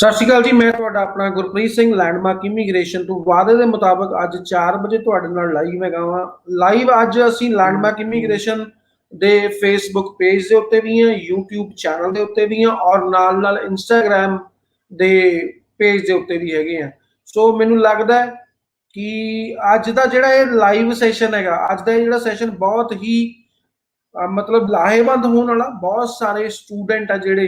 ਸਤਿ ਸ਼੍ਰੀ ਅਕਾਲ ਜੀ। ਮੈਂ ਤੁਹਾਡਾ ਆਪਣਾ ਗੁਰਪ੍ਰੀਤ ਸਿੰਘ ਲੈਂਡਮਾਰਕ ਇਮੀਗ੍ਰੇਸ਼ਨ ਤੋਂ ਵਾਅਦੇ ਦੇ ਮੁਤਾਬਕ ਅੱਜ 4 ਵਜੇ ਤੁਹਾਡੇ ਨਾਲ ਲਾਈਵ ਹੈਗਾ ਵਾਂ। ਲਾਈਵ ਅੱਜ ਅਸੀਂ ਲੈਂਡਮਾਰਕ ਇਮੀਗ੍ਰੇਸ਼ਨ ਦੇ ਫੇਸਬੁੱਕ ਪੇਜ ਦੇ ਉੱਤੇ ਵੀ ਹਾਂ, YouTube ਚੈਨਲ ਦੇ ਉੱਤੇ ਵੀ ਹਾਂ ਔਰ ਨਾਲ ਇੰਸਟਾਗ੍ਰਾਮ ਦੇ ਪੇਜ ਦੇ ਉੱਤੇ ਵੀ ਹੈਗੇ ਆ। ਸੋ ਮੈਨੂੰ ਲੱਗਦਾ ਕਿ ਅੱਜ ਦਾ ਜਿਹੜਾ ਇਹ ਲਾਈਵ ਸੈਸ਼ਨ ਹੈਗਾ, ਅੱਜ ਦਾ ਇਹ ਜਿਹੜਾ ਸੈਸ਼ਨ ਬਹੁਤ ਹੀ मतलब लाहेवंद होने वाला। बहुत सारे स्टूडेंट आ जिहड़े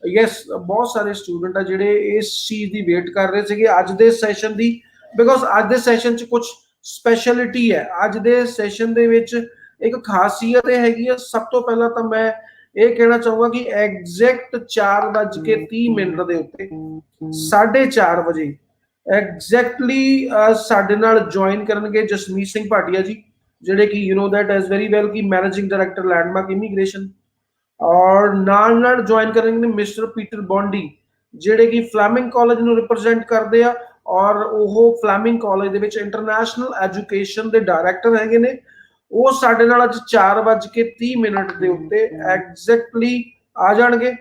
यस बहुत सारे स्टूडेंट आ जिहड़े इस चीज़ की वेट कर रहे थे अज दे सैशन की, बिकॉज अज दे सैशन च कुछ स्पैशलिटी है। अज दे सैशन दे विच एक खासियत हैगी है। सब तो पहला तो मैं ये कहना चाहूँगा कि एग्जैक्ट 4:30 दे उत्ते 4:30 बजे एग्जैक्टली साडे नाल ज्वाइन करनगे जसमीत सिंह भाटिया जी, ਜਿਹੜੇ ਕਿ you نو that as very well कि मैनेजिंग डायरैक्टर लैंडमार्क इमीग्रेशन, और नाल ज्वाइन करेंगे मिस्टर पीटर बॉन्डी ਜਿਹੜੇ कि फ्लैमिंग कॉलेज ਨੂੰ ਰਿਪਰੈਜ਼ੈਂਟ ਕਰਦੇ ਆ ਔਰ ਉਹ फ्लैमिंग कॉलेज ਦੇ ਵਿੱਚ ਇੰਟਰਨੈਸ਼ਨਲ ਐਜੂਕੇਸ਼ਨ ਦੇ ਡਾਇਰੈਕਟਰ ਹੈਗੇ ਨੇ। ਉਹ ਸਾਡੇ ਨਾਲ ਅੱਜ 4:30 ਦੇ ਉੱਤੇ ਐਗਜ਼ੈਕਟਲੀ ਆ ਜਾਣਗੇ।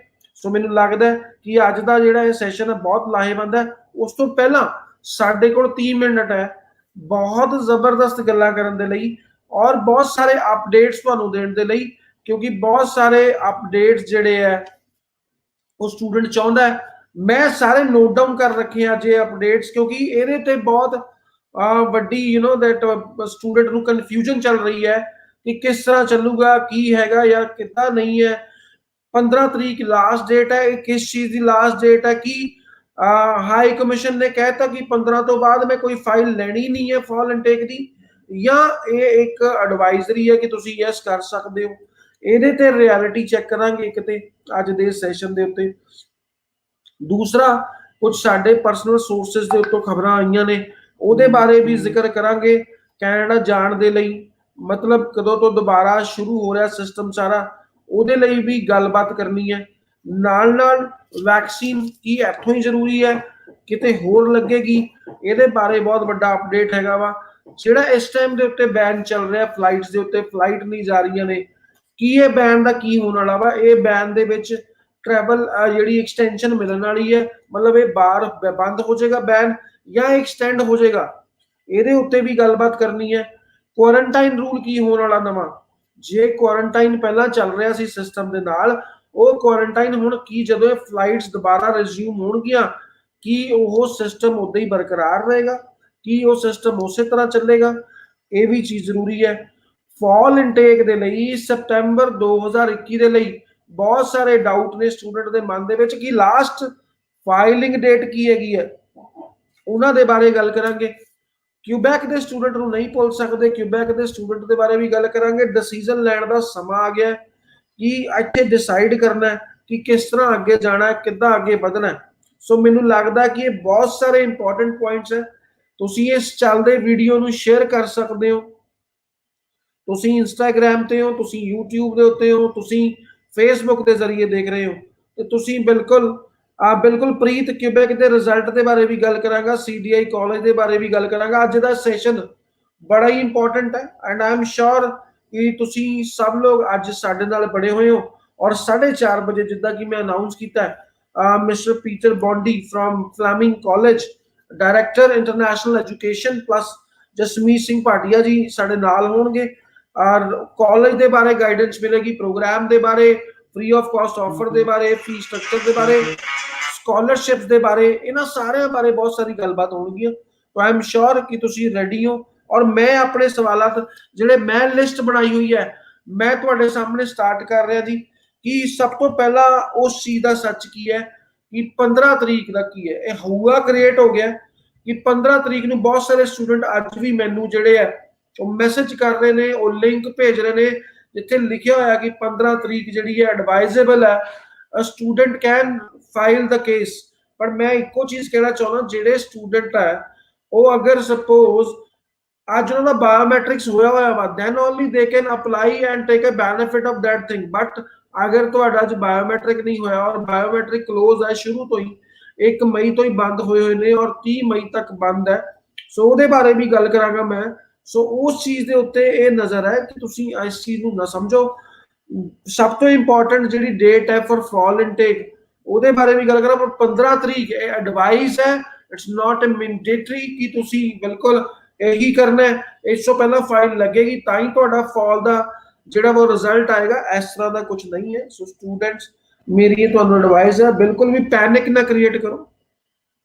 ਸੋ ਮੈਨੂੰ ਲੱਗਦਾ ਕਿ ਅੱਜ ਦਾ ਜਿਹੜਾ ਇਹ ਸੈਸ਼ਨ ਹੈ ਬਹੁਤ ਲਾਹੇਵੰਦ ਹੈ। ਉਸ ਤੋਂ ਪਹਿਲਾਂ ਸਾਡੇ ਕੋਲ 30 ਮਿੰਟ ਹੈ ਬਹੁਤ ਜ਼ਬਰਦਸਤ ਗੱਲਾਂ ਕਰਨ ਦੇ ਲਈ और बहुत सारे अपडेट्स ਤੁਹਾਨੂੰ ਦੇਣ ਦੇ ਲਈ, क्योंकि बहुत सारे अपडेट्स ਜਿਹੜੇ ਹੈ ਉਹ स्टूडेंट ਚਾਹੁੰਦਾ है। मैं सारे नोट डाउन कर रखे हैं जे अपडेट्स, क्योंकि ਇਹਦੇ ਤੇ बहुत ਵੱਡੀ यू नो दैट स्टूडेंट ਨੂੰ ਕਨਫਿਊਜ਼ਨ ਚੱਲ ਰਹੀ ਹੈ कि किस तरह ਚੱਲੂਗਾ, ਕੀ ਹੈਗਾ ਜਾਂ ਕਿੱਦਾਂ ਨਹੀਂ ਹੈ। 15 ਤਰੀਕ ਲਾਸਟ ਡੇਟ ਹੈ। ਇਹ ਕਿਸ ਚੀਜ਼ ਦੀ ਲਾਸਟ ਡੇਟ ਹੈ ਕਿ ਹਾਈ ਕਮਿਸ਼ਨ ਨੇ ਕਹਿਤਾ ਕਿ 15 ਤੋਂ ਬਾਅਦ ਮੈਂ ਕੋਈ ਫਾਈਲ ਲੈਣੀ ਨਹੀਂ ਹੈ ਫॉल इनटेक ਦੀ, ਜਾਂ ਇਹ ਇੱਕ ਐਡਵਾਈਜ਼ਰੀ ਹੈ ਕਿ ਤੁਸੀਂ ਯੈਸ ਕਰ ਸਕਦੇ ਹੋ। ਇਹਦੇ ਤੇ ਰਿਐਲਿਟੀ ਚੈੱਕ ਕਰਾਂਗੇ ਇੱਕ ਤੇ ਅੱਜ ਦੇ ਸੈਸ਼ਨ ਦੇ ਉੱਤੇ। ਦੂਸਰਾ ਕੁਝ ਸਾਡੇ ਪਰਸਨਲ ਸੋਰਸਸ ਦੇ ਉੱਤੋਂ ਖਬਰਾਂ ਆਈਆਂ ਨੇ, ਉਹਦੇ ਬਾਰੇ ਵੀ ਜ਼ਿਕਰ ਕਰਾਂਗੇ। ਕੈਨੇਡਾ ਜਾਣ ਦੇ ਲਈ ਮਤਲਬ ਕਦੋਂ ਤੋਂ ਦੁਬਾਰਾ ਸ਼ੁਰੂ ਹੋ ਰਿਹਾ ਸਿਸਟਮ ਸਾਰਾ, ਉਹਦੇ ਲਈ ਵੀ ਗੱਲਬਾਤ ਕਰਨੀ ਹੈ। ਨਾਲ ਵੈਕਸੀਨ ਕੀ ਇੱਥੋਂ ਹੀ ਜ਼ਰੂਰੀ ਹੈ ਕਿਤੇ ਹੋਰ ਲੱਗੇਗੀ, ਇਹਦੇ ਬਾਰੇ ਬਹੁਤ ਵੱਡਾ ਅਪਡੇਟ ਹੈਗਾ ਵਾ। ਜਿਹੜਾ ਇਸ ਟਾਈਮ ਦੇ ਉੱਤੇ ਬੈਨ ਚੱਲ ਰਿਹਾ ਫਲਾਈਟਸ ਦੇ ਉੱਤੇ, ਫਲਾਈਟ ਨਹੀਂ ਜਾ ਰਹੀਆਂ ਨੇ, ਕੀ ਇਹ ਬੈਨ ਦਾ ਕੀ ਹੋਣ ਵਾਲਾ ਵਾ। ਇਹ ਬੈਨ ਦੇ ਵਿੱਚ ਟਰੈਵਲ ਜਿਹੜੀ ਐਕਸਟੈਂਸ਼ਨ ਮਿਲਣ ਵਾਲੀ ਹੈ, ਮਤਲਬ ਇਹ ਬਾਹਰ ਬੰਦ ਹੋ ਜਾਏਗਾ ਬੈਨ ਜਾਂ ਐਕਸਟੈਂਡ ਹੋ ਜਾਏਗਾ, ਇਹਦੇ ਉੱਤੇ ਵੀ ਗੱਲਬਾਤ ਕਰਨੀ ਹੈ। ਕੁਆਰੰਟਾਈਨ ਰੂਲ ਕੀ ਹੋਣ ਵਾਲਾ ਨਵਾਂ, ਜੇ ਕੁਆਰੰਟਾਈਨ ਪਹਿਲਾਂ ਚੱਲ ਰਿਹਾ ਸੀ ਸਿਸਟਮ ਦੇ ਨਾਲ, ਉਹ ਕੁਆਰੰਟਾਈਨ ਹੁਣ ਕੀ ਜਦੋਂ ਇਹ ਫਲਾਈਟਸ ਦੁਬਾਰਾ ਰਿਜ਼ਿਊਮ ਹੋਣਗੀਆਂ ਕੀ ਉਹ ਸਿਸਟਮ ਉਦਾਂ ਹੀ ਬਰਕਰਾਰ ਰਹੇਗਾ, ਕੀ ਉਹ ਸਿਸਟਮ ਉਸੇ ਤਰ੍ਹਾਂ ਚੱਲੇਗਾ, ਇਹ ਵੀ ਚੀਜ਼ ਜ਼ਰੂਰੀ ਹੈ। ਫॉल ਇਨਟੇਕ ਦੇ ਲਈ ਸਤੰਬਰ 2021 ਦੇ ਲਈ ਬਹੁਤ ਸਾਰੇ ਡਾਊਟ ਨੇ ਸਟੂਡੈਂਟ ਦੇ ਮਨ ਦੇ ਵਿੱਚ ਕਿ ਲਾਸਟ ਫਾਈਲਿੰਗ ਡੇਟ ਕੀ ਹੈਗੀ ਹੈ, ਉਹਨਾਂ ਦੇ ਬਾਰੇ ਗੱਲ ਕਰਾਂਗੇ। ਕਿਊਬੈਕ ਦੇ ਸਟੂਡੈਂਟ ਨੂੰ ਨਹੀਂ ਭੁੱਲ ਸਕਦੇ, ਕਿਊਬੈਕ ਦੇ ਸਟੂਡੈਂਟ ਦੇ ਬਾਰੇ ਵੀ ਗੱਲ ਕਰਾਂਗੇ। ਡਿਸੀਜਨ ਲੈਣ ਦਾ ਸਮਾਂ ਆ ਗਿਆ ਕਿ ਇੱਥੇ ਡਿਸਾਈਡ ਕਰਨਾ ਹੈ ਕਿ ਕਿਸ ਤਰ੍ਹਾਂ ਅੱਗੇ ਜਾਣਾ ਹੈ, ਕਿੱਦਾਂ ਅੱਗੇ ਵਧਣਾ ਹੈ। ਸੋ ਮੈਨੂੰ ਲੱਗਦਾ ਕਿ ਇਹ ਬਹੁਤ ਸਾਰੇ ਇੰਪੋਰਟੈਂਟ ਪੁਆਇੰਟਸ ਹੈ। ਤੁਸੀਂ ਇਸ ਚੱਲਦੇ ਵੀਡੀਓ ਨੂੰ ਸ਼ੇਅਰ ਕਰ ਸਕਦੇ ਹੋ, ਤੁਸੀਂ ਇੰਸਟਾਗ੍ਰਾਮ ਤੇ ਹੋ, ਤੁਸੀਂ YouTube ਦੇ ਉੱਤੇ ਹੋ, ਤੁਸੀਂ ਫੇਸਬੁੱਕ ਦੇ ਜ਼ਰੀਏ ਦੇਖ ਰਹੇ ਹੋ, ਤੇ ਤੁਸੀਂ ਬਿਲਕੁਲ ਪ੍ਰੀਤ ਕਿਊਬੈਕ ਦੇ ਰਿਜ਼ਲਟ ਦੇ ਬਾਰੇ ਵੀ ਗੱਲ ਕਰਾਂਗਾ, CDI ਕਾਲਜ ਦੇ ਬਾਰੇ ਵੀ ਗੱਲ ਕਰਾਂਗਾ। ਅੱਜ ਦਾ ਸੈਸ਼ਨ ਬੜਾ ਹੀ ਇੰਪੋਰਟੈਂਟ ਹੈ ਐਂਡ ਆਈ ਐਮ ਸ਼ੋਰ ਕਿ ਤੁਸੀਂ ਸਭ ਲੋਕ ਅੱਜ ਸਾਡੇ ਨਾਲ ਬੜੇ ਹੋਏ ਹੋ। ਔਰ 4:30 ਵਜੇ ਜਿੱਦਾਂ ਕਿ ਮੈਂ ਅਨਾਉਂਸ ਕੀਤਾ mister Peter ਬੌਂਡੀ from Fleming College director international education plus Jasmeet Singh Bhatia ji साडे नाल होणगे और कॉलेज दे बारे गाइडेंस मिलेगी, प्रोग्राम दे बारे, फ्री ऑफ कॉस्ट ऑफर दे बारे, फी स्ट्रक्चर दे बारे, स्कॉलरशिप्स दे बारे, इन्हां सारे बारे बहुत सारी गलबात होणगी। तो आई एम श्योर कि तुसी रेडी हो और मैं अपने सवालात जिहड़े मैं लिस्ट बनाई हुई है मैं तुहाडे सामने स्टार्ट कर रहा जी कि सब तो पहला उस चीज़ का सच की है कि 15 तरीक का की है। यह हुआ क्रिएट हो गया कि 15 तरीक ਨੂੰ बहुत सारे स्टूडेंट ਅੱਜ ਵੀ ਮੈਨੂੰ ਜਿਹੜੇ ਹੈ ਉਹ ਮੈਸੇਜ ਕਰ ਰਹੇ ਨੇ, ਉਹ ਲਿੰਕ ਭੇਜ ਰਹੇ ਨੇ ਜਿੱਥੇ ਲਿਖਿਆ ਹੋਇਆ ਕਿ 15 ਤਰੀਕ ਜਿਹੜੀ ਹੈ ਐਡਵਾਈਜ਼ੇਬਲ ਹੈ, student can file the case. ਪਰ ਮੈਂ ਇੱਕੋ ਚੀਜ਼ ਕਹਿਣਾ ਚਾਹੁੰਦਾ, ਜਿਹੜੇ ਸਟੂਡੈਂਟ ਹੈ ਉਹ ਅਗਰ ਸਪੋਜ਼ ਅੱਜ ਉਹਨਾਂ ਦਾ ਬਾਇਓਮੈਟ੍ਰਿਕਸ ਹੋਇਆ ਵਾ then only they can apply and take a benefit of that thing। but अगर ਤੁਹਾਡਾ ਅੱਜ ਬਾਇਓਮੈਟ੍ਰਿਕ ਨਹੀਂ ਹੋਇਆ ਔਰ ਬਾਇਓਮੈਟ੍ਰਿਕ ਕਲੋਜ਼ ਹੈ ਸ਼ੁਰੂ ਤੋਂ ਹੀ, 1 ਮਈ ਤੋਂ ਹੀ ਬੰਦ ਹੋਏ ਨੇ ਔਰ 30 ਮਈ ਤੱਕ ਬੰਦ ਹੈ, ਸੋ ਉਹਦੇ ਬਾਰੇ ਵੀ ਗੱਲ ਕਰਾਂਗਾ ਮੈਂ। ਸੋ ਉਸ ਚੀਜ਼ ਦੇ ਉੱਤੇ ਇਹ ਨਜ਼ਰ ਹੈ ਕਿ ਤੁਸੀਂ ਇਸ ਚੀਜ਼ ਨੂੰ ਨਾ ਸਮਝੋ। ਸਭ ਤੋਂ ਇੰਪੋਰਟੈਂਟ ਜਿਹੜੀ ਡੇਟ ਹੈ ਫॉर फॉल इनटेक ਉਹਦੇ ਬਾਰੇ ਵੀ ਗੱਲ ਕਰਾਂ, ਪਰ 15 ਤਰੀਕ ਇਹ ਐਡਵਾਈਸ ਹੈ, ਇਟਸ ਨਾਟ ਅ ਮੈਂਡੇਟਰੀ ਕਿ ਤੁਸੀਂ ਬਿਲਕੁਲ ਇਹੀ ਕਰਨਾ ਹੈ। ਇਸ ਤੋਂ ਪਹਿਲਾਂ ਫਾਈਲ ਲੱਗੇਗੀ ਤਾਂ ਹੀ ਤੁਹਾਡਾ ਫਾਲ ਦਾ ਜਿਹੜਾ ਉਹ ਰਿਜ਼ਲਟ ਆਏਗਾ, ਇਸ ਤਰ੍ਹਾਂ ਦਾ ਕੁਝ ਨਹੀਂ ਹੈ। ਸੋ ਸਟੂਡੈਂਟਸ, ਮੇਰੀ ਇਹ ਤੁਹਾਨੂੰ ਐਡਵਾਈਸ ਹੈ, ਬਿਲਕੁਲ ਵੀ ਪੈਨਿਕ ਨਾ ਕ੍ਰੀਏਟ ਕਰੋ,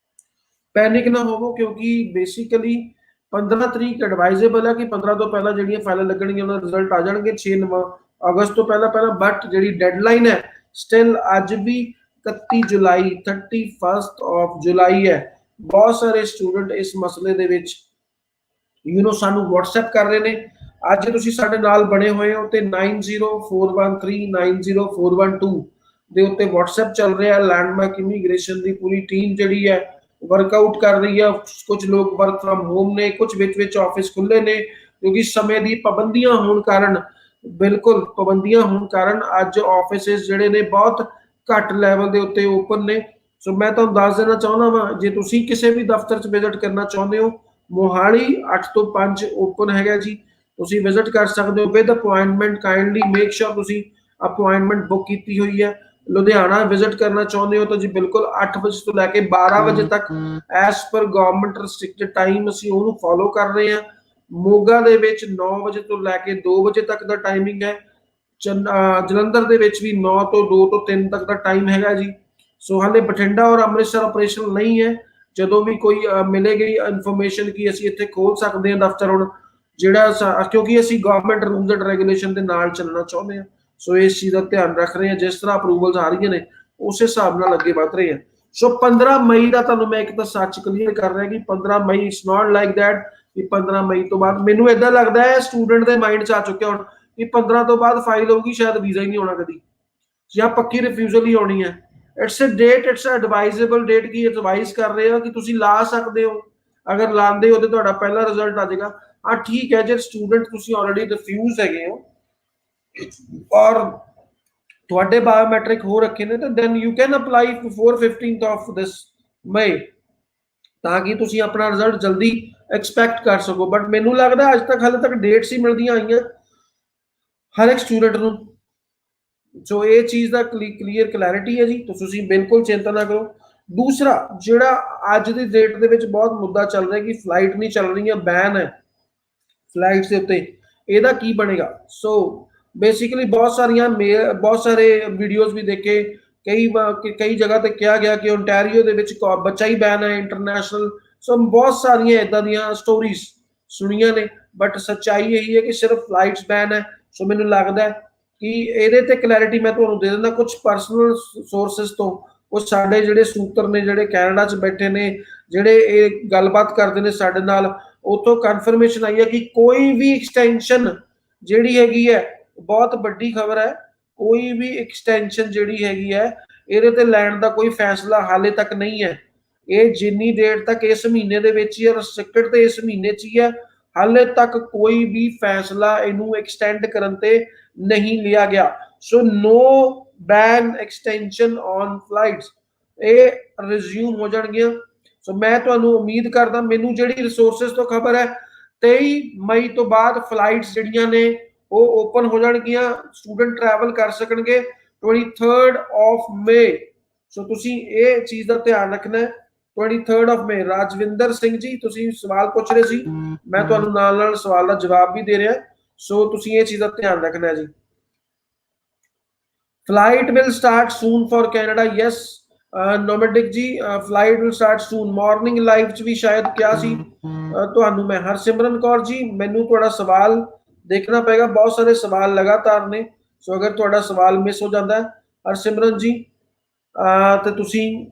ਪੈਨਿਕ ਨਾ ਹੋਵੋ, ਕਿਉਂਕਿ ਬੇਸਿਕਲੀ 15 ਤਰੀਕ ਐਡਵਾਈਜ਼ੇਬਲ ਹੈ ਕਿ 15 ਤੋਂ ਪਹਿਲਾਂ ਜਿਹੜੀਆਂ ਫਾਈਲਾਂ ਲੱਗਣਗੀਆਂ ਉਹਨਾਂ ਦਾ ਰਿਜ਼ਲਟ ਆ ਜਾਣਗੇ 6 ਅਗਸਤ ਤੋਂ ਪਹਿਲਾਂ ਪਹਿਲਾਂ। ਬਟ ਜਿਹੜੀ ਡੈਡਲਾਈਨ ਹੈ ਸਟਿਲ ਅੱਜ ਵੀ 31 ਜੁਲਾਈ 31 ਆਫ ਜੁਲਾਈ ਹੈ। ਬਹੁਤ ਸਾਰੇ ਸਟੂਡੈਂਟ ਇਸ ਮਸਲੇ ਦੇ ਵਿੱਚ ਸਾਨੂੰ WhatsApp ਕਰ ਰਹੇ ਨੇ। ਅੱਜ ਤੁਸੀਂ ਸਾਡੇ ਨਾਲ ਬਣੇ ਹੋਏ ਹੋ ਤੇ 9041390412 ਦੇ ਉੱਤੇ WhatsApp ਚੱਲ ਰਿਹਾ। ਲੈਂਡਮਾਰਕ ਇਮੀਗ੍ਰੇਸ਼ਨ ਦੀ ਪੂਰੀ ਟੀਮ ਜਿਹੜੀ ਹੈ वर्कआउट कर रही है। कुछ लोग वर्क फ्रॉम होम ने, कुछ विच ऑफिस खुले ने, क्योंकि समय दी पाबंदियां होने कारण, बिल्कुल पाबंदियां होने कारण अज ऑफिसेस जिहड़े ने बहुत घट लैवल दे उत्ते ओपन ने। सो मैं तुहानूं दस देना चाहुंदा वां, जे तुसीं किसी भी दफ्तर च विजिट करना चाहुंदे हो, मोहाली 8 ਤੋਂ 5 ओपन हैगा जी, तुसीं विजिट कर सकदे हो with appointment. Kindly make sure तुसीं अपॉइंटमेंट बुक कीती हुई है। लुधियाना विजिट करना चाहते हो तो जी बिल्कुल 8 बजे तो लैके 12 बजे तक as per government restricted time असीं उहनूं फॉलो कर रहे हैं। मोगा दे विच 9 बजे तो लैके 2 बजे तक दा टाइमिंग है। जलंधर दे विच भी 9 ਤੋਂ 2 ਤੋਂ 3 तक दा टाइम हैगा जी। सो हाले बठिंडा और अमृतसर ऑपरेशनल नहीं है। ਜਦੋਂ ਵੀ ਕੋਈ ਮਿਲੇਗੀ ਇਨਫੋਰਮੇਸ਼ਨ ਕਿ ਅਸੀਂ ਇੱਥੇ ਖੋਲ ਸਕਦੇ ਹਾਂ ਦਫ਼ਤਰ ਹੁਣ, ਜਿਹੜਾ ਕਿਉਂਕਿ ਅਸੀਂ ਗਵਰਨਮੈਂਟ ਰੂਲਸ ਐਂਡ ਰੈਗੂਲੇਸ਼ਨ ਦੇ ਨਾਲ ਚੱਲਣਾ ਚਾਹੁੰਦੇ ਹਾਂ। ਸੋ ਇਸ ਚੀਜ਼ ਦਾ ਧਿਆਨ ਰੱਖ ਰਹੇ ਹਾਂ, ਜਿਸ ਤਰ੍ਹਾਂ ਅਪਰੂਵਲਸ ਆ ਰਹੀਆਂ ਨੇ ਉਸ ਹਿਸਾਬ ਨਾਲ ਅੱਗੇ ਵਧ ਰਹੇ ਹਾਂ। ਸੋ 15 ਮਈ ਦਾ ਤੁਹਾਨੂੰ ਮੈਂ ਇੱਕ ਤਾਂ ਸੱਚ ਕਲੀਅਰ ਕਰ ਰਿਹਾ ਕਿ 15 ਮਈ ਇਟਸ ਨਾਟ ਲਾਈਕ ਦੈਟ ਕਿ 15 ਮਈ ਤੋਂ ਬਾਅਦ। ਮੈਨੂੰ ਇਦਾਂ ਲੱਗਦਾ ਹੈ ਸਟੂਡੈਂਟ ਦੇ ਮਾਈਂਡ 'ਚ ਆ ਚੁੱਕਿਆ ਹੁਣ ਕਿ 15 ਤੋਂ ਬਾਅਦ ਫਾਈਲ ਹੋਊਗੀ, ਸ਼ਾਇਦ ਵੀਜ਼ਾ ਹੀ ਨਹੀਂ ਆਉਣਾ ਕਦੀ, ਜਾਂ ਪੱਕੀ ਰਿਫਿਊਜ਼ਲ ਹੀ ਆਉਣੀ ਹੈ। It's a date, it's a advisable date ਕੀ ਐਡਵਾਈਜ਼ ਕਰ ਰਹੇ ਹੋ ਕਿ ਤੁਸੀਂ ਲਾ ਸਕਦੇ ਹੋ। ਅਗਰ ਲਾਉਂਦੇ ਹੋ ਤੇ ਤੁਹਾਡਾ ਪਹਿਲਾ ਰਿਜ਼ਲਟ ਆ ਜਾਏਗਾ। ਹਾਂ ਠੀਕ ਹੈ, ਜੇ ਸਟੂਡੈਂਟ ਤੁਸੀਂ ਆਲਰੇਡੀ ਰਿਫਿਊਜ਼ ਹੈਗੇ ਹੋ ਔਰ ਤੁਹਾਡੇ ਬਾਇਓਮੈਟ੍ਰਿਕ ਹੋ ਰੱਖੇ ਨੇ, ਤਾਂ then you can apply before 15th of this May, ਤਾਂ ਕਿ ਤੁਸੀਂ ਆਪਣਾ ਰਿਜ਼ਲਟ ਜਲਦੀ ਐਕਸਪੈਕਟ ਕਰ ਸਕੋ। ਬਟ ਮੈਨੂੰ ਲੱਗਦਾ ਅੱਜ ਤੱਕ ਹਾਲੇ ਤੱਕ ਡੇਟਸ ਹੀ ਮਿਲਦੀਆਂ ਆਈਆਂ ਹਰ ਇੱਕ ਸਟੂਡੈਂਟ ਨੂੰ। ਸੋ ਇਹ ਚੀਜ਼ ਦਾ ਕਲੀਅਰ ਕਲੈਰਿਟੀ ਹੈ ਜੀ, ਤੁਸੀਂ ਬਿਲਕੁਲ ਚਿੰਤਾ ਨਾ ਕਰੋ। ਦੂਸਰਾ ਜਿਹੜਾ ਅੱਜ ਦੀ ਡੇਟ ਦੇ ਵਿੱਚ ਬਹੁਤ ਮੁੱਦਾ ਚੱਲ ਰਿਹਾ ਕਿ ਫਲਾਈਟ ਨਹੀਂ ਚੱਲ ਰਹੀਆਂ, ਬੈਨ ਹੈ ਫਲਾਈਟਸ ਦੇ ਉੱਤੇ, ਇਹਦਾ ਕੀ ਬਣੇਗਾ। ਸੋ बेसिकली बहुत सारे वीडियोस भी देखे, कई जगह ते किया गया कि ओंटारियो दे विच बच्चा ही बैन है इंटरनेशनल। सो बहुत सारियां इदां दियां स्टोरीज सुनिया ने, बट सच्चाई यही है कि सिर्फ फ्लाइट्स बैन है। सो मैनूं लगदा है कि ਇਹਦੇ ਤੇ क्लैरिटी मैं तुहानूं दे दिंदा कुछ परसनल सोर्सेस ਤੋਂ। कुछ साडे ਜਿਹੜੇ सूत्र ने ਜਿਹੜੇ ਕੈਨੇਡਾ 'ਚ ਬੈਠੇ ਨੇ, ਜਿਹੜੇ ਇਹ ਗੱਲਬਾਤ ਕਰਦੇ ਨੇ ਸਾਡੇ ਨਾਲ, ਉੱਥੋਂ ਕਨਫਰਮੇਸ਼ਨ ਆਈ ਹੈ कि कोई भी एक्सटेंशन ਜਿਹੜੀ ਹੈਗੀ ਹੈ, बहुत बड़ी खबर है, कोई भी एक्सटेंशन जिहड़ी हैगी है ਇਹਦੇ ਤੇ ਲੈਣ ਦਾ ਕੋਈ ਫੈਸਲਾ ਹਾਲੇ ਤੱਕ ਨਹੀਂ ਹੈ। ਇਹ ਜਿੰਨੀ ਡੇਟ ਤੱਕ ਇਸ ਮਹੀਨੇ ਦੇ ਵਿੱਚ ਹੀ ਰਿਸਟ੍ਰਿਕਟਡ ਤੇ ਇਸ ਮਹੀਨੇ 'ਚ ਹੀ ਹੈ, ਹਾਲੇ ਤੱਕ ਕੋਈ ਵੀ ਫੈਸਲਾ ਇਹਨੂੰ ਐਕਸਟੈਂਡ ਕਰਨ ਤੇ ਨਹੀਂ ਲਿਆ ਗਿਆ। ਸੋ ਨੋ ਬੈਨ ਐਕਸਟੈਂਸ਼ਨ ਔਨ ਫਲਾਈਟਸ, ਇਹ ਰਿਜ਼ਿਊਮ ਹੋ ਜਾਣਗੀਆਂ। ਸੋ ਮੈਂ ਤੁਹਾਨੂੰ ਉਮੀਦ ਕਰਦਾ, ਮੈਨੂੰ ਜਿਹੜੀ ਰਿਸੋਰਸਿਸ ਤੋਂ ਖਬਰ ਹੈ 23 ਮਈ ਤੋਂ ਬਾਅਦ ਫਲਾਈਟਸ ਜਿਹੜੀਆਂ ਨੇ ਉਹ ਓਪਨ ਹੋ ਜਾਣਗੀਆਂ, ਸਟੂਡੈਂਟ ਟਰੈਵਲ ਕਰ ਸਕਣਗੇ 23rd ਆਫ ਮਈ। ਸੋ ਤੁਸੀਂ ਇਹ ਚੀਜ਼ ਦਾ ਧਿਆਨ ਰੱਖਣਾ ਹੈ। 23rd ਆਫ ਮਈ। ਰਾਜਵਿੰਦਰ ਸਿੰਘ ਜੀ, ਤੁਸੀਂ ਸਵਾਲ ਪੁੱਛ ਰਹੇ ਸੀ, ਮੈਂ ਤੁਹਾਨੂੰ ਨਾਲ ਨਾਲ ਸਵਾਲ ਦਾ ਜਵਾਬ ਵੀ ਦੇ ਰਿਹਾ। ਸੋ ਤੁਸੀਂ ਇਹ ਚੀਜ਼ ਦਾ ਧਿਆਨ ਰੱਖਣਾ ਹੈ ਜੀ। Flight will start soon for Canada. Yes nomadic ji, flight will start soon. Morning live 'ਚ ਵੀ ਸ਼ਾਇਦ ਕਿਹਾ ਸੀ ਤੁਹਾਨੂੰ ਮੈਂ। ਹਰਸਿਮਰਨ ਕੌਰ ਜੀ, ਮੈਨੂੰ ਤੁਹਾਡਾ ਸਵਾਲ ਦੇਖਣਾ ਪਏਗਾ, ਬਹੁਤ ਸਾਰੇ ਸਵਾਲ ਲਗਾਤਾਰ ਨੇ। ਸੋ ਅਗਰ ਤੁਹਾਡਾ ਸਵਾਲ ਮਿਸ ਹੋ ਜਾਂਦਾ ਹੈ ਹਰਸਿਮਰਨ ਜੀ, ਤੇ ਤੁਸੀਂ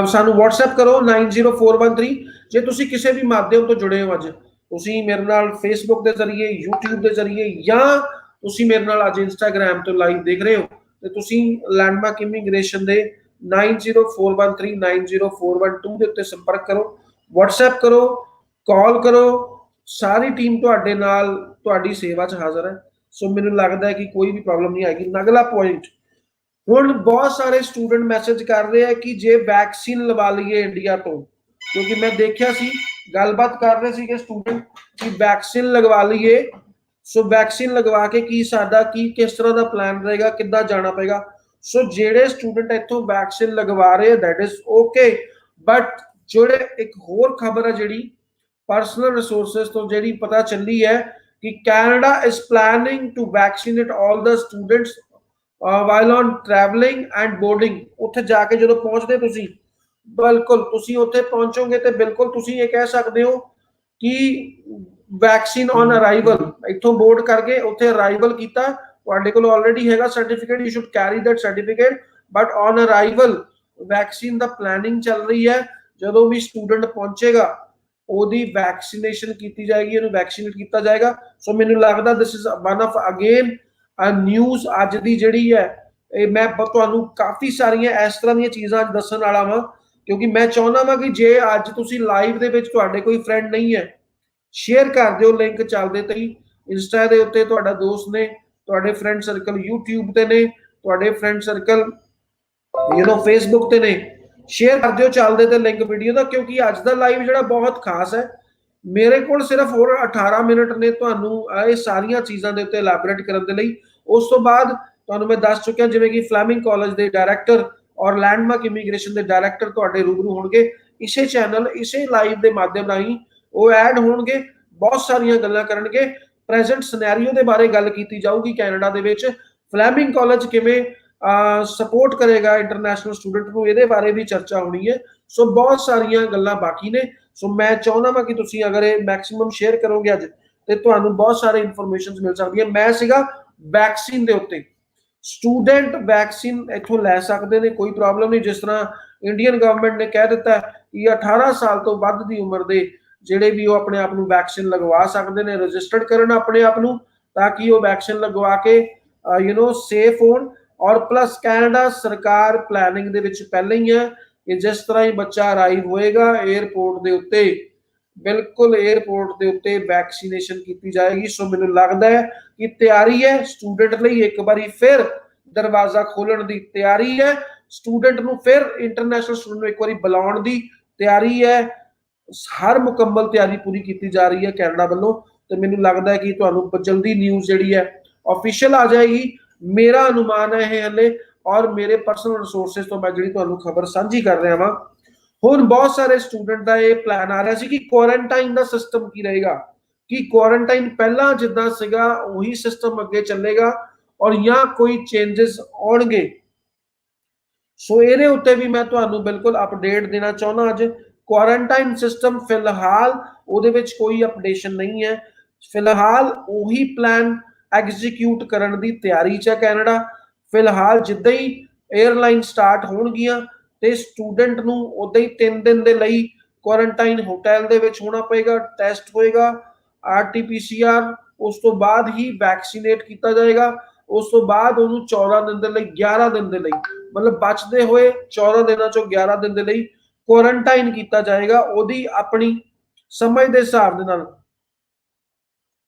ਸਾਨੂੰ WhatsApp ਕਰੋ 90413। ਜੇ ਤੁਸੀਂ ਕਿਸੇ ਵੀ ਮਾਧਿਅਮ ਤੋਂ ਜੁੜੇ ਹੋ, ਅੱਜ ਤੁਸੀਂ ਮੇਰੇ ਨਾਲ Facebook ਦੇ ਜ਼ਰੀਏ, YouTube ਦੇ ਜ਼ਰੀਏ, ਜਾਂ ਤੁਸੀਂ ਮੇਰੇ ਨਾਲ ਅੱਜ Instagram ਤੋਂ ਲਾਈਵ ਦੇਖ ਰਹੇ ਹੋ, ਤੇ ਤੁਸੀਂ ਲੈਂਡਮਾਰਕ ਇਮੀਗ੍ਰੇਸ਼ਨ ਦੇ 90413 90412 ਦੇ ਉੱਤੇ ਸੰਪਰਕ ਕਰੋ, WhatsApp ਕਰੋ, ਕਾਲ ਕਰੋ। ਸਾਰੀ ਟੀਮ ਤੁਹਾਡੇ ਨਾਲ ਤੁਹਾਡੀ ਸੇਵਾ 'ਚ ਹਾਜ਼ਰ ਹੈ। ਸੋ ਮੈਨੂੰ ਲੱਗਦਾ ਹੈ ਕਿ ਕੋਈ ਵੀ ਪ੍ਰੋਬਲਮ ਨਹੀਂ ਆਏਗੀ। ਅਗਲਾ ਪੁਆਇੰਟ, ਹੁਣ ਬਹੁਤ ਸਾਰੇ ਸਟੂਡੈਂਟ ਮੈਸੇਜ ਕਰ ਰਹੇ ਆ ਕਿ ਜੇ ਵੈਕਸੀਨ ਲਵਾ ਲਈਏ ਇੰਡੀਆ ਤੋਂ, ਕਿਉਂਕਿ ਮੈਂ ਦੇਖਿਆ ਸੀ ਗੱਲਬਾਤ ਕਰ ਰਹੇ ਸੀ ਕਿ ਸਟੂਡੈਂਟ ਕਿ ਵੈਕਸੀਨ ਲਗਵਾ ਲਈਏ। ਸੋ ਵੈਕਸੀਨ ਲਗਵਾ ਕੇ ਕੀ ਸਾਡਾ ਕੀ ਕਿਸ ਤਰ੍ਹਾਂ ਦਾ ਪਲਾਨ ਰਹੇਗਾ, ਕਿੱਦਾਂ ਜਾਣਾ ਪਏਗਾ। सो जेडे स्टूडेंट इथों वैक्सीन लगवा रहे दैट इज ओके, बट जोड़े एक होर खबर है जी पर्सनल रिसोर्सेज तो जी पता चली है कि Canada is planning to vaccinate all the students while on travelling and boarding. उत्थे जाके जो पहुंचते तुसी बिल्कुल तुसी उत्थे पहुंचोगे तो बिल्कुल तुसी ये कह सकते हो कि वैक्सीन ऑन अराइवल इथों बोर्ड करके उत्थे अराइवल किया ਤੁਹਾਡੇ ਕੋਲ ਆਲਰੇਡੀ ਹੈਗਾ certificate, you should carry that certificate, but on arrival vaccine the planning ਚੱਲ ਰਹੀ ਹੈ। ਜਦੋਂ ਵੀ ਸਟੂਡੈਂਟ ਪਹੁੰਚੇਗਾ ਉਹਦੀ ਵੈਕਸੀਨੇਸ਼ਨ ਕੀਤੀ ਜਾਏਗੀ, ਉਹਨੂੰ ਵੈਕਸੀਨੇਟ ਕੀਤਾ ਜਾਏਗਾ। ਸੋ ਮੈਨੂੰ ਲੱਗਦਾ this is one of again news ਅੱਜ ਦੀ ਜਿਹੜੀ ਹੈ ਇਹ ਮੈਂ ਤੁਹਾਨੂੰ ਕਾਫੀ ਸਾਰੀਆਂ ਇਸ ਤਰ੍ਹਾਂ ਦੀਆਂ ਚੀਜ਼ਾਂ ਦੱਸਣ ਵਾਲਾ ਵਾਂ, ਕਿਉਂਕਿ ਮੈਂ ਚਾਹੁੰਦਾ ਵਾਂ ਕਿ ਜੇ ਅੱਜ ਤੁਸੀਂ ਲਾਈਵ ਦੇ ਵਿੱਚ ਤੁਹਾਡੇ ਕੋਈ ਫਰੈਂਡ ਨਹੀਂ ਹੈ, ਸ਼ੇਅਰ ਕਰ ਦਿਓ ਲਿੰਕ ਚੱਲਦੇ ਤੇ ਹੀ ਇੰਸਟਾ ਦੇ ਉੱਤੇ ਤੁਹਾਡਾ ਦੋਸਤ ਨੇ, ਤੁਹਾਡੇ ਫਰੈਂਡ ਸਰਕਲ YouTube ਤੇ ਨੇ, ਤੁਹਾਡੇ ਫਰੈਂਡ ਸਰਕਲ ਫੇਸਬੁੱਕ ਤੇ ਨੇ, ਸ਼ੇਅਰ ਕਰ ਦਿਓ ਚੱਲਦੇ ਤੇ ਲਿੰਕ ਵੀਡੀਓ ਦਾ, ਕਿਉਂਕਿ ਅੱਜ ਦਾ ਲਾਈਵ ਜਿਹੜਾ ਬਹੁਤ ਖਾਸ ਹੈ। ਮੇਰੇ ਕੋਲ ਸਿਰਫ ਹੋਰ 18 ਮਿੰਟ ਨੇ ਤੁਹਾਨੂੰ ਇਹ ਸਾਰੀਆਂ ਚੀਜ਼ਾਂ ਦੇ ਉੱਤੇ ਐਲੈਬੋਰੇਟ ਕਰਨ ਦੇ ਲਈ। ਉਸ ਤੋਂ ਬਾਅਦ ਤੁਹਾਨੂੰ ਮੈਂ ਦੱਸ ਚੁੱਕਿਆ ਜਿਵੇਂ ਕਿ ਫਲੈਮਿੰਗ ਕਾਲਜ ਦੇ ਡਾਇਰੈਕਟਰ ਔਰ ਲੈਂਡਮਾਰਕ ਇਮੀਗ੍ਰੇਸ਼ਨ ਦੇ ਡਾਇਰੈਕਟਰ ਤੁਹਾਡੇ ਰੂਬਰੂ ਹੋਣਗੇ ਇਸੇ ਚੈਨਲ ਇਸੇ ਲਾਈਵ ਦੇ ਮਾਧਿਅਮ ਰਾਹੀਂ, ਉਹ ਐਡ ਹੋਣਗੇ, ਬਹੁਤ ਸਾਰੀਆਂ ਗੱਲਾਂ ਕਰਨਗੇ। ਪ੍ਰੈਜ਼ੈਂਟ ਸਿਨੈਰੀਓ ਦੇ ਬਾਰੇ ਗੱਲ ਕੀਤੀ ਜਾਊਗੀ, ਕੈਨੇਡਾ ਦੇ ਵਿੱਚ ਫਲੈਮਿੰਗ ਕਾਲਜ ਕਿਵੇਂ ਸਪੋਰਟ ਕਰੇਗਾ ਇੰਟਰਨੈਸ਼ਨਲ ਸਟੂਡੈਂਟ ਨੂੰ, ਇਹਦੇ ਬਾਰੇ ਵੀ ਚਰਚਾ ਹੋਣੀ ਹੈ। ਸੋ ਬਹੁਤ ਸਾਰੀਆਂ ਗੱਲਾਂ ਬਾਕੀ ਨੇ। ਸੋ ਮੈਂ ਚਾਹੁੰਦਾ ਵਾਂ ਕਿ ਤੁਸੀਂ ਅਗਰ ਇਹ ਮੈਕਸਿਮਮ ਸ਼ੇਅਰ ਕਰੋਗੇ ਅੱਜ ਤੇ ਤੁਹਾਨੂੰ ਬਹੁਤ ਸਾਰੇ ਇਨਫੋਰਮੇਸ਼ਨ ਮਿਲ ਸਕਦੀਆਂ। ਮੈਂ ਸੀਗਾ ਵੈਕਸੀਨ ਦੇ ਉੱਤੇ, ਸਟੂਡੈਂਟ ਵੈਕਸੀਨ ਇੱਥੋਂ ਲੈ ਸਕਦੇ ਨੇ, ਕੋਈ ਪ੍ਰੋਬਲਮ ਨਹੀਂ। ਜਿਸ ਤਰ੍ਹਾਂ ਇੰਡੀਅਨ ਗਵਰਨਮੈਂਟ ਨੇ ਕਹਿ ਦਿੱਤਾ ਕਿ 18 ਸਾਲ ਤੋਂ ਵੱਧ ਦੀ ਉਮਰ ਦੇ ਜਿਹੜੇ ਵੀ ਉਹ ਆਪਣੇ ਆਪ ਨੂੰ ਵੈਕਸੀਨ ਲਗਵਾ ਸਕਦੇ ਨੇ, ਰਜਿਸਟਰਡ ਕਰਨ ਆਪਣੇ ਆਪ ਨੂੰ ਤਾਂ ਕਿ ਉਹ ਵੈਕਸੀਨ ਲਗਵਾ ਕੇ ਸੇਫ ਹੋਣ। ਔਰ ਪਲੱਸ ਕੈਨੇਡਾ ਸਰਕਾਰ ਪਲੈਨਿੰਗ ਦੇ ਵਿੱਚ ਪਹਿਲਾਂ ਹੀ ਹੈ ਕਿ ਜਿਸ ਤਰ੍ਹਾਂ ਹੀ ਬੱਚਾ ਅਰਾਈਵ ਹੋਏਗਾ 에ਅਰਪੋਰਟ ਦੇ ਉੱਤੇ, ਬਿਲਕੁਲ 에ਅਰਪੋਰਟ ਦੇ ਉੱਤੇ ਵੈਕਸੀਨੇਸ਼ਨ ਕੀਤੀ ਜਾਏਗੀ। ਸੋ ਮੈਨੂੰ ਲੱਗਦਾ ਹੈ ਕਿ ਤਿਆਰੀ ਹੈ ਸਟੂਡੈਂਟ ਲਈ, ਇੱਕ ਵਾਰੀ ਫਿਰ ਦਰਵਾਜ਼ਾ ਖੋਲਣ ਦੀ ਤਿਆਰੀ ਹੈ ਸਟੂਡੈਂਟ ਨੂੰ, ਫਿਰ ਇੰਟਰਨੈਸ਼ਨਲ ਸਟੂਡੈਂਟ ਨੂੰ ਇੱਕ ਵਾਰੀ ਬੁਲਾਉਣ ਦੀ ਤਿਆਰੀ ਹੈ। ਹਰ ਮੁਕੰਮਲ ਤਿਆਰੀ ਪੂਰੀ ਕੀਤੀ ਜਾ ਰਹੀ ਹੈ ਕੈਨੇਡਾ ਵੱਲੋਂ, ਤੇ ਮੈਨੂੰ ਲੱਗਦਾ ਹੈ ਕਿ ਤੁਹਾਨੂੰ ਜਲਦੀ ਨਿਊਜ਼ ਜਿਹੜੀ ਹੈ ਆਫੀਸ਼ੀਅਲ ਆ ਜਾਏਗੀ। ਮੇਰਾ ਅਨੁਮਾਨ ਹੈ ਇਹ ਹਲੇ, ਔਰ ਮੇਰੇ ਪਰਸਨਲ ਰਿਸੋਰਸਿਸ ਤੋਂ ਮੈਂ ਜਿਹੜੀ ਤੁਹਾਨੂੰ ਖਬਰ ਸਾਂਝੀ ਕਰ ਰਿਹਾ ਵਾਂ। ਹੁਣ ਬਹੁਤ ਸਾਰੇ ਸਟੂਡੈਂਟ ਦਾ ਇਹ ਪਲਾਨ ਆ ਰਿਹਾ ਸੀ ਕਿ ਕੁਆਰੰਟਾਈਨ ਦਾ ਸਿਸਟਮ ਕੀ ਰਹੇਗਾ, ਕਿ ਕੁਆਰੰਟਾਈਨ ਪਹਿਲਾਂ ਜਿੱਦਾਂ ਸੀਗਾ ਉਹੀ ਸਿਸਟਮ ਅੱਗੇ ਚੱਲੇਗਾ ਔਰ ਜਾਂ ਕੋਈ ਚੇਂਜਸ ਆਉਣਗੇ। ਸੋ ਇਹਦੇ ਉੱਤੇ ਵੀ ਮੈਂ ਤੁਹਾਨੂੰ ਬਿਲਕੁਲ ਅਪਡੇਟ ਦੇਣਾ ਚਾਹੁੰਦਾ ਅੱਜ। ਕੁਆਰੰਟਾਈਨ ਸਿਸਟਮ ਫਿਲਹਾਲ ਉਹਦੇ ਵਿੱਚ ਕੋਈ ਅਪਡੇਸ਼ਨ ਨਹੀਂ ਹੈ, ਫਿਲਹਾਲ ਉਹੀ ਪਲਾਨ ਐਗਜ਼ੀਕਿਊਟ ਕਰਨ ਦੀ ਤਿਆਰੀ 'ਚ ਹੈ ਕੈਨੇਡਾ। ਫਿਲਹਾਲ ਜਿੱਦਾਂ ਹੀ 에ਅਰਲਾਈਨ ਸਟਾਰਟ ਹੋਣਗੀਆਂ ਤੇ ਸਟੂਡੈਂਟ ਨੂੰ ਉਦਾਂ ਹੀ 3 ਦਿਨ ਦੇ ਲਈ ਕੁਆਰੰਟਾਈਨ ਹੋਟਲ ਦੇ ਵਿੱਚ ਹੋਣਾ ਪਏਗਾ, ਟੈਸਟ ਹੋਏਗਾ RT-PCR, ਉਸ ਤੋਂ ਬਾਅਦ ਹੀ ਵੈਕਸੀਨੇਟ ਕੀਤਾ ਜਾਏਗਾ। ਉਸ ਤੋਂ ਬਾਅਦ ਉਹਨੂੰ 14 ਦਿਨ ਦੇ ਲਈ 11 ਦਿਨ ਦੇ ਲਈ ਮਤਲਬ ਬਚਦੇ ਹੋਏ 14 ਦਿਨਾਂ ਚੋਂ 11 ਦਿਨ ਦੇ ਲਈ ਕੁਆਰੰਟਾਈਨ ਕੀਤਾ ਜਾਏਗਾ ਉਹਦੀ ਆਪਣੀ ਸਮਝ ਦੇ ਹਿਸਾਬ ਦੇ ਨਾਲ।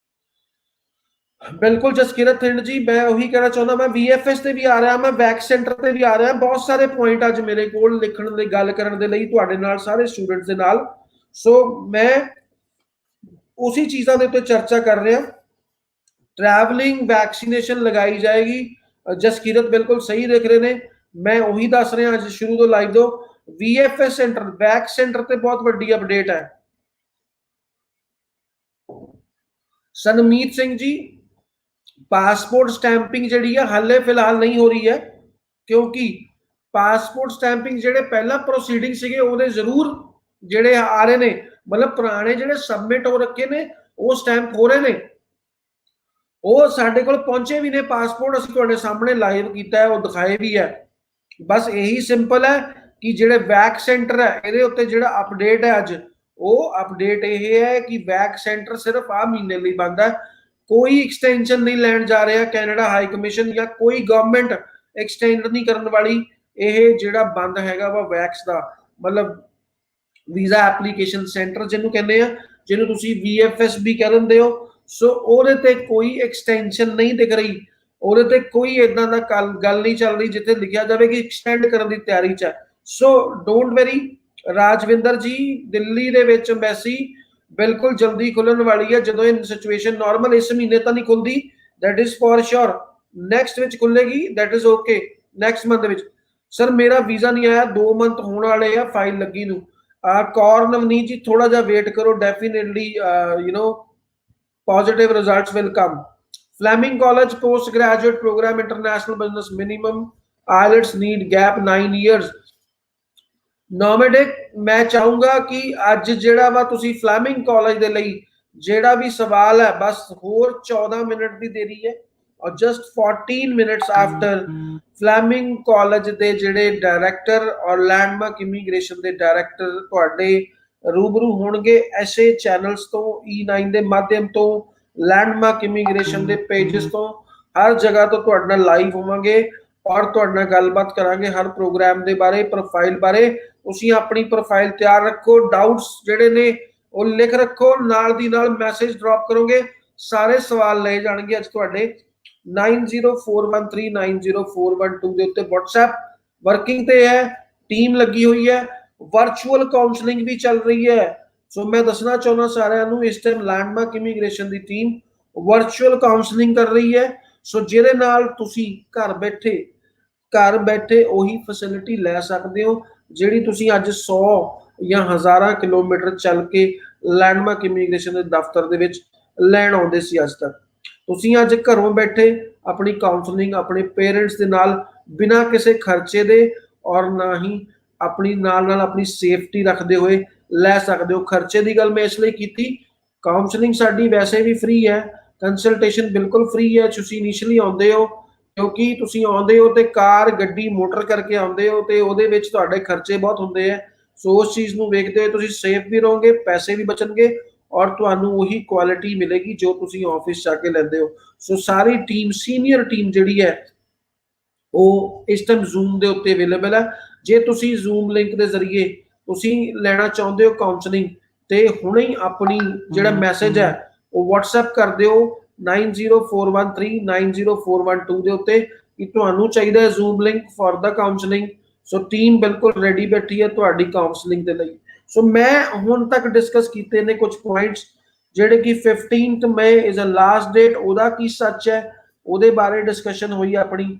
ਬਿਲਕੁਲ ਜਸਕਿਰਤ ਥਿੰਡ ਜੀ, ਮੈਂ ਉਹੀ ਕਹਿਣਾ ਚਾਹੁੰਦਾ, ਮੈਂ VFS ਤੇ ਵੀ ਆ ਰਿਹਾ, ਮੈਂ ਵੈਕ ਸੈਂਟਰ ਤੇ ਵੀ ਆ ਰਿਹਾ। ਬਹੁਤ ਸਾਰੇ ਪੁਆਇੰਟ ਅੱਜ ਮੇਰੇ ਕੋਲ ਲਿਖਣ ਲਈ, ਗੱਲ ਕਰਨ ਦੇ ਲਈ ਤੁਹਾਡੇ ਨਾਲ, ਸਾਰੇ ਸਟੂਡੈਂਟਸ ਦੇ ਨਾਲ। ਸੋ ਮੈਂ ਉਸੇ ਚੀਜ਼ਾਂ ਦੇ ਉੱਤੇ ਚਰਚਾ ਕਰ ਰਿਹਾ। ट्रैवलिंग वैक्सीनेशन लगाई जाएगी, जसकीरत बिल्कुल सही देख रहे ने, मैं वही दस रहा अज शुरू तो लाइव दो। VFS सेंटर वैक सेंटर ते बहुत बड़ी अपडेट है। सनमीत सिंह जी, पासपोर्ट स्टैंपिंग जी है हाले फिलहाल नहीं हो रही है, क्योंकि पासपोर्ट स्टैंपिंग जेडे पहला प्रोसीडिंग सीगे ओदे जरूर जेडे आ रहे ने, मतलब पुराने जेडे सबमिट हो रखे ने वो स्टैंप हो रहे ने, वो साडे कोल पहुंचे भी ने पासपोर्ट, असीं तुहाडे सामने लाइव कीता है, वो दिखाए भी है। बस यही सिंपल है कि जेडे वैक सेंटर है इहदे उत्ते जेड़ा अपडेट है अज, वो अपडेट ये है कि वैक सेंटर सिर्फ आ महीने लिए बंद है, कोई एक्सटेंशन नहीं लैन जा रहा कैनेडा हाई कमीशन या कोई गवर्नमेंट एक्सटेंड नहीं करने वाली। ये जेड़ा बंद हैगा वा वैक्स का मतलब वीज़ा एप्लीकेशन सेंटर जिन्हों कहते हैं, जिन्हों तुसी VFS भी कह दिंदे हो। सो ਉਹਦੇ ਤੇ कोई एक्सटेंशन नहीं दिख रही, ਉਹਦੇ ਤੇ कोई इदां दा गल नहीं चल रही जिथे लिखा जाए कि एक्सटेंड करने की तैयारी च है। So don't worry Rajwinder ji, Delhi दे विच एम्बेसी बिल्कुल जल्दी खुलण वाली है, जदों ये सिचुएशन नॉर्मल इस महीने तो नहीं खुलती, that is for sure, next week खुलेगी, that is okay. Next month ਦੇ ਵਿੱਚ। ਸਰ ਮੇਰਾ ਵੀਜ਼ਾ ਨਹੀਂ ਆਇਆ, 2 ਮੰਥ ਹੋਣ ਵਾਲੇ ਆ ਫਾਈਲ ਲੱਗੀ ਨੂੰ। ਕੌਰ ਨਵਨੀਤ ਜੀ ਥੋੜਾ ਜਿਹਾ ਵੇਟ ਕਰੋ, definitely positive results will come. Fleming College postgraduate program international business minimum IELTS need gap 9 years. Nomadic ਮੈਂ ਚਾਹੂੰਗਾ ਕਿ ਅੱਜ ਜਿਹੜਾ ਵਾ ਤੁਸੀਂ ਫਲੈਮਿੰਗ ਕਾਲਜ ਦੇ ਲਈ ਜਿਹੜਾ ਵੀ ਸਵਾਲ ਹੈ ਬਸ ਹੋਰ 14 ਮਿੰਟ ਦੀ ਦੇਰੀ ਹੈ ਔਰ ਜਸਟ 14 ਮਿੰਟਸ ਆਫਟਰ ਫਲੈਮਿੰਗ ਕਾਲਜ ਦੇ ਜਿਹੜੇ ਡਾਇਰੈਕਟਰ ਔਰ ਲੈਂਡਮਾਰਕ ਇਮੀਗ੍ਰੇਸ਼ਨ ਦੇ ਡਾਇਰੈਕਟਰ ਤੁਹਾਡੇ ਰੂਬਰੂ ਹੋਣਗੇ ਐਸੇ ਚੈਨਲਸ ਤੋਂ E9 ਦੇ ਮਾਧਿਅਮ ਤੋਂ ਲੈਂਡਮਾਰਕ ਇਮੀਗ੍ਰੇਸ਼ਨ ਦੇ ਪੇजेस ਤੋਂ ਹਰ ਜਗ੍ਹਾ ਤੋਂ ਤੁਹਾਡੇ ਨਾਲ ਲਾਈਵ ਹੋਵਾਂਗੇ ਔਰ ਤੁਹਾਡੇ ਨਾਲ ਗੱਲਬਾਤ ਕਰਾਂਗੇ ਹਰ ਪ੍ਰੋਗਰਾਮ ਦੇ ਬਾਰੇ ਪ੍ਰੋਫਾਈਲ ਬਾਰੇ। ਤੁਸੀਂ ਆਪਣੀ ਪ੍ਰੋਫਾਈਲ ਤਿਆਰ ਰੱਖੋ, ਡਾਊਟਸ ਜਿਹੜੇ ਨੇ ਉਹ ਲਿਖ ਰੱਖੋ, ਨਾਲ ਦੀ ਨਾਲ ਮੈਸੇਜ ਡ੍ਰੌਪ ਕਰੋਗੇ, ਸਾਰੇ ਸਵਾਲ ਲਏ ਜਾਣਗੇ ਅੱਜ ਤੁਹਾਡੇ। 9041390412 ਦੇ ਉੱਤੇ WhatsApp ਵਰਕਿੰਗ ਤੇ ਹੈ, ਟੀਮ ਲੱਗੀ ਹੋਈ ਹੈ, ਵਰਚੁਅਲ ਕਾਉਂਸਲਿੰਗ ਵੀ ਚੱਲ ਰਹੀ ਹੈ। ਸੋ ਮੈਂ ਦੱਸਣਾ ਚਾਹੁੰਦਾ ਸਾਰਿਆਂ ਨੂੰ ਇਸ ਟਾਈਮ ਲੈਂਡਮਾਰਕ ਇਮੀਗ੍ਰੇਸ਼ਨ ਦੀ ਟੀਮ ਵਰਚੁਅਲ ਕਾਉਂਸਲਿੰਗ ਕਰ ਰਹੀ ਹੈ। ਸੋ ਜਿਹਦੇ ਨਾਲ ਤੁਸੀਂ ਘਰ ਬੈਠੇ ਉਹੀ ਫੈਸਿਲਿਟੀ ਲੈ ਸਕਦੇ ਹੋ ਜਿਹੜੀ ਤੁਸੀਂ ਅੱਜ 100 ਜਾਂ ਹਜ਼ਾਰਾਂ ਕਿਲੋਮੀਟਰ ਚੱਲ ਕੇ ਲੈਂਡਮਾਰਕ ਇਮੀਗ੍ਰੇਸ਼ਨ ਦੇ ਦਫ਼ਤਰ ਦੇ ਵਿੱਚ ਲੈਣ ਆਉਂਦੇ ਸੀ। ਅੱਜ ਤੱਕ ਤੁਸੀਂ ਅੱਜ ਘਰੋਂ ਬੈਠੇ ਆਪਣੀ ਕਾਉਂਸਲਿੰਗ ਆਪਣੇ ਪੇਰੈਂਟਸ ਦੇ ਨਾਲ ਬਿਨਾਂ ਕਿਸੇ ਖਰਚੇ ਦੇ ਔਰ ਨਾ ਹੀ ਆਪਣੀ ਨਾਲ ਆਪਣੀ ਸੇਫਟੀ ਰੱਖਦੇ ਹੋਏ ਲੈ ਸਕਦੇ ਹੋ। ਖਰਚੇ ਦੀ ਗੱਲ ਮੈਂ ਇਸ ਲਈ ਕੀਤੀ, ਕਾਉਂਸਲਿੰਗ ਸਾਡੀ ਵੈਸੇ ਵੀ ਫ੍ਰੀ ਹੈ, ਕੰਸਲਟੇਸ਼ਨ ਬਿਲਕੁਲ ਫ੍ਰੀ ਹੈ। ਤੁਸੀਂ ਇਨੀਸ਼ੀਅਲੀ ਆਉਂਦੇ ਹੋ ਕਿਉਂਕਿ ਤੁਸੀਂ ਆਉਂਦੇ ਹੋ ਤੇ ਕਾਰ ਗੱਡੀ ਮੋਟਰ ਕਰਕੇ ਆਉਂਦੇ ਹੋ ਤੇ ਉਹਦੇ ਵਿੱਚ ਤੁਹਾਡੇ ਖਰਚੇ ਬਹੁਤ ਹੁੰਦੇ ਆ। ਸੋ ਉਸ ਚੀਜ਼ ਨੂੰ ਵੇਖਦੇ ਹੋਏ ਤੁਸੀਂ ਸੇਫ ਵੀ ਰਹੋਗੇ, ਪੈਸੇ ਵੀ ਬਚਣਗੇ ਔਰ ਤੁਹਾਨੂੰ ਉਹੀ ਕੁਆਲਿਟੀ ਮਿਲੇਗੀ ਜੋ ਤੁਸੀਂ ਆਫਿਸ ਜਾ ਕੇ ਲੈਂਦੇ ਹੋ। ਸੋ ਸਾਰੀ ਟੀਮ ਸੀਨੀਅਰ ਟੀਮ ਜਿਹੜੀ ਹੈ ਉਹ ਇਸ ਟਾਈਮ ਜ਼ੂਮ ਦੇ ਉੱਤੇ ਅਵੇਲੇਬਲ ਹੈ। ਜੇ ਤੁਸੀਂ ਜ਼ੂਮ ਲਿੰਕ ਦੇ ਜ਼ਰੀਏ ਤੁਸੀਂ ਲੈਣਾ ਚਾਹੁੰਦੇ ਹੋ ਕਾਉਂਸਲਿੰਗ ਤੇ ਹੁਣੇ ਹੀ ਆਪਣੀ ਜਿਹੜਾ ਮੈਸੇਜ ਹੈ ਉਹ WhatsApp ਕਰ ਦਿਓ 9041390412 ਦੇ ਉੱਤੇ ਕਿ ਤੁਹਾਨੂੰ ਚਾਹੀਦਾ ਹੈ zoom link for the counselling. So team ਬਿਲਕੁਲ ਰੈਡੀ ਬੈਠੀ ਹੈ ਤੁਹਾਡੀ ਕਾਉਂਸਲਿੰਗ ਦੇ ਲਈ। ਸੋ ਮੈਂ ਹੁਣ ਤੱਕ ਡਿਸਕਸ ਕੀਤੇ ਨੇ ਕੁਝ ਪੁਆਇੰਟਸ ਜਿਹੜੇ ਕਿ 15th May is a last date, ਉਹਦਾ ਕੀ ਸੱਚ ਹੈ ਉਹਦੇ ਬਾਰੇ ਡਿਸਕਸ਼ਨ ਹੋਈ ਆਪਣੀ।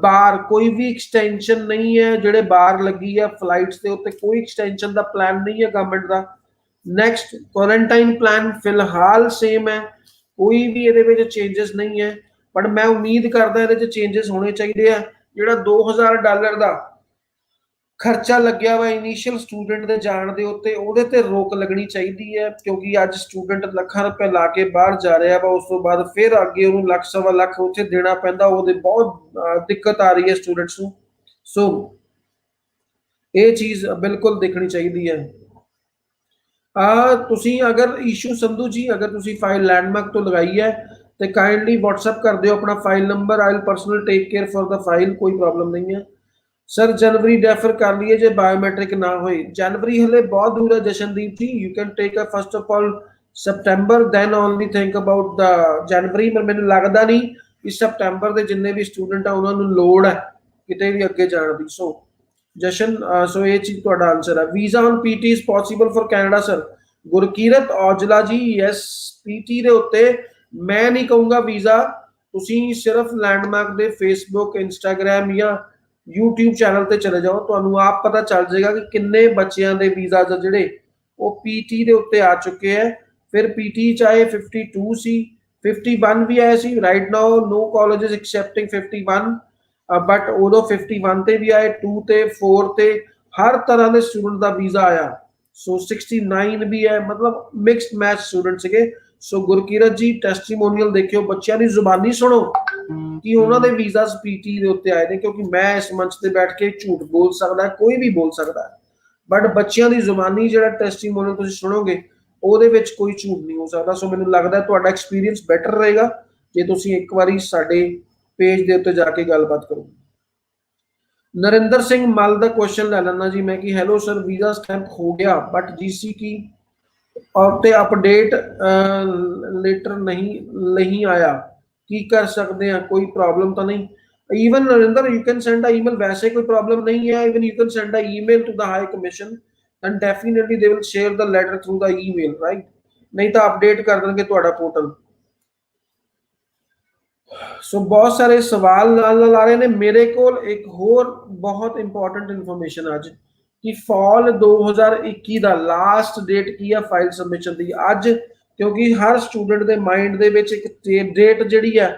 ਬਾਰ ਕੋਈ ਵੀ ਐਕਸਟੈਂਸ਼ਨ ਨਹੀਂ ਹੈ, ਜਿਹੜੇ ਬਾਰ ਲੱਗੀ ਹੈ ਫਲਾਈਟਸ ਦੇ ਉੱਤੇ ਕੋਈ ਐਕਸਟੈਂਸ਼ਨ ਦਾ ਪਲਾਨ ਨਹੀਂ ਹੈ ਗਵਰਨਮੈਂਟ ਦਾ। ਨੈਕਸਟ ਕੁਆਰੰਟਾਈਨ ਪਲਾਨ ਫਿਲਹਾਲ ਸੇਮ ਹੈ, ਕੋਈ ਵੀ ਇਹਦੇ ਵਿੱਚ ਚੇਂजेस ਨਹੀਂ ਹੈ, ਪਰ ਮੈਂ ਉਮੀਦ ਕਰਦਾ ਇਹਦੇ ਵਿੱਚ ਚੇਂजेस ਹੋਣੇ ਚਾਹੀਦੇ ਆ। ਜਿਹੜਾ $2000 ਦਾ ਖਰਚਾ ਲੱਗਿਆ ਵਾ ਇਨੀਸ਼ੀਅਲ ਸਟੂਡੈਂਟ ਦੇ ਜਾਣ ਦੇ ਉੱਤੇ ਉਹਦੇ ਤੇ ਰੋਕ ਲੱਗਣੀ ਚਾਹੀਦੀ ਹੈ ਕਿਉਂਕਿ ਅੱਜ ਸਟੂਡੈਂਟ ਲੱਖਾਂ ਰੁਪਏ ਲਾ ਕੇ ਬਾਹਰ ਜਾ ਰਿਹਾ ਵਾ, ਉਸ ਤੋਂ ਬਾਅਦ ਫਿਰ ਅੱਗੇ ਉਹਨੂੰ ਲੱਖ ਸਵਾ ਲੱਖ ਉੱਥੇ ਦੇਣਾ ਪੈਂਦਾ, ਉਹਦੇ ਬਹੁਤ ਦਿੱਕਤ ਆ ਰਹੀ ਹੈ ਸਟੂਡੈਂਟਸ ਨੂੰ। ਸੋ ਇਹ ਚੀਜ਼ ਬਿਲਕੁਲ ਦੇਖਣੀ ਚਾਹੀਦੀ ਹੈ। ਤੁਸੀਂ ਅਗਰ ਈਸ਼ੂ ਸੰਧੂ ਜੀ ਅਗਰ ਤੁਸੀਂ ਫਾਈਲ ਲੈਂਡਮਾਰਕ ਤੋਂ ਲਗਾਈ ਹੈ ਤੇ ਕਾइंडली WhatsApp ਕਰ ਦਿਓ ਆਪਣਾ file number, I will personal take care for the file, ਕੋਈ ਪ੍ਰੋਬਲਮ ਨਹੀਂ ਹੈ। ਸਰ ਜਨਵਰੀ ਡੈਫਰ ਕਰ ਲਈਏ ਜੇ ਬਾਇਓਮੈਟ੍ਰਿਕ ਨਾ ਹੋਏ, ਜਨਵਰੀ ਹਲੇ ਬਹੁਤ ਦੂਰ ਹੈ Jashandeep ji. You can take a first of all September then only think about the January. ਪਰ ਮੈਨੂੰ ਲੱਗਦਾ ਨਹੀਂ ਕਿ ਸਪਟੈਂਬਰ ਦੇ ਜਿੰਨੇ ਵੀ ਸਟੂਡੈਂਟ ਆ ਉਹਨਾਂ ਨੂੰ ਲੋੜ ਹੈ ਕਿਤੇ ਵੀ ਅੱਗੇ ਜਾਣ ਦੀ। ਸੋ ਜਸ਼ਨ ਸੋ ਇਹ ਚੀਜ਼ ਤੁਹਾਡਾ ਆਨਸਰ ਹੈ। Visa on PT is possible for Canada sir. Gurkirat Aujla ਜੀ ਯੈਸ, ਪੀਟੀ ਦੇ ਉੱਤੇ ਮੈਂ ਨਹੀਂ ਕਹੂੰਗਾ ਵੀਜ਼ਾ, ਤੁਸੀਂ ਸਿਰਫ ਲੈਂਡਮਾਰਕ ਦੇ ਫੇਸਬੁੱਕ ਇੰਸਟਾਗ੍ਰਾਮ ਜਾਂ YouTube ਚੈਨਲ ਤੇ ਚਲੇ ਜਾਓ, ਤੁਹਾਨੂੰ ਆਪ ਪਤਾ ਚੱਲ ਜਾਏਗਾ ਕਿ ਕਿੰਨੇ ਬੱਚਿਆਂ ਦੇ ਵੀਜ਼ਾ ਜਿਹੜੇ ਉਹ ਪੀਟੀ ਦੇ ਉੱਤੇ ਆ ਚੁੱਕੇ ਹੈ। ਫਿਰ ਪੀਟੀ ਚਾਹੇ 52 ਸੀ, 51 ਵੀ ਆਇਆ ਸੀ। Right now no colleges accepting 51 but ਉਦੋਂ 51 ਤੇ ਵੀ ਆਏ, 2 ਤੇ 4 ਤੇ ਹਰ ਤਰ੍ਹਾਂ ਦੇ ਸਟੂਡੈਂਟ ਦਾ ਵੀਜ਼ਾ ਆਇਆ। ਸੋ 69 ਵੀ ਹੈ, ਮਤਲਬ ਮਿਕਸਡ ਮੈਚ ਸਟੂਡੈਂਟ ਸੀਗੇ। ਸੋ ਗੁਰਕੀਰਤ ਜੀ ਟੈਸਟੀਮੋਨੀਅਲ ਦੇਖਿਓ, ਬੱਚਿਆਂ ਦੀ ਜ਼ੁਬਾਨੀ ਸੁਣੋ ਕਿ ਉਹਨਾਂ ਦੇ ਵੀਜ਼ਾਸ ਪੀਟੀ ਦੇ ਉੱਤੇ ਆਏ ਨੇ, ਕਿਉਂਕਿ ਮੈਂ ਇਸ ਮੰਚ ਤੇ ਬੈਠ ਕੇ ਝੂਠ ਬੋਲ ਸਕਦਾ, ਕੋਈ ਵੀ ਬੋਲ ਸਕਦਾ, ਬਟ ਬੱਚਿਆਂ ਦੀ ਜ਼ੁਬਾਨੀ ਜਿਹੜਾ ਟੈਸਟੀਮੋਨੀਅਲ ਤੁਸੀਂ ਸੁਣੋਗੇ ਉਹਦੇ ਵਿੱਚ ਕੋਈ ਝੂਠ ਨਹੀਂ ਹੋ ਸਕਦਾ। ਸੋ ਮੈਨੂੰ ਲੱਗਦਾ ਤੁਹਾਡਾ ਐਕਸਪੀਰੀਅੰਸ ਬੈਟਰ ਰਹੇਗਾ ਜੇ ਤੁਸੀਂ ਇੱਕ ਵਾਰੀ ਸਾਡੇ ਪੇਜ ਦੇ ਉੱਤੇ ਜਾ ਕੇ ਗੱਲਬਾਤ ਕਰੋ। ਨਰਿੰਦਰ ਸਿੰਘ ਮਲ ਦਾ ਕੁਐਸਚਨ ਲੈ ਲੈਣਾ ਜੀ ਮੈਂ ਕਿ ਹੈਲੋ ਸਰ ਵੀਜ਼ਾ ਸਟੈਂਪ ਹੋ ਗਿਆ ਬਟ ਜੀਸੀ ਕੀ और ते अपडेट लेटर नहीं आया, की कर सकते हैं, कोई प्रॉब्लम तो नहीं। Even Narendra you can send a email, वैसे कोई प्रॉब्लम नहीं है। Even you can send a email to the high commission and definitely they will share the letter through the email, right. नहीं तो अपडेट कर देंगे ਤੁਹਾਡਾ पोर्टल। ਸੋ ਬਹੁਤ ਸਾਰੇ ਸਵਾਲ ਨਾਲ ਨਾਲ ਆ ਰਹੇ ਨੇ ਮੇਰੇ ਕੋਲ। ਇੱਕ ਹੋਰ ਬਹੁਤ ਇੰਪੋਰਟੈਂਟ ਇਨਫੋਰਮੇਸ਼ਨ ਅੱਜ ਕਿ ਫਾਲ 2021 ਦਾ ਲਾਸਟ ਡੇਟ ਕੀ ਆ ਫਾਈਲ ਸਬਮਿਸ਼ਨ ਦੀ ਅੱਜ, ਕਿਉਂਕਿ ਹਰ ਸਟੂਡੈਂਟ ਦੇ ਮਾਈਂਡ ਦੇ ਵਿੱਚ ਇੱਕ ਡੇਟ ਜਿਹੜੀ ਆ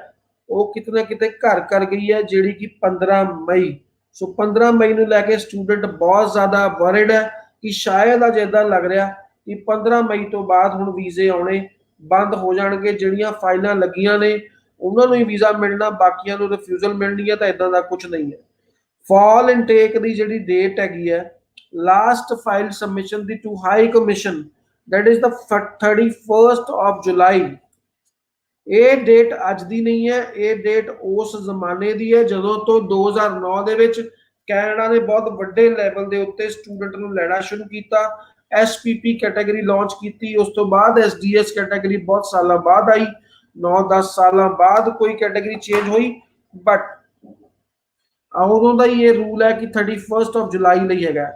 ਉਹ ਕਿਤੇ ਨਾ ਕਿਤੇ ਘਰ ਕਰ ਗਈ ਹੈ, ਜਿਹੜੀ ਕਿ 15 ਮਈ। ਸੋ 15 ਮਈ ਨੂੰ ਲੈ ਕੇ ਸਟੂਡੈਂਟ ਬਹੁਤ ਜ਼ਿਆਦਾ ਵਰਿਡ ਹੈ ਕਿ ਸ਼ਾਇਦ ਅੱਜ ਇਦਾਂ ਲੱਗ ਰਿਹਾ ਕਿ 15 ਮਈ ਤੋਂ ਬਾਅਦ ਹੁਣ ਵੀਜ਼ੇ ਆਉਣੇ ਬੰਦ ਹੋ ਜਾਣਗੇ। ਜਿਹੜੀਆਂ ਫਾਈਲਾਂ ਲੱਗੀਆਂ ਨੇ ਉਹਨਾਂ ਨੂੰ ਹੀ ਵੀਜ਼ਾ ਮਿਲਣਾ, ਬਾਕੀਆਂ ਨੂੰ ਰਿਫਿਊਜ਼ਲ ਮਿਲਣੀ ਹੈ, ਤਾਂ ਇਦਾਂ ਦਾ ਕੁਝ ਨਹੀਂ ਹੈ। ਫਾਲ ਇਨਟੇਕ ਦੀ ਜਿਹੜੀ ਡੇਟ ਹੈਗੀ ਹੈ ਲਾਸਟ ਫਾਈਲ ਸਬਮਿਸ਼ਨ ਦੀ to high commission, that is the 31st of July। ਇਹ ਡੇਟ ਅੱਜ ਦੀ ਨਹੀਂ ਹੈ, ਇਹ ਡੇਟ ਉਸ ਜ਼ਮਾਨੇ ਦੀ ਹੈ ਜਦੋਂ ਤੋਂ 2009 ਦੇ ਵਿੱਚ ਕੈਨੇਡਾ ਨੇ ਬਹੁਤ ਵੱਡੇ ਲੈਵਲ ਦੇ ਉੱਤੇ ਸਟੂਡੈਂਟ ਨੂੰ ਲੈਣਾ ਸ਼ੁਰੂ ਕੀਤਾ। ਐਸਪੀਪੀ ਕੈਟਾਗਰੀ ਲਾਂਚ ਕੀਤੀ, ਉਸ ਤੋਂ ਬਾਅਦ ਐਸਡੀਐਸ ਕੈਟਾਗਰੀ ਬਹੁਤ ਸਾਲਾਂ ਬਾਅਦ ਆਈ, 9-10 ਸਾਲਾਂ ਬਾਅਦ ਕੋਈ ਕੈਟਾਗਰੀ ਚੇਂਜ ਹੋਈ। ਬਟ ਉਦੋਂ ਦਾ ਹੀ ਇਹ ਰੂਲ ਹੈ ਕਿ 31st of July ਲਈ ਹੈਗਾ।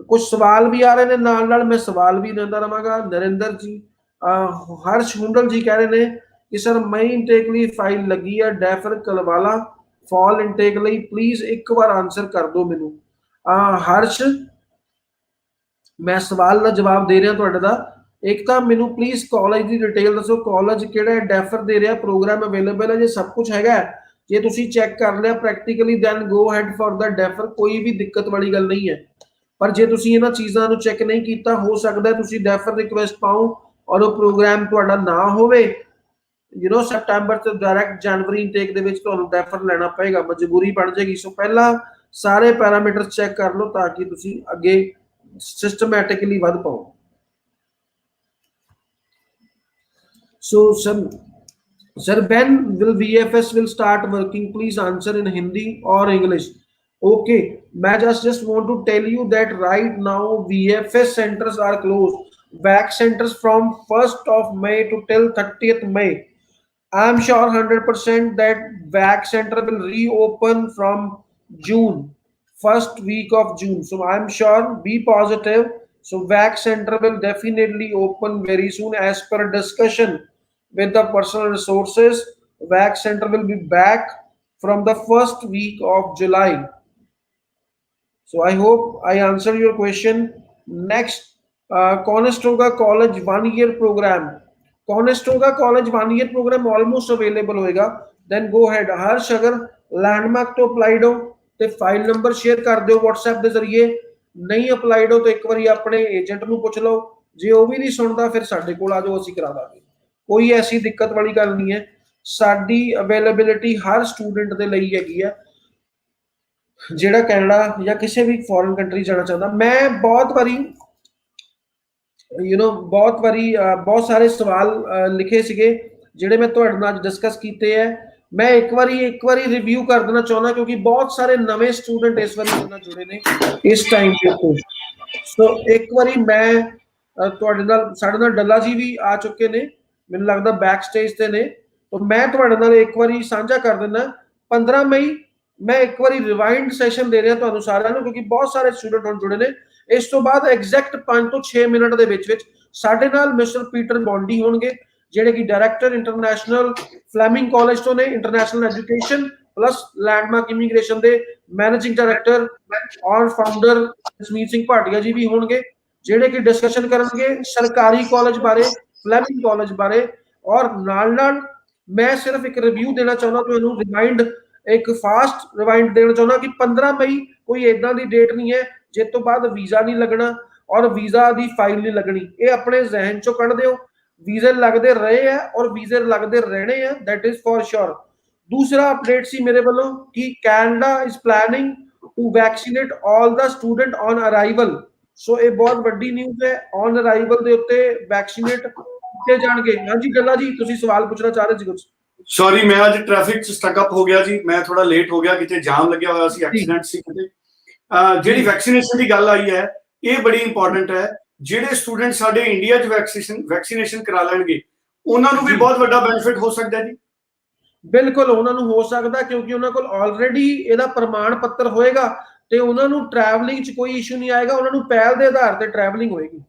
ਕੁਝ ਸਵਾਲ ਵੀ ਆ ਰਹੇ ਨੇ ਨਾਲ ਨਾਲ, ਮੈਂ ਸਵਾਲ ਵੀ ਲੈਂਦਾ ਰਵਾਂਗਾ। ਨਰਿੰਦਰ ਜੀ, ਹਰਸ਼ ਹੁੰਡਲ ਜੀ ਕਹਿ ਰਹੇ ਨੇ ਕਿ ਸਰ ਮਈ ਇਨਟੇਕ ਲਈ ਫਾਈਲ ਲੱਗੀ ਹੈ ਡੈਫਰ ਕਲਵਾਲਾ, ਫਾਲ ਇਨਟੇਕ ਲਈ ਪਲੀਜ਼ ਇੱਕ ਵਾਰ ਆਨਸਰ ਕਰ ਦਿਓ ਮੈਨੂੰ। ਹਰਸ਼, ਮੈਂ ਸਵਾਲ ਦਾ ਜਵਾਬ ਦੇ ਰਿਹਾ ਤੁਹਾਡੇ ਦਾ। ਇੱਕ ਤਾਂ ਮੈਨੂੰ ਪਲੀਜ਼ ਕਾਲਜ ਦੀ ਡਿਟੇਲ ਦੱਸੋ, ਕਾਲਜ ਕਿਹੜਾ ਹੈ, ਡੈਫਰ ਦੇ ਰਿਹਾ, ਪ੍ਰੋਗਰਾਮ ਅਵੇਲੇਬਲ ਹੈ, ਜੇ ਸਭ ਕੁਝ ਹੈਗਾ, ਜੇ ਤੁਸੀਂ ਚੈੱਕ ਕਰ ਲਿਆ practically then go ahead for the defer, ਕੋਈ ਵੀ ਦਿੱਕਤ ਵਾਲੀ ਗੱਲ ਨਹੀਂ ਹੈ। ਪਰ ਜੇ ਤੁਸੀਂ ਇਹਨਾਂ ਚੀਜ਼ਾਂ ਨੂੰ ਚੈੱਕ ਨਹੀਂ ਕੀਤਾ, ਹੋ ਸਕਦਾ ਤੁਸੀਂ ਡੈਫਰ ਰਿਕੁਐਸਟ ਪਾਓ ਔਰ ਉਹ ਪ੍ਰੋਗਰਾਮ ਤੁਹਾਡਾ ਨਾ ਹੋਵੇ, ਸੈਪਟੈਂਬਰ ਤੋਂ ਡਾਇਰੈਕਟ ਜਨਵਰੀ ਇਨਟੇਕ ਦੇ ਵਿੱਚ ਤੁਹਾਨੂੰ ਡੈਫਰ ਲੈਣਾ ਪਏਗਾ, ਮਜਬੂਰੀ ਬਣ ਜਾਏਗੀ। ਸੋ ਪਹਿਲਾਂ ਸਾਰੇ ਪੈਰਾਮੀਟਰ ਚੈੱਕ ਕਰ ਲਓ ਤਾਂ ਕਿ ਤੁਸੀਂ ਅੱਗੇ ਸਿਸਟਮੈਟਿਕਲੀ ਵੱਧ ਪਾਓ। So sir, when will VFS will start working? Please answer in Hindi or English. Okay, I just want to tell you that right now VFS centers are closed. Vac centers from 1st of May to till 30th May. I'm sure 100% that Vac center will reopen from June, first week of June. So I'm sure, be positive. So Vac center will definitely open very soon as per discussion with the personal resources. Vac center will be back from the first week of July. So I hope I answer your question. Next, Conestoga College 1 year program. Conestoga College 1 year program almost available होएगा। Then go ahead, हर्ष अगर landmark तो applied हो तो file number share कर दो WhatsApp के जरिए, नहीं अप्लाइड हो तो एक बार अपने एजेंट ਨੂੰ ਪੁੱਛ ਲਓ, ਜੇ ਉਹ ਵੀ ਨਹੀਂ ਸੁਣਦਾ ਫਿਰ ਸਾਡੇ ਕੋਲ ਆ ਜਾਓ, ਅਸੀਂ ਕਰਾ ਦਾਂਗੇ। ਕੋਈ ਐਸੀ ਦਿੱਕਤ ਵਾਲੀ ਗੱਲ ਨਹੀਂ ਹੈ। ਸਾਡੀ ਅਵੇਲੇਬਿਲਿਟੀ ਹਰ ਸਟੂਡੈਂਟ ਦੇ ਲਈ ਹੈਗੀ ਆ ਜਿਹੜਾ ਕੈਨੇਡਾ ਜਾਂ ਕਿਸੇ ਵੀ ਫੋਰਨ ਕੰਟਰੀ ਜਾਣਾ ਚਾਹੁੰਦਾ। ਮੈਂ ਬਹੁਤ ਵਾਰੀ ਬਹੁਤ ਸਾਰੇ ਸਵਾਲ ਲਿਖੇ ਸੀਗੇ ਜਿਹੜੇ ਮੈਂ ਤੁਹਾਡੇ ਨਾਲ ਡਿਸਕਸ ਕੀਤੇ ਹੈ। ਮੈਂ ਇੱਕ ਵਾਰੀ ਰਿਵਿਊ ਕਰ ਦੇਣਾ ਚਾਹੁੰਦਾ ਕਿਉਂਕਿ ਬਹੁਤ ਸਾਰੇ ਨਵੇਂ ਸਟੂਡੈਂਟ ਇਸ ਵਾਰੀ ਨਾਲ ਜੁੜੇ ਨੇ ਇਸ ਟਾਈਮ ਦੇ ਉੱਤੇ। ਸੋ ਇੱਕ ਵਾਰੀ ਮੈਂ ਤੁਹਾਡੇ ਨਾਲ, ਸਾਡੇ ਨਾਲ ਡੱਲਾ ਜੀ ਵੀ ਆ ਚੁੱਕੇ ਨੇ, ਮੈਨੂੰ ਲੱਗਦਾ ਬੈਕ ਸਟੇਜ ਤੇ ਨੇ, ਤਾਂ ਮੈਂ ਤੁਹਾਡੇ ਨਾਲ ਇੱਕ ਵਾਰੀ ਸਾਂਝਾ ਕਰ ਦਿੰਦਾ। 15 ਮਈ ਮੈਂ ਇੱਕ ਵਾਰੀ ਰਿਵਾਈਂਡ ਸੈਸ਼ਨ ਦੇ ਰਿਹਾ ਤੁਹਾਨੂੰ ਸਾਰਿਆਂ ਨੂੰ ਕਿਉਂਕਿ ਬਹੁਤ ਸਾਰੇ ਸਟੂਡੈਂਟ ਹੁਣ ਜੁੜੇ ਨੇ। ਇਸ ਤੋਂ ਬਾਅਦ ਐਗਜ਼ੈਕਟ 5 ਤੋਂ 6 ਮਿੰਟ ਦੇ ਵਿੱਚ ਸਾਡੇ ਨਾਲ ਮਿਸਟਰ ਪੀਟਰ ਬੌਂਡੀ ਹੋਣਗੇ ਜਿਹੜੇ ਕਿ ਡਾਇਰੈਕਟਰ ਇੰਟਰਨੈਸ਼ਨਲ ਫਲੈਮਿੰਗ ਕਾਲਜ ਤੋਂ ਨੇ, international education plus landmark immigration ਦੇ ਮੈਨੇਜਿੰਗ ਡਾਇਰੈਕਟਰ ਔਰ ਫਾਊਂਡਰ ਜਸਮੀਤ ਸਿੰਘ ਭਾਟੀਆ ਜੀ ਵੀ ਹੋਣਗੇ ਜਿਹੜੇ ਕਿ ਡਿਸਕਸ਼ਨ ਕਰਨਗੇ ਸਰਕਾਰੀ ਕਾਲਜ ਬਾਰੇ, ਫਲੈਮਿੰਗ ਕਾਲਜ ਬਾਰੇ। ਔਰ ਨਾਲ ਮੈਂ ਸਿਰਫ ਇੱਕ ਰਿਵਿਊ ਦੇਣਾ ਚਾਹੁੰਦਾ ਤੁਹਾਨੂੰ, ਰਿਮਾਈਂਡ, ਇੱਕ ਫਾਸਟ ਰਿਵਾਈਂਡ ਦੇਣਾ ਚਾਹੁੰਦਾ ਕਿ 15 ਮਈ ਕੋਈ ਇਦਾਂ ਦੀ ਡੇਟ ਨਹੀਂ ਹੈ ਜਿਸ ਤੋਂ ਬਾਅਦ ਵੀਜ਼ਾ ਨਹੀਂ ਲੱਗਣਾ ਔਰ ਵੀਜ਼ਾ ਦੀ ਫਾਈਲ ਨਹੀਂ ਲੱਗਣੀ। ਇਹ ਆਪਣੇ ਜ਼ਿਹਨ ਚੋਂ ਕੱਢ ਦਿਓ। ਵੀਜ਼ੇ ਲੱਗਦੇ ਰਹੇ ਆ ਔਰ ਵੀਜ਼ੇ ਲੱਗਦੇ ਰਹਿਣੇ ਆ, ਦੈਟ ਇਜ਼ ਫॉर श्योर। दूसरा अपडेट सी मेरे वालों कि Canada is planning to vaccinate all the student on arrival. So ये बहुत बड़ी न्यूज़ है, ऑन अराइवल ਦੇ ਉੱਤੇ वैक्सीनेट ਕੀਤੇ ਜਾਣਗੇ। ਹਾਂਜੀ ਗੱਲਾ ਜੀ, ਤੁਸੀਂ ਸਵਾਲ ਪੁੱਛਣਾ ਚਾਹ ਰਹੇ ਸੀ ਕੁਝ? ਸੌਰੀ, ਮੈਂ ਅੱਜ ਟ੍ਰੈਫਿਕ 'ਚ ਸਟਕ ਅਪ ਹੋ ਗਿਆ ਜੀ, ਮੈਂ ਥੋੜਾ ਲੇਟ ਹੋ ਗਿਆ, ਕਿਤੇ ਜਾਮ ਲੱਗਿਆ ਹੋਇਆ ਸੀ, ਐਕਸੀਡੈਂਟ ਸੀ ਕਿਤੇ। ਜਿਹੜੀ ਵੈਕਸੀਨੇਸ਼ਨ ਦੀ ਗੱਲ ਆਈ ਹੈ ਇਹ ਬੜੀ ਇੰਪੋਰਟੈਂਟ ਹੈ। ਜਿਹੜੇ ਸਟੂਡੈਂਟ ਸਾਡੇ ਇੰਡੀਆ 'ਚ ਵੈਕਸੀਨੇਸ਼ਨ ਕਰਾ ਲੈਣਗੇ ਉਹਨਾਂ ਨੂੰ ਵੀ ਬਹੁਤ ਵੱਡਾ ਬੈਨੀਫਿਟ ਹੋ ਸਕਦਾ ਜੀ। ਬਿਲਕੁਲ ਉਹਨਾਂ ਨੂੰ ਹੋ ਸਕਦਾ ਕਿਉਂਕਿ ਉਹਨਾਂ ਕੋਲ ਆਲਰੇਡੀ ਇਹਦਾ ਪ੍ਰਮਾਣ ਪੱਤਰ ਹੋਏਗਾ ਤੇ ਉਹਨਾਂ ਨੂੰ ਟਰੈਵਲਿੰਗ 'ਚ ਕੋਈ ਇਸ਼ੂ ਨਹੀਂ ਆਏਗਾ, ਉਹਨਾਂ ਨੂੰ ਪਹਿਲ ਦੇ ਆਧਾਰ ਤੇ ਟਰੈਵਲਿੰਗ ਹੋਏਗੀ।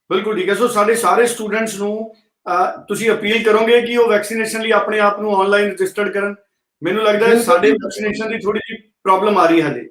ਬਿਲਕੁਲ ਠੀਕ ਹੈ। ਸੋ ਸਾਡੇ ਸਾਰੇ ਸਟੂਡੈਂਟਸ ਨੂੰ ਤੁਸੀਂ ਅਪੀਲ ਕਰੋਗੇ ਕਿ ਉਹ ਵੈਕਸੀਨੇਸ਼ਨ ਲਈ ਆਪਣੇ ਆਪ ਨੂੰ ਆਨਲਾਈਨ ਰਜਿਸਟਰਡ ਕਰਨ? ਮੈਨੂੰ ਲੱਗਦਾ ਹੈ ਸਾਡੇ ਵੈਕਸੀਨੇਸ਼ਨ ਦੀ ਥੋੜੀ ਜਿਹੀ ਪ੍ਰੋਬਲਮ ਆ ਰਹੀ ਹੈ ਹਜੇ।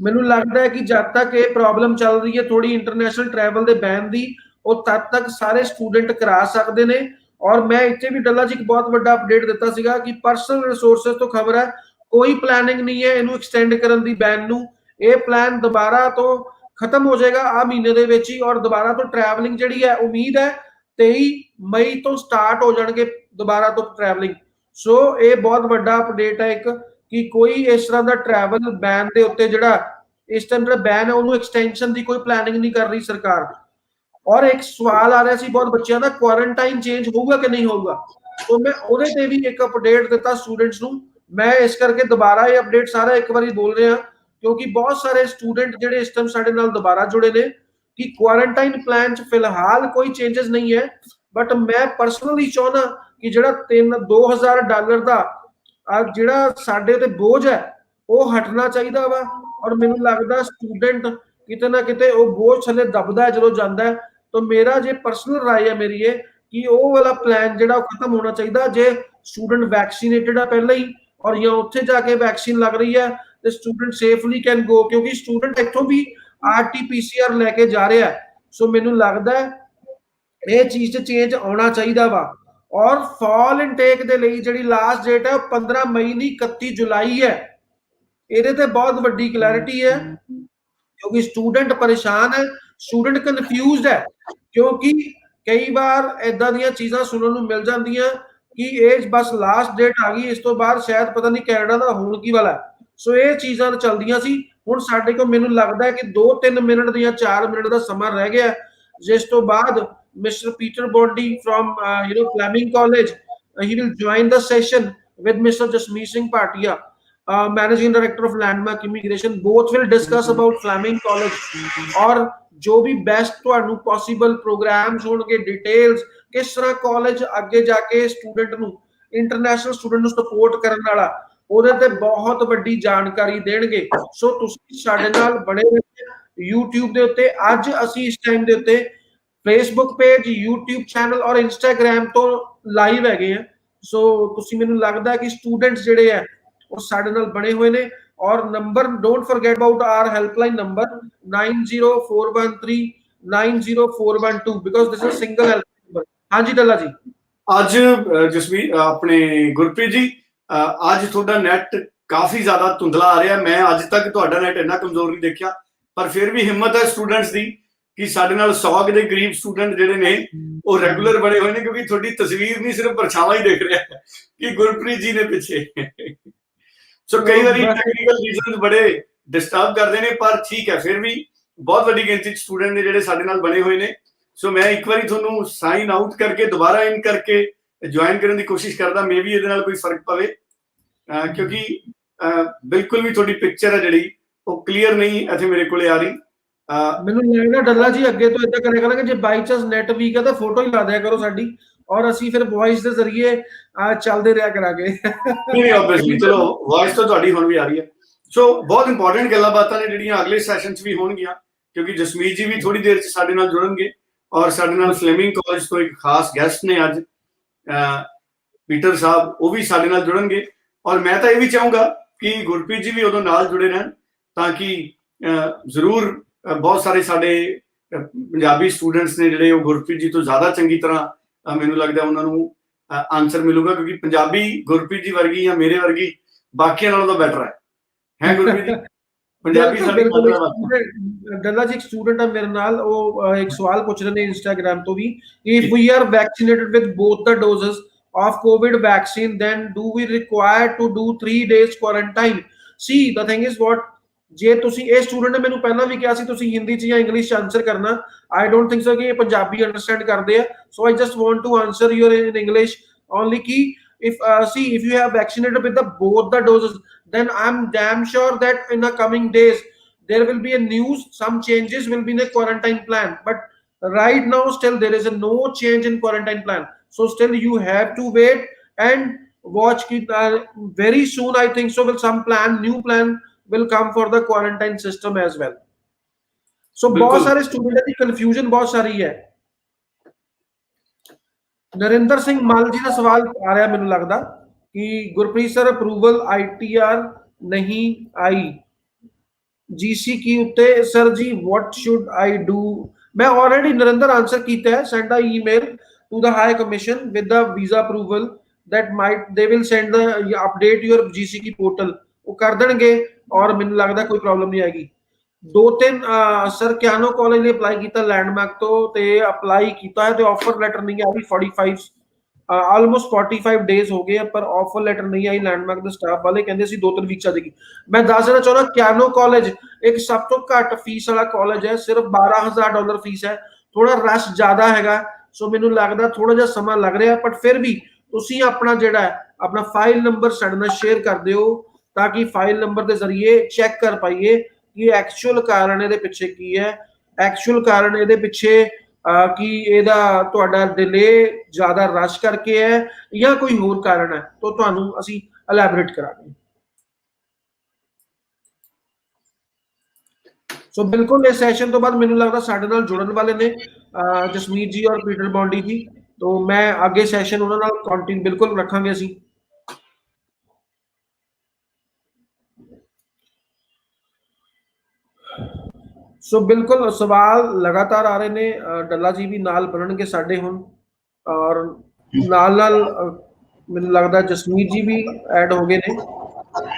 ਮੈਨੂੰ ਲੱਗਦਾ ਹੈ ਕਿ ਜਦ ਤੱਕ ਇਹ ਪ੍ਰੋਬਲਮ ਚੱਲ ਰਹੀ ਹੈ ਥੋੜੀ ਇੰਟਰਨੈਸ਼ਨਲ ਟਰੈਵਲ ਦੇ ਬੈਨ ਦੀ, ਉਹ ਤਦ ਤੱਕ ਸਾਰੇ ਸਟੂਡੈਂਟ ਕਰਾ ਸਕਦੇ ਨੇ। ਔਰ ਮੈਂ ਇੱਥੇ ਵੀ ਡੱਲਾ ਜੀ ਇੱਕ ਬਹੁਤ ਵੱਡਾ ਅਪਡੇਟ ਦਿੱਤਾ ਸੀਗਾ ਕਿ ਪਰਸਨਲ ਰਿਸੋਰਸਸ ਤੋਂ ਖਬਰ ਹੈ ਕੋਈ ਪਲੈਨਿੰਗ ਨਹੀਂ ਹੈ ਇਹਨੂੰ ਐਕਸਟੈਂਡ ਕਰਨ ਦੀ ਬੈਨ ਨੂੰ। ਇਹ ਪਲਾਨ ਦੁਬਾਰਾ ਤੋਂ ਖਤਮ ਹੋ ਜਾਏਗਾ ਆ ਮਹੀਨੇ ਦੇ ਵਿੱਚ ਹੀ, ਔਰ ਦੁਬਾਰਾ ਤੋਂ ਟਰੈਵਲਿੰਗ ਜਿਹੜੀ ਹੈ ਉਮੀਦ ਹੈ 23 ਮਈ ਤੋਂ ਸਟਾਰਟ ਹੋ ਜਾਣਗੇ ਦੁਬਾਰਾ ਤੋਂ ਟਰੈਵਲਿੰਗ। ਸੋ ਇਹ ਬਹੁਤ ਵੱਡਾ ਅਪਡੇਟ ਹੈ ਇੱਕ ਕਿ ਕੋਈ ਇਸ ਤਰ੍ਹਾਂ ਦਾ ਟਰੈਵਲ ਬੈਨ ਦੇ ਉੱਤੇ ਜਿਹੜਾ ਇਸ ਟਾਈਮ ਜਿਹੜਾ ਬੈਨ ਹੈ ਉਹਨੂੰ ਐਕਸਟੈਂਸ਼ਨ ਦੀ ਕੋਈ ਪਲੈਨਿੰਗ ਨਹੀਂ ਕਰ ਰਹੀ ਸਰਕਾਰ। ਔਰ ਇੱਕ ਸਵਾਲ ਆ ਰਿਹਾ ਸੀ ਬਹੁਤ ਬੱਚਿਆਂ ਦਾ, ਕੁਆਰੰਟਾਈਨ ਚੇਂਜ ਹੋਊਗਾ ਕਿ ਨਹੀਂ ਹੋਊਗਾ। ਸੋ ਮੈਂ ਉਹਦੇ ਤੇ ਵੀ ਇੱਕ ਅਪਡੇਟ ਦਿੱਤਾ ਸਟੂਡੈਂਟਸ ਨੂੰ। ਮੈਂ ਇਸ ਕਰਕੇ ਦੁਬਾਰਾ ਇਹ ਅਪਡੇਟ ਸਾਰਾ ਇੱਕ ਵਾਰੀ ਬੋਲ ਰਿਹਾ ਕਿਉਂਕਿ ਬਹੁਤ ਸਾਰੇ ਸਟੂਡੈਂਟ ਜਿਹੜੇ ਇਸ ਟਾਈਮ ਸਾਡੇ ਨਾਲ ਦੁਬਾਰਾ ਜੁੜੇ ਨੇ ਕਿ ਕੁਆਰੰਟਾਈਨ ਪਲਾਨ 'ਚ ਫਿਲਹਾਲ ਕੋਈ ਚੇਂਜਸ ਨਹੀਂ ਹੈ। ਬਟ ਮੈਂ ਪਰਸਨਲੀ ਚਾਹੁੰਦਾ ਕਿ ਜਿਹੜਾ $2000 ਦਾ ਜਿਹੜਾ ਸਾਡੇ ਤੇ ਬੋਝ ਹੈ ਉਹ ਹਟਣਾ ਚਾਹੀਦਾ ਵਾ। ਔਰ ਮੈਨੂੰ ਲੱਗਦਾ ਸਟੂਡੈਂਟ ਕਿਤੇ ਨਾ ਕਿਤੇ ਉਹ ਬੋਝ ਥੱਲੇ ਦਬਦਾ ਹੈ ਜਦੋਂ ਜਾਂਦਾ ਹੈ। ਤਾਂ ਮੇਰਾ ਜੇ ਪਰਸਨਲ ਰਾਏ ਹੈ ਮੇਰੀ ਇਹ ਕਿ ਉਹ ਵਾਲਾ ਪਲਾਨ ਜਿਹੜਾ ਉਹ ਖਤਮ ਹੋਣਾ ਚਾਹੀਦਾ। ਜੇ ਸਟੂਡੈਂਟ ਵੈਕਸੀਨੇਟਡ ਹੈ ਪਹਿਲਾਂ ਹੀ ਔਰ ਜਾਂ ਉੱਥੇ ਜਾ ਕੇ ਵੈਕਸੀਨ ਲੱਗ ਰਹੀ ਹੈ ਤੇ ਸਟੂਡੈਂਟ ਸੇਫਲੀ ਕੈਨ ਗੋ, ਕਿਉਂਕਿ ਸਟੂਡੈਂਟ ਇੱਥੋਂ ਵੀ RT-PCR ਲੈ ਕੇ ਜਾ ਰਿਹਾ। ਸੋ ਮੈਨੂੰ ਲੱਗਦਾ ਇਹ ਚੀਜ਼ 'ਚ ਚੇਂਜ ਆਉਣਾ ਚਾਹੀਦਾ ਵਾ। ਔਰ ਫਾਲ ਇਨਟੇਕ ਦੇ ਲਈ ਜਿਹੜੀ ਲਾਸਟ ਡੇਟ ਹੈ ਉਹ 15 ਮਈ ਨਹੀਂ 31 ਜੁਲਾਈ ਹੈ। ਇਹਦੇ ਤੇ ਬਹੁਤ ਵੱਡੀ ਕਲੈਰਿਟੀ ਹੈ ਕਿਉਂਕਿ ਸਟੂਡੈਂਟ ਪਰੇਸ਼ਾਨ ਹੈ, ਸਟੂਡੈਂਟ ਕਨਫਿਊਜ਼ਡ ਹੈ ਕਿਉਂਕਿ ਕਈ ਵਾਰ ਇਦਾਂ ਦੀਆਂ ਚੀਜ਼ਾਂ ਸੁਣਨ ਨੂੰ ਮਿਲ ਜਾਂਦੀਆਂ ਕਿ ਇਹ ਬਸ ਲਾਸਟ ਡੇਟ ਆ ਗਈ, ਇਸ ਤੋਂ ਬਾਅਦ ਸ਼ਾਇਦ ਪਤਾ ਨਹੀਂ ਕੈਨੇਡਾ ਦਾ ਹੋਣ ਕੀ ਵਾਲਾ। ਸੋ ਇਹ ਚੀਜ਼ਾਂ ਚੱਲਦੀਆਂ ਸੀ। ਹੁਣ ਸਾਡੇ ਕੋਲ ਮੈਨੂੰ ਲੱਗਦਾ ਹੈ ਕਿ 2-3 ਮਿੰਟ ਜਾਂ 4 ਮਿੰਟ ਦਾ ਸਮਾਂ ਰਹਿ ਗਿਆ, ਜਿਸ ਤੋਂ ਬਾਅਦ mister Peter ਬੌਂਡੀ from Fleming College, he will join the session with Mr. Jasmeet Singh Bhatia, Managing Director of Landmark Immigration. Both will discuss about Fleming College और जो भी बेस्ट ਤੁਹਾਨੂੰ ਪੋਸੀਬਲ ਪ੍ਰੋਗਰਾਮਸ ਹੋਣਗੇ, ਡਿਟੇਲਸ ਕਿਸ ਤਰ੍ਹਾਂ ਕਾਲਜ ਅੱਗੇ ਜਾ ਕੇ student ਨੂੰ ਇੰਟਰਨੈਸ਼ਨਲ ਸਟੂਡੈਂਟ ਨੂੰ ਸਪੋਰਟ ਕਰਨ ਵਾਲਾ ਉਹਦੇ ਤੇ ਬਹੁਤ ਵੱਡੀ ਜਾਣਕਾਰੀ ਦੇਣਗੇ। ਸੋ ਤੁਸੀਂ ਸਾਡੇ ਨਾਲ ਬਣੇ ਰਹੋ YouTube ਦੇ ਉੱਤੇ। ਅੱਜ ਅਸੀਂ ਇਸ ਟਾਈਮ ਦੇ ਉੱਤੇ Facebook ਪੇਜ, YouTube ਚੈਨਲ ਔਰ Instagram ਤੋਂ ਲਾਈਵ ਹੈਗੇ ਆ। ਸੋ ਤੁਸੀਂ ਮੈਨੂੰ ਲੱਗਦਾ ਕਿ ਸਟੂਡੈਂਟਸ ਜਿਹੜੇ ਆ ਉਹ ਸਾਡੇ ਨਾਲ ਬਣੇ ਹੋਏ ਨੇ। ਔਰ number don't forget about our helpline number 9041390412 because this is single help number. ਹਾਂਜੀ ਡੱਲਾ ਜੀ। ਅੱਜ ਜਸਵੀਰ ਆਪਣੇ ਗੁਰਪ੍ਰੀਤ ਜੀ, ਅੱਜ ਤੁਹਾਡਾ ਨੈਟ ਕਾਫੀ ਜ਼ਿਆਦਾ ਧੁੰਦਲਾ ਆ ਰਿਹਾ। ਮੈਂ ਅੱਜ ਤੱਕ ਤੁਹਾਡਾ ਨੈਟ ਇੰਨਾ ਕਮਜ਼ੋਰ ਨਹੀਂ ਦੇਖਿਆ, ਪਰ ਫਿਰ ਵੀ ਹਿੰਮਤ ਹੈ ਸਟੂਡੈਂਟਸ ਦੀ ਕਿ ਸਾਡੇ ਨਾਲ 100 ਦੇ ਕਰੀਬ ਸਟੂਡੈਂਟ ਜਿਹੜੇ ਨੇ ਉਹ ਰੈਗੂਲਰ ਬਣੇ ਹੋਏ ਨੇ, ਕਿਉਂਕਿ ਤੁਹਾਡੀ ਤਸਵੀਰ ਨਹੀਂ ਸਿਰਫ ਪਰਛਾਵਾਂ ਹੀ ਦੇਖ ਰਿਹਾ ਕਿ ਗੁਰਪ੍ਰੀਤ ਜੀ ਨੇ ਪਿੱਛੇ। ਸੋ ਕਈ ਵਾਰੀ ਟੈਕਨੀਕਲ ਰੀਜ਼ਨਸ ਬੜੇ ਡਿਸਟਰਬ ਕਰਦੇ ਨੇ, ਪਰ ਠੀਕ ਹੈ ਫਿਰ ਵੀ ਬਹੁਤ ਵੱਡੀ ਗਿਣਤੀ ਚ ਸਟੂਡੈਂਟ ਨੇ ਜਿਹੜੇ ਸਾਡੇ ਨਾਲ ਬਣੇ ਹੋਏ ਨੇ। ਸੋ ਮੈਂ ਇੱਕ ਵਾਰੀ ਤੁਹਾਨੂੰ ਸਾਈਨ ਆਊਟ ਕਰਕੇ ਦੁਬਾਰਾ ਇਨ ਕਰਕੇ ਜੁਆਇਨ ਕਰਨ ਦੀ ਕੋਸ਼ਿਸ਼ ਕਰਦਾ, ਮੇ ਵੀ ਇਹਦੇ ਨਾਲ ਕੋਈ ਫਰਕ ਪਵੇ ਕਿਉਂਕਿ ਬਿਲਕੁਲ ਵੀ ਤੁਹਾਡੀ ਪਿਕਚਰ ਹੈ ਜਿਹੜੀ ਉਹ ਕਲੀਅਰ ਨਹੀਂ ਇੱਥੇ ਮੇਰੇ ਕੋਲੇ ਆ ਰਹੀ। ਮੈਨੂੰ ਲੱਗਦਾ ਡੱਲਾ ਜੀ ਅੱਗੇ ਤੋਂ ਇਦਾਂ ਕਰਿਆ ਕਰਾਂਗੇ, ਜੇ ਬਾਈ ਚਾਂਸ ਨੈਟ ਵੀਕ ਹੈ ਤਾਂ ਫੋਟੋ ਹੀ ਲਾ ਦਿਆ ਕਰੋ ਸਾਡੀ ਔਰ ਅਸੀਂ ਫਿਰ ਵੌਇਸ ਦੇ ਜ਼ਰੀਏ ਚੱਲਦੇ ਰਿਹਾ ਕਰਾਂਗੇ। ਨਹੀਂ ਆਬਵੀਅਸਲੀ, ਚਲੋ ਵੌਇਸ ਤਾਂ ਤੁਹਾਡੀ ਹੁਣ ਵੀ ਆ ਰਹੀ ਹੈ। ਸੋ ਬਹੁਤ ਇੰਪੋਰਟੈਂਟ ਗੱਲਾਂ ਬਾਤਾਂ ਨੇ ਜਿਹੜੀਆਂ ਅਗਲੇ ਸੈਸ਼ਨ 'ਚ ਵੀ ਹੋਣਗੀਆਂ ਕਿਉਂਕਿ ਜਸਮੀਤ ਜੀ ਵੀ ਥੋੜੀ ਦੇਰ 'ਚ ਸਾਡੇ ਨਾਲ ਜੁੜਨਗੇ ਔਰ ਸਾਡੇ ਨਾਲ ਫਲੇਮਿੰਗ ਕਾਲਜ ਤੋਂ ਇੱਕ ਖਾਸ ਗੈਸਟ ਨੇ ਅੱਜ ਪੀਟਰ ਸਾਹਿਬ, ਉਹ ਵੀ ਸਾਡੇ ਨਾਲ ਜੁੜਨਗੇ। ਔਰ ਮੈਂ ਤਾਂ ਇਹ ਵੀ ਚਾਹੂੰਗਾ ਕਿ ਗੁਰਪ੍ਰੀਤ ਜੀ ਵੀ ਉਦੋਂ ਨਾਲ ਜੁੜੇ ਰਹਿਣ ਤਾਂ ਕਿ ਜ਼ਰੂਰ ਬਹੁਤ ਸਾਰੇ ਸਾਡੇ ਪੰਜਾਬੀ ਸਟੂਡੈਂਟਸ ਨੇ ਜਿਹੜੇ ਉਹ ਗੁਰਪ੍ਰੀਤ ਜੀ ਤੋਂ ਜ਼ਿਆਦਾ ਚੰਗੀ ਤਰ੍ਹਾਂ ਮੈਨੂੰ ਲੱਗਦਾ ਉਹਨਾਂ ਨੂੰ ਆਨਸਰ ਮਿਲੂਗਾ ਕਿਉਂਕਿ ਪੰਜਾਬੀ ਗੁਰਪ੍ਰੀਤ ਜੀ ਵਰਗੀ ਜਾਂ ਮੇਰੇ ਵਰਗੀ ਬਾਕੀਆਂ ਨਾਲੋਂ ਤਾਂ ਬੈਟਰ ਹੈ ਗੁਰਪ੍ਰੀਤ ਜੀ। ਪੰਜਾਬੀ ਡੱਲਾ ਜੀ ਇੱਕ ਸਟੂਡੈਂਟ ਹੈ ਮੇਰੇ ਨਾਲ, ਉਹ ਇੱਕ ਸਵਾਲ ਪੁੱਛ ਰਹੇ ਨੇ ਇੰਸਟਾਗ੍ਰਾਮ ਤੋਂ ਵੀ, if we are vaccinated with both the doses of COVID vaccine, then do we require to do 3 days quarantine? See, the thing is what, ਜੇ ਤੁਸੀਂ ਇਹ ਸਟੂਡੈਂਟ ਨੇ ਮੈਨੂੰ ਪਹਿਲਾਂ ਵੀ ਕਿਹਾ ਸੀ ਤੁਸੀਂ ਹਿੰਦੀ ਚ ਜਾਂ ਇੰਗਲਿਸ਼ ਚ ਆਨਸਰ ਕਰਨਾ। I don't think so ਕਿ ਇਹ ਪੰਜਾਬੀ ਅੰਡਰਸਟੈਂਡ ਕਰਦੇ ਆ, so I just want to answer you in English only ਕਿ if you have vaccinated with both the doses, then I'm damn sure that in the coming days there will be a news, some changes will be in the quarantine plan, but right now still there is no change in quarantine plan. So still you have to wait and watch very soon I think so will some new plan will come for the quarantine system as well. So बहुत सारे student की confusion बहुत सारी है। ਨਰਿੰਦਰ ਸਿੰਘ ਮੱਲ ਜੀ ਦਾ ਸਵਾਲ ਆ ਰਿਹਾ ਮੈਨੂੰ ਲੱਗਦਾ ਕਿ ਗੁਰਪ੍ਰੀਤ ਸਰ ਅਪਰੂਵਲ ITR ਨਹੀਂ ਆਈ GCQ ਉੱਤੇ ਸਰ ਜੀ what should I do? ਮੈਂ already ਨਰਿੰਦਰ ਆਨਸਰ ਕੀਤਾ ਹੈ, send a email to the High Commission with the visa approval that might they will send the update your GCQ portal, ਉਹ ਕਰ ਦੇਣਗੇ ਔਰ ਮੈਨੂੰ ਲੱਗਦਾ ਕੋਈ ਪ੍ਰੋਬਲਮ ਨਹੀਂ ਆਏਗੀ। ਦੋ ਤਿੰਨ ਸਰ ਕਿਆਨੋ ਕਾਲਜ ਨੇ ਅਪਲਾਈ ਕੀਤਾ ਲੈਂਡਮਾਰਕ ਤੋਂ ਤੇ ਅਪਲਾਈ ਕੀਤਾ ਹੈ ਤੇ ਆਫਰ ਲੈਟਰ ਨਹੀਂ ਆਈ 45 ਆਲਮੋਸਟ 45 ਡੇਜ਼ ਹੋ ਗਏ ਪਰ ਆਫਰ ਲੈਟਰ ਨਹੀਂ ਆਈ ਲੈਂਡਮਾਰਕ ਦੇ ਸਟਾਫ ਵਾਲੇ ਕਹਿੰਦੇ ਸੀ 2-3 ਵੀਕ ਚ ਆ ਜਾਏਗੀ। ਮੈਂ ਦੱਸ ਦੇਣਾ ਚਾਹੁੰਦਾ ਕਿਆਨੋ ਕਾਲਜ ਇੱਕ ਸਭ ਤੋਂ ਘੱਟ ਫੀਸ ਵਾਲਾ ਕਾਲਜ ਹੈ, ਸਿਰਫ $12,000 ਫੀਸ ਹੈ, ਥੋੜਾ ਰਸ਼ ਜ਼ਿਆਦਾ ਹੈਗਾ ਸੋ ਮੈਨੂੰ ਲੱਗਦਾ ਥੋੜਾ ਜਿਹਾ ਸਮਾਂ ਲੱਗ ਰਿਹਾ ਬਟ ਫਿਰ ਵੀ ਤੁਸੀਂ ਆਪਣਾ ਜਿਹੜਾ ਆਪਣਾ ਫਾਈਲ ਨੰਬਰ ਸਾਡੇ ਨਾਲ ਸ਼ੇਅਰ ਕਰ ਦਿਓ ਤਾਂ ਕਿ ਫਾਈਲ ਨੰਬਰ ਦੇ ਜ਼ਰੀਏ ਚੈੱਕ ਕਰ ਪਾਈਏ ਕਿ ਐਕਚੁਅਲ ਕਾਰਨ ਇਹਦੇ ਪਿੱਛੇ ਕੀ ਹੈ, ਐਕਚੁਅਲ ਕਾਰਨ ਇਹਦੇ ਪਿੱਛੇ ਕਿ ਇਹਦਾ ਤੁਹਾਡਾ ਡਿਲੇ ਜ਼ਿਆਦਾ ਰਸ਼ ਕਰਕੇ ਹੈ ਜਾਂ ਕੋਈ ਹੋਰ ਕਾਰਨ ਹੈ ਤਾਂ ਤੁਹਾਨੂੰ ਅਸੀਂ ਐਲੈਬੋਰੇਟ ਕਰਾਂਗੇ। ਸੋ ਬਿਲਕੁਲ ਇਸ ਸੈਸ਼ਨ ਤੋਂ ਬਾਅਦ ਮੈਨੂੰ ਲੱਗਦਾ ਸਾਡੇ ਨਾਲ ਜੁੜਨ ਵਾਲੇ ਨੇ ਜਸਮੀਤ ਜੀ ਔਰ ਪੀਟਰ ਬੌਂਡੀ ਜੀ, तो मैं आगे सैशन ਉਹਨਾਂ ਨਾਲ ਕੰਟੀਨਿਊ ਬਿਲਕੁਲ ਰੱਖਾਂਗੇ ਅਸੀਂ। ਸੋ ਬਿਲਕੁਲ ਸਵਾਲ ਲਗਾਤਾਰ ਆ ਰਹੇ ਨੇ, ਡੱਲਾ ਜੀ ਵੀ ਨਾਲ ਬਣਨਗੇ ਸਾਡੇ ਹੁਣ ਔਰ ਨਾਲ ਨਾਲ ਮੈਨੂੰ ਲੱਗਦਾ ਜਸਮੀਤ ਜੀ ਵੀ ਐਡ ਹੋ ਗਏ ਨੇ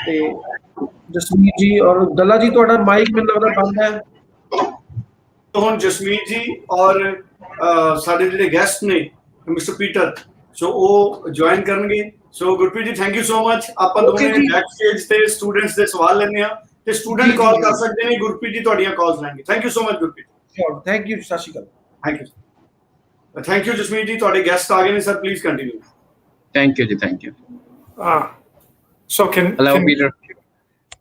ਤੇ ਜਸਮੀਤ ਜੀ ਔਰ ਡੱਲਾ ਜੀ ਤੁਹਾਡਾ ਮਾਈਕ ਮੈਨੂੰ ਲੱਗਦਾ ਬੰਦ ਹੈ। तो हम जसमीत जी और साडे जिहड़े गेस्ट ने मिस्टर पीटर सो वो ज्वाइन करनगे। So Gurpreet ji thank you so much. आपां दोवें बैक स्टेज ते स्टूडेंट्स दे सवाल लैणे आ ते स्टूडेंट कॉल कर सकदे ने, गुरप्रीत जी तुहाडीआं कॉल्स लैणगे। Thank you so much Gurpreet. Thank you, सत श्री अकाल। थैंक यू जसमीत जी, तुहाडे गेस्ट आ गए ने sir, please continue. Thank you जी, thank you. Hello, Peter.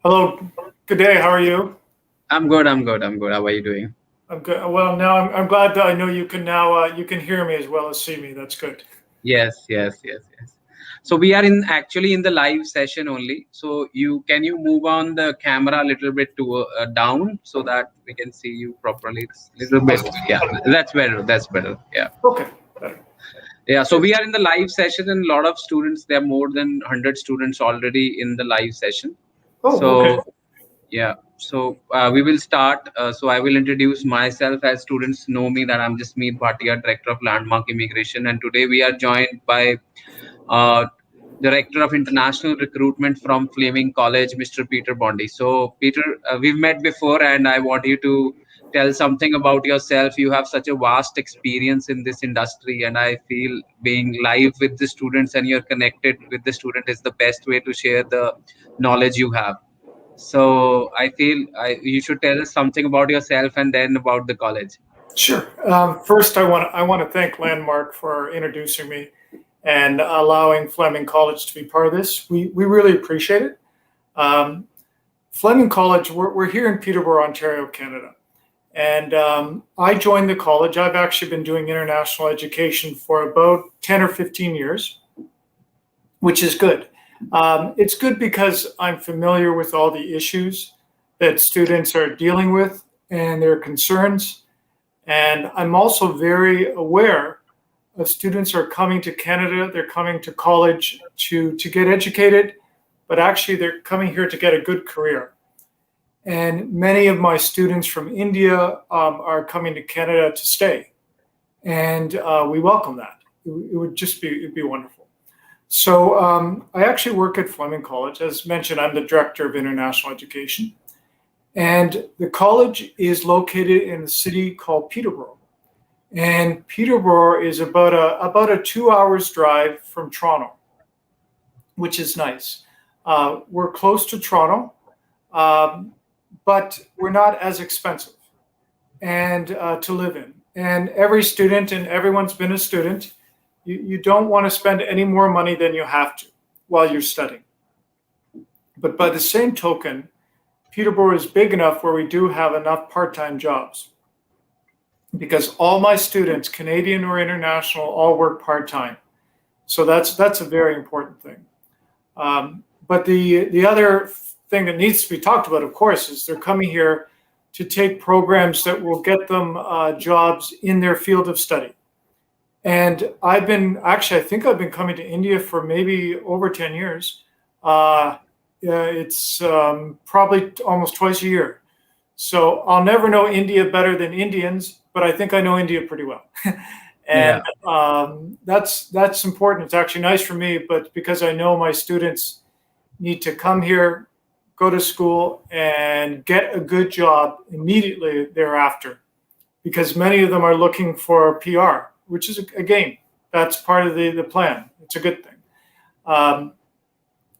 Hello, good day. How are you? I'm good. How are you doing? I'm good. Well, now I'm glad that I know you can now you can hear me as well as see me. That's good. Yes. So we are actually in the live session only. So can you move on the camera a little bit to down so that we can see you properly? It's a little bit. Yeah, that's better. Yeah. Okay. Better. Yeah. So we are in the live session and a lot of students. There are more than 100 students already in the live session. Oh, so, okay. Yeah. So we will start. So I will introduce myself as students know me that I'm Jasmeet Bhatia, Director of Landmark Immigration. And today we are joined by Director of International Recruitment from Fleming College, Mr. Peter Bondi. So Peter, we've met before and I want you to tell something about yourself. You have such a vast experience in this industry and I feel being live with the students and you're connected with the student is the best way to share the knowledge you have. So I feel you should tell us something about yourself and then about the college. Sure. First, I want to thank Landmark for introducing me and allowing Fleming College to be part of this. We really appreciate it. Fleming College, we're here in Peterborough, Ontario, Canada. And I joined the college. I've actually been doing international education for about 10 or 15 years, which is good. It's good because I'm familiar with all the issues that students are dealing with and their concerns. And I'm also very aware of students are coming to Canada, they're coming to college to get educated, but actually they're coming here to get a good career. And many of my students from India are coming to Canada to stay. And we welcome that. It would just it'd be wonderful. So I actually work at Fleming College. As mentioned, I'm the Director of International Education. And the college is located in a city called Peterborough. And Peterborough is about a 2 hours drive from Toronto, which is nice. We're close to Toronto, but we're not as expensive and to live in. And every student, and everyone's been a student, you don't want to spend any more money than you have to while you're studying. But by the same token, Peterborough is big enough where we do have enough part-time jobs. Because all my students, Canadian or international, all work part-time. So that's a very important thing. But the other thing that needs to be talked about, of course, is they're coming here to take programs that will get them jobs in their field of study. And I think I've been coming to India for maybe over 10 years. It's probably almost twice a year. So I'll never know India better than Indians, but I think I know India pretty well. And that's important. It's actually nice for me, but because I know my students need to come here, go to school, and get a good job immediately thereafter, because many of them are looking for PR, which is, again, that's part of the plan. It's a good thing.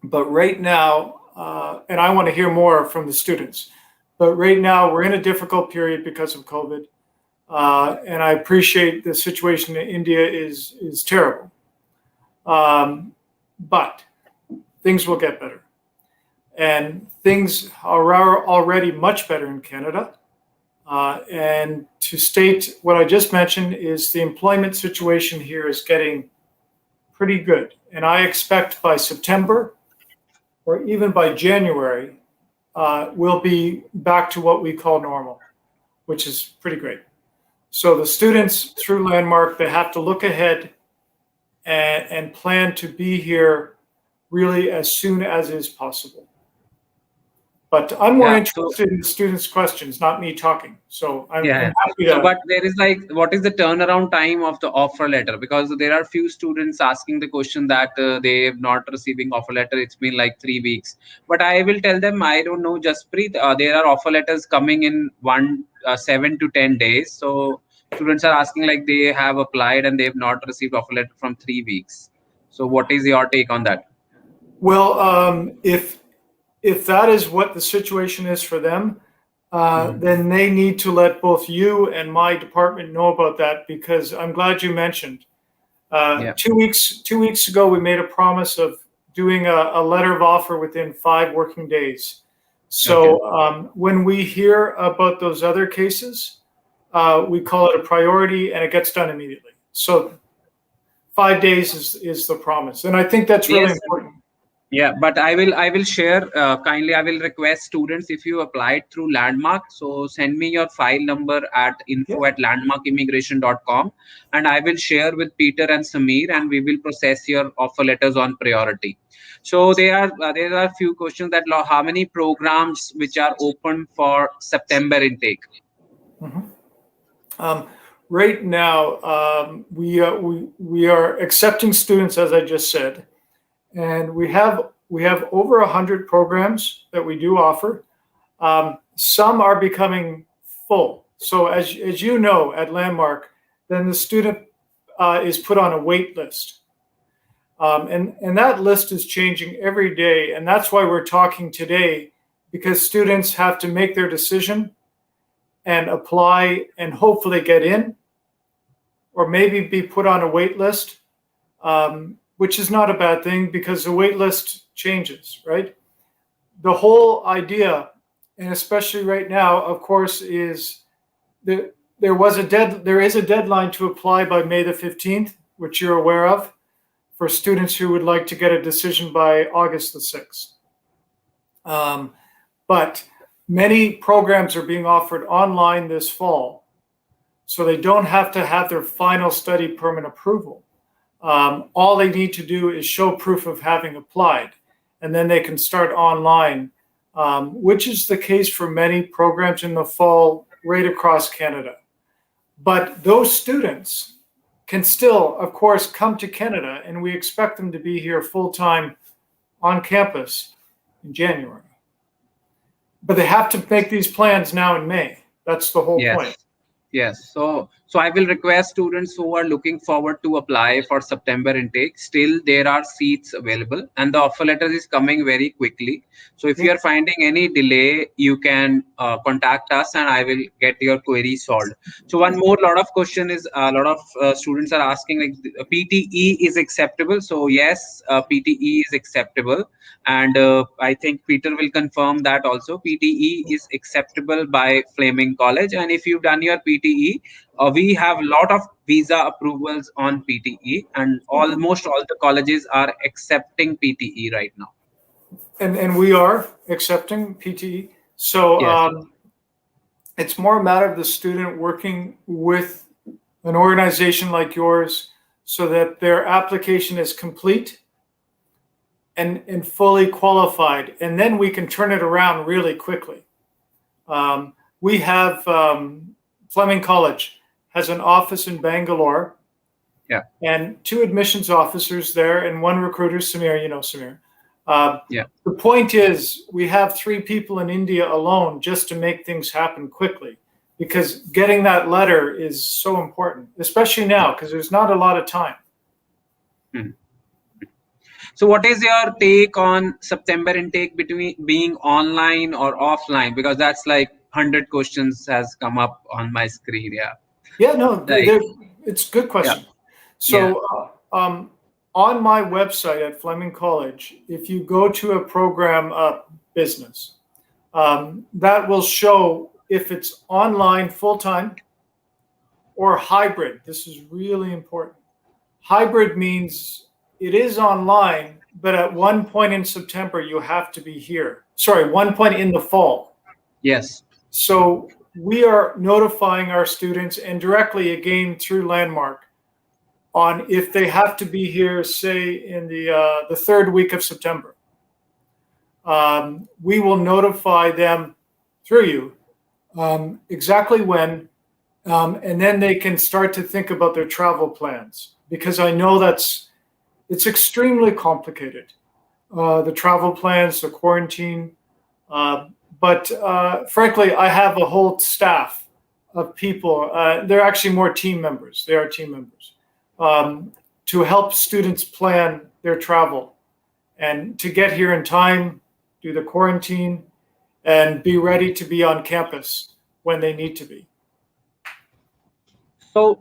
But right now, and I want to hear more from the students, but right now we're in a difficult period because of COVID. And I appreciate the situation in India is terrible. But things will get better. And things are already much better in Canada. And to state what I just mentioned is the employment situation here is getting pretty good. And I expect by September or even by January, we'll be back to what we call normal, which is pretty great. So the students through Landmark, they have to look ahead and plan to be here really as soon as is possible. But I'm more interested in the students' questions, not me talking. So I'm happy to. But there is like, what is the turnaround time of the offer letter? Because there are few students asking the question that they have not receiving offer letter. It's been like 3 weeks. But I will tell them, I don't know, Jaspreet, there are offer letters coming in 7 to 10 days. So students are asking like they have applied and they have not received offer letter from 3 weeks. So what is your take on that? Well, if that is what the situation is for them, then they need to let both you and my department know about that, because I'm glad you mentioned. 2 weeks ago, we made a promise of doing a letter of offer within 5 working days. So when we hear about those other cases, we call it a priority and it gets done immediately. So 5 days is the promise. And I think that's really important. Yeah, but I will share kindly. I will request students, if you applied through Landmark, so send me your file number at info@landmarkimmigration.com, and I will share with Peter and Samir, and we will process your offer letters on priority. So there are few questions that how many programs which are open for September intake? Right now, we are accepting students, as I just said. And we have over 100 programs that we do offer. Some are becoming full. So as you know, at Landmark, then the student is put on a wait list. And that list is changing every day. And that's why we're talking today, because students have to make their decision and apply and hopefully get in, or maybe be put on a wait list. Which is not a bad thing, because the wait list changes, right? The whole idea, and especially right now, of course, is that there is a deadline to apply by May the 15th, which you're aware of, for students who would like to get a decision by August the 6th. But many programs are being offered online this fall, so they don't have to have their final study permit approval. All they need to do is show proof of having applied, and then they can start online, which is the case for many programs in the fall right across Canada. But those students can still, of course, come to Canada, and we expect them to be here full-time on campus in January. But they have to make these plans now in May. That's the whole point. Yes. So I will request students who are looking forward to apply for September intake. Still, there are seats available, and the offer letter is coming very quickly. So if you are finding any delay, you can contact us, and I will get your query solved. So one more lot of question is a lot of students are asking, like, PTE is acceptable. So yes, PTE is acceptable, and I think Peter will confirm that also. PTE is acceptable by Fleming College, and if you've done your PTE, we have a lot of visa approvals on PTE, and almost all the colleges are accepting PTE right now. And we are accepting PTE. So it's more a matter of the student working with an organization like yours so that their application is complete and fully qualified, and then we can turn it around really quickly. We have Fleming College has an office in Bangalore, and 2 admissions officers there, and 1 recruiter, Samir. You know Samir. The point is, we have 3 people in India alone just to make things happen quickly, because getting that letter is so important, especially now, because there's not a lot of time. So what is your take on September intake between being online or offline? Because that's like 100 questions has come up on my screen. No, it's a good question. So on my website at Fleming College, if you go to a program business, that will show if it's online full-time or hybrid. This is really important. Hybrid means it is online, but at one point in September, you have to be here. Sorry, one point in the fall. Yes. So we are notifying our students, and directly again through Landmark, on if they have to be here, say in the 3rd week of September. We will notify them through you exactly when, and then they can start to think about their travel plans, because I know it's extremely complicated, the travel plans, the quarantine. But frankly, I have a whole staff of people. They're actually more team members. They are team members to help students plan their travel and to get here in time, do the quarantine, and be ready to be on campus when they need to be. So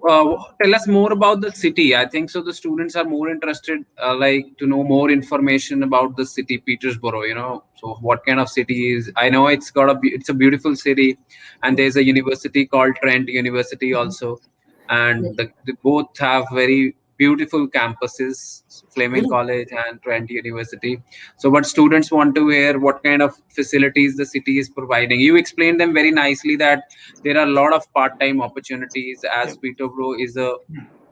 tell us more about the city. I think so the students are more interested like to know more information about the city, Peterborough, you know. So what kind of city is, I know it's a beautiful city, and there's a university called Trent University also, and they both have very beautiful campuses, Fleming College and Trent University. So what students want to hear, what kind of facilities the city is providing. You explained them very nicely that there are a lot of part-time opportunities, as Peterborough is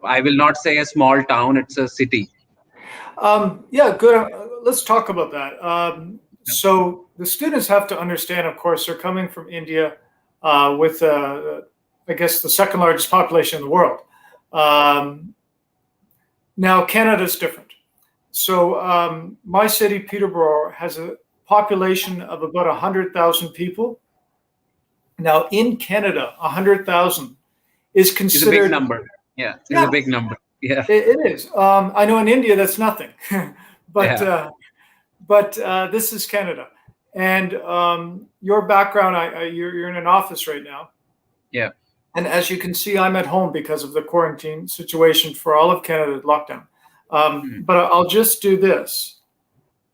I will not say a small town, it's a city. Good. Let's talk about that. So the students have to understand, of course, they're coming from India with, I guess, the 2nd largest population in the world. Now, Canada's different. So my city, Peterborough, has a population of about 100,000 people. Now, in Canada, 100,000 is considered... It's a big number. Yeah, it's a big number. Yeah, it is. I know in India, that's nothing. But this is Canada. And your background, you're in an office right now. Yeah. And as you can see, I'm at home because of the quarantine situation for all of Canada lockdown. But I'll just do this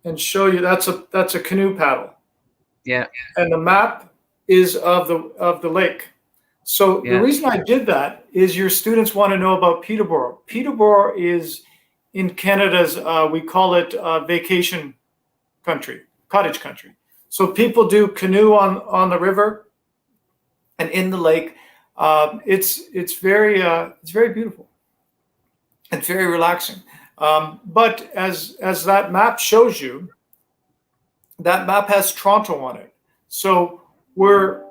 and show you. That's a canoe paddle. Yeah. And the map is of the lake. So the reason I did that is your students want to know about Peterborough. Peterborough is in Canada's, we call it vacation country, cottage country. So people do canoe on the river and in the lake. It's very beautiful. It's very relaxing. But as that map shows you, that map has Toronto on it. So we're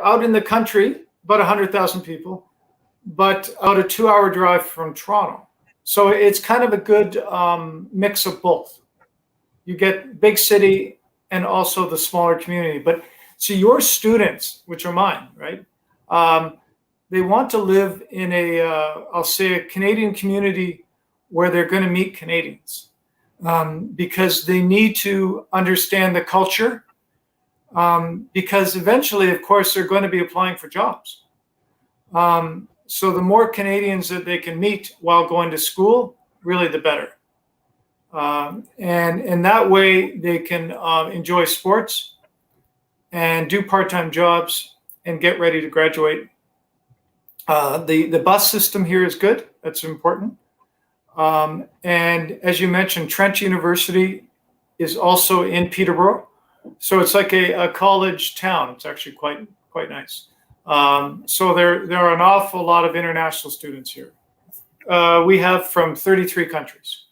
out in the country, about 100,000 people, but out a 2-hour drive from Toronto. So it's kind of a good mix of both. You get big city and also the smaller community. But so your students, which are mine, right? They want to live in I'll say a Canadian community where they're going to meet Canadians because they need to understand the culture because eventually, of course, they're going to be applying for jobs. So the more Canadians that they can meet while going to school, really the better. And that way they can enjoy sports and do part-time jobs and get ready to graduate. The bus system here is good. That's important. And as you mentioned, Trent University is also in Peterborough. So it's like a college town. It's actually quite nice. So there are an awful lot of international students here. we have from 33 countries.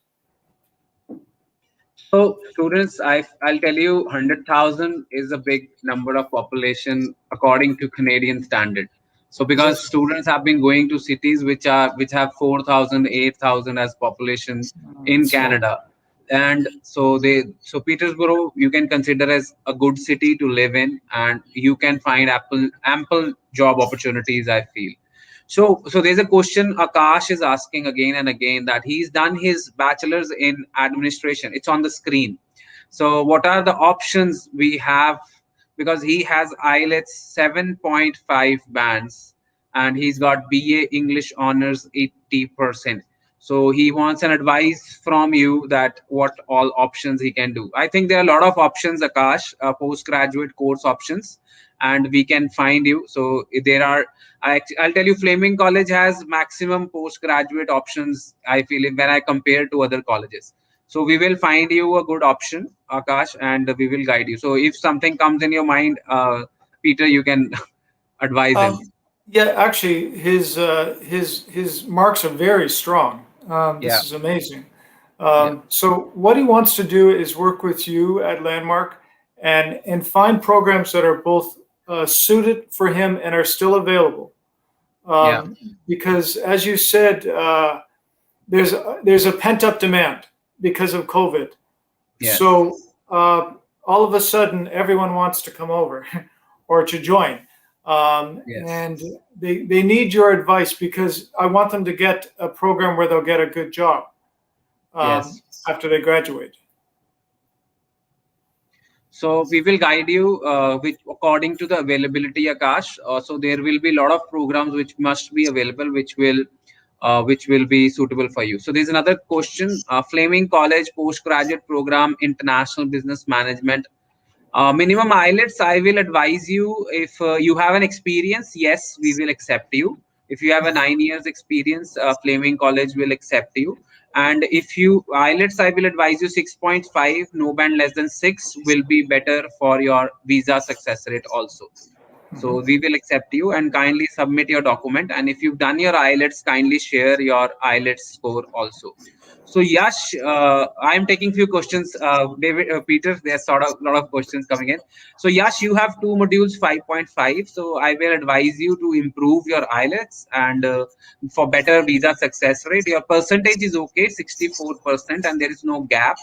So students, I'll tell you, 100,000 is a big number of population according to Canadian standard. So because Yes. students have been going to cities which have 4,000, 8,000 as population in Small. Canada, and so Peterborough you can consider as a good city to live in, and you can find ample job opportunities, I feel. So there's a question Akash is asking again and again, that he's done his bachelor's in administration. It's on the screen. So what are the options we have? Because he has IELTS 7.5 bands, and he's got BA English honors 80%. So he wants an advice from you that what all options he can do. I think there are a lot of options, Akash, postgraduate course options, and we can find you. So there are, I'll tell you, Fleming College has maximum postgraduate options, I feel, when I compare to other colleges. So we will find you a good option, Akash, and we will guide you. So if something comes in your mind, Peter, you can advise him. Yeah, actually, his marks are very strong. Yeah. This is amazing. So what he wants to do is work with you at Landmark and find programs that are both suited for him and are still available. Because as you said, there's a pent up demand because of COVID. Yes. So all of a sudden, everyone wants to come over or to join. Yes. And they need your advice, because I want them to get a program where they'll get a good job Yes. after they graduate. So we will guide you according to the availability, Akash. So there will be a lot of programs which must be available, which will be suitable for you. So there's another question: Fleming College postgraduate program, international business management. Minimum IELTS, I will advise you, if you have an experience, yes, we will accept you. If you have a 9 years experience, Fleming College will accept you. And if you IELTS, I will advise you 6.5, no band less than 6 will be better for your visa success rate also. So we will accept you, and kindly submit your document. And if you've done your IELTS, kindly share your IELTS score also. So Yash, I'm taking few questions. David, Peter, there's sort of a lot of questions coming in. So Yash, you have two modules 5.5. So I will advise you to improve your IELTS, and for better visa success rate. Your percentage is okay, 64%, and there is no gap.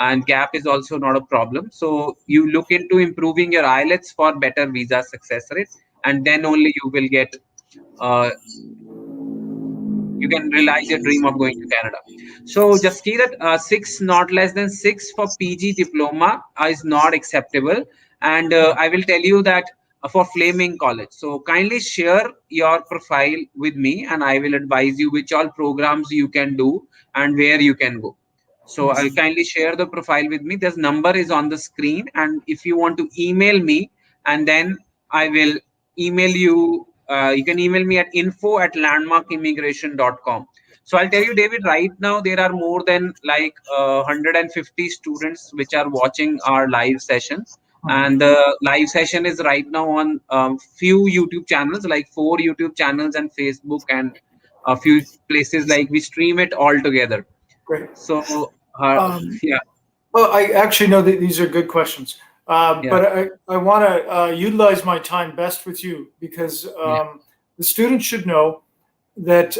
And gap is also not a problem. So you look into improving your IELTS for better visa success rate, and then only you will get you can realize your dream of going to Canada. So Jaskirat, 6, not less than 6 for PG diploma is not acceptable. And I will tell you that for Fleming College. So kindly share your profile with me, and I will advise you which all programs you can do and where you can go. So I'll kindly share the profile with me. This number is on the screen, and if you want to email me, and then I will email you. You can email me at info@landmarkimmigration.com. So I'll tell you, David, right now there are more than like 150 students which are watching our live session. And the live session is right now on few YouTube channels, like 4 YouTube channels and Facebook, and a few places, like we stream it all together. Great. So yeah. Well, I actually know that these are good questions, but I want to utilize my time best with you, because the students should know that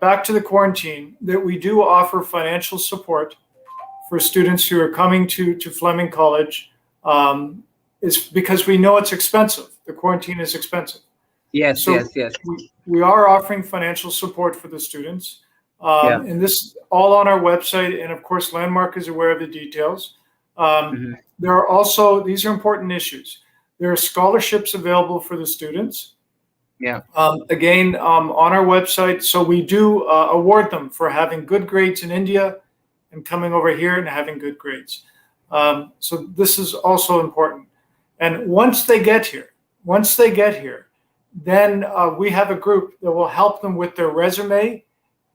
back to the quarantine, that we do offer financial support for students who are coming to Fleming College, is because we know it's expensive. The quarantine is expensive. Yes, so yes. We are offering financial support for the students. And this all on our website, and of course Landmark is aware of the details. There are also, these are important issues, there are scholarships available for the students. Again, on our website. So we do award them for having good grades in India and coming over here and having good grades. So this is also important. And once they get here, then we have a group that will help them with their resume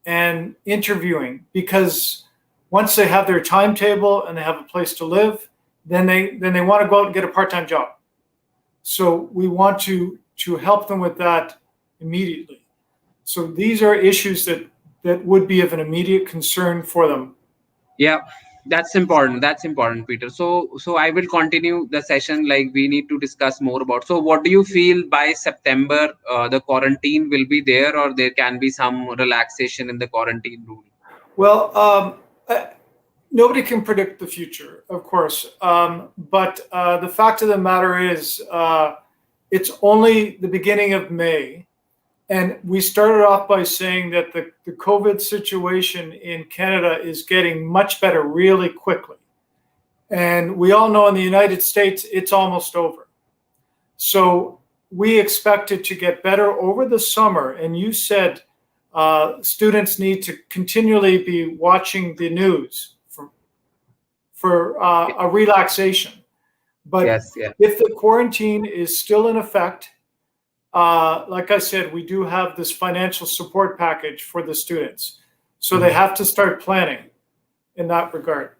and interviewing, because once they have their timetable and they have a place to live, then they want to go out and get a part-time job. So we want to help them with that immediately. So these are issues that that would be of an immediate concern for them. Yeah, that's important. That's important, Peter. So I will continue the session. Like, we need to discuss more about. So what do you feel by September? The quarantine will be there, or there can be some relaxation in the quarantine rule? Well, nobody can predict the future, of course. But the fact of the matter is, it's only the beginning of May. And we started off by saying that the COVID situation in Canada is getting much better really quickly. And we all know in the United States, it's almost over. So we expect it to get better over the summer. And you said students need to continually be watching the news for a relaxation. But Yes, yeah. if the quarantine is still in effect, like I said, we do have this financial support package for the students. So they have to start planning in that regard.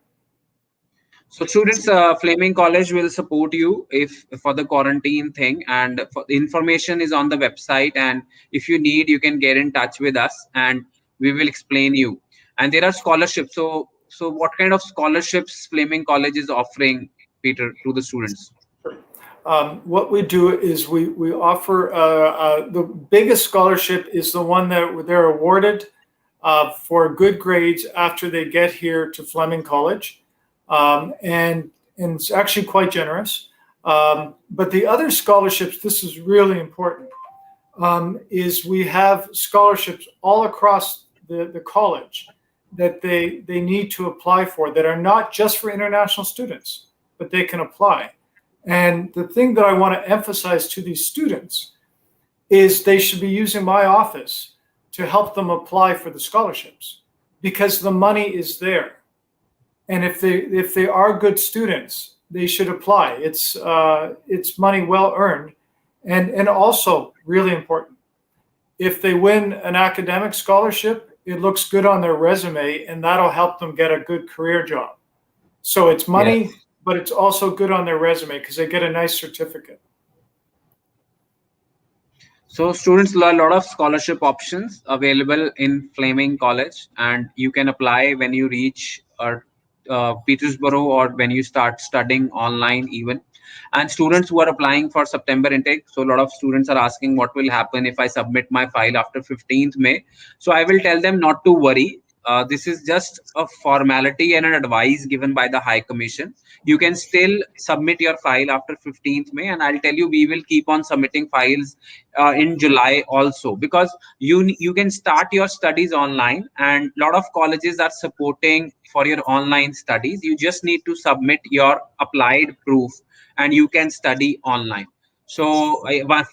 So students, Fleming College will support you if for the quarantine thing, and for, information is on the website, and if you need, you can get in touch with us and we will explain you. And there are scholarships. So what kind of scholarships Fleming College is offering, Peter, to the students? What we do is we offer the biggest scholarship is the one that they're awarded for good grades after they get here to Fleming College. And it's actually quite generous. But the other scholarships, this is really important, is we have scholarships all across the college that they need to apply for that are not just for international students, but they can apply. And the thing that I want to emphasize to these students is they should be using my office to help them apply for the scholarships because the money is there. And if they are good students, they should apply. It's money well earned, and also really important. If they win an academic scholarship, it looks good on their resume, and that'll help them get a good career job. So it's money, yes, but it's also good on their resume because they get a nice certificate. So students, a lot of scholarship options available in Fleming College, and you can apply when you reach Petersborough or when you start studying online even. And students who are applying for September intake, so a lot of students are asking what will happen if I submit my file after 15th May. So I will tell them not to worry. This is just a formality and an advice given by the High Commission. You can still submit your file after 15th May, and I'll tell you, we will keep on submitting files in July also, because you can start your studies online, and a lot of colleges are supporting for your online studies. You just need to submit your applied proof and you can study online. So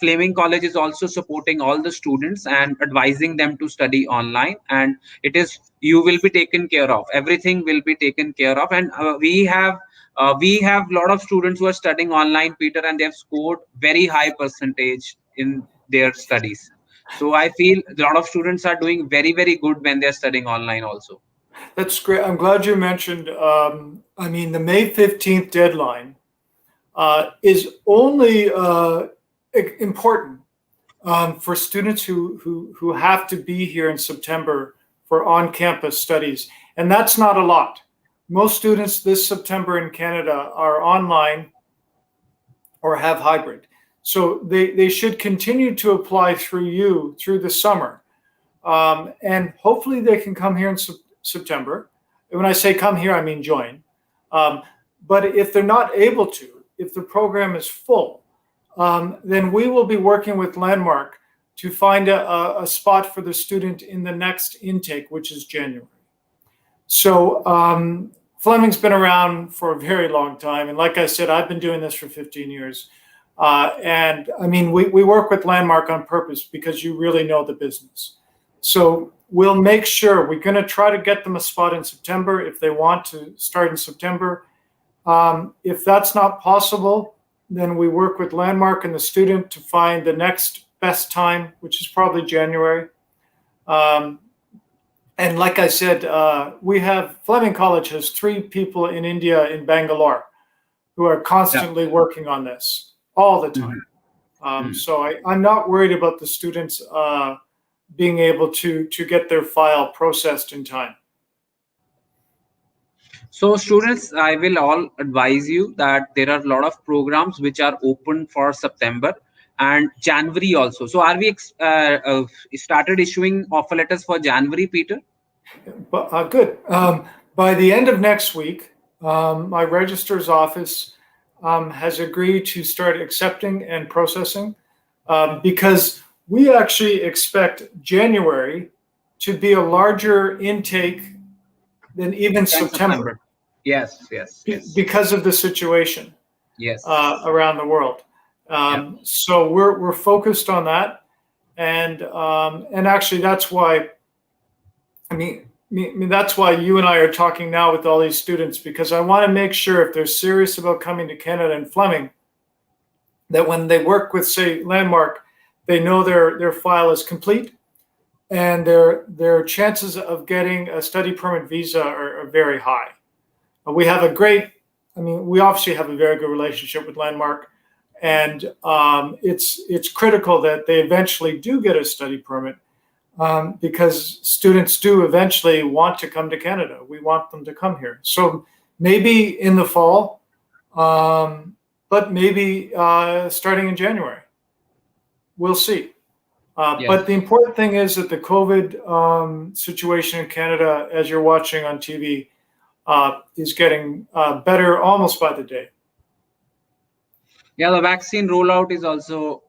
Fleming College is also supporting all the students and advising them to study online, and you will be taken care of. Everything will be taken care of. And we have a lot of students who are studying online, Peter, and they have scored very high percentage in their studies. So I feel a lot of students are doing very, very good when they're studying online also. That's great. I'm glad you mentioned, I mean, the May 15th deadline is only important for students who have to be here in September for on-campus studies. And that's not a lot. Most students this September in Canada are online or have hybrid. So they should continue to apply through the summer. And hopefully they can come here in September. And when I say come here, I mean join. But if they're not able to, if the program is full, then we will be working with Landmark to find a spot for the student in the next intake, which is January. So Fleming's been around for a very long time. And like I said, I've been doing this for 15 years. And I mean, we work with Landmark on purpose because you really know the business. So we'll make sure we're going to try to get them a spot in September if they want to start in September. If that's not possible, then we work with Landmark and the student to find the next best time, which is probably January. And like I said, Fleming College has 3 people in India, in Bangalore, who are constantly working on this all the time. So I'm not worried about the students being able to get their file processed in time. So students, I will all advise you that there are a lot of programs which are open for September and January also. So are we started issuing offer letters for January, Peter? But good. By the end of next week, my registrar's office has agreed to start accepting and processing, because we actually expect January to be a larger intake than even September. Yes. Because of the situation. Yes. Around the world. So we're focused on that, and actually that's why. I mean, that's why you and I are talking now with all these students, because I want to make sure if they're serious about coming to Canada and Fleming, that when they work with, say, Landmark, they know their file is complete, and their chances of getting a study permit visa are very high. We obviously have a very good relationship with Landmark, and it's critical that they eventually do get a study permit, because students do eventually want to come to Canada. We want them to come here. So maybe in the fall, but maybe starting in January. We'll see. But the important thing is that the COVID situation in Canada, as you're watching on TV, is getting better almost by the day. Yeah, the vaccine rollout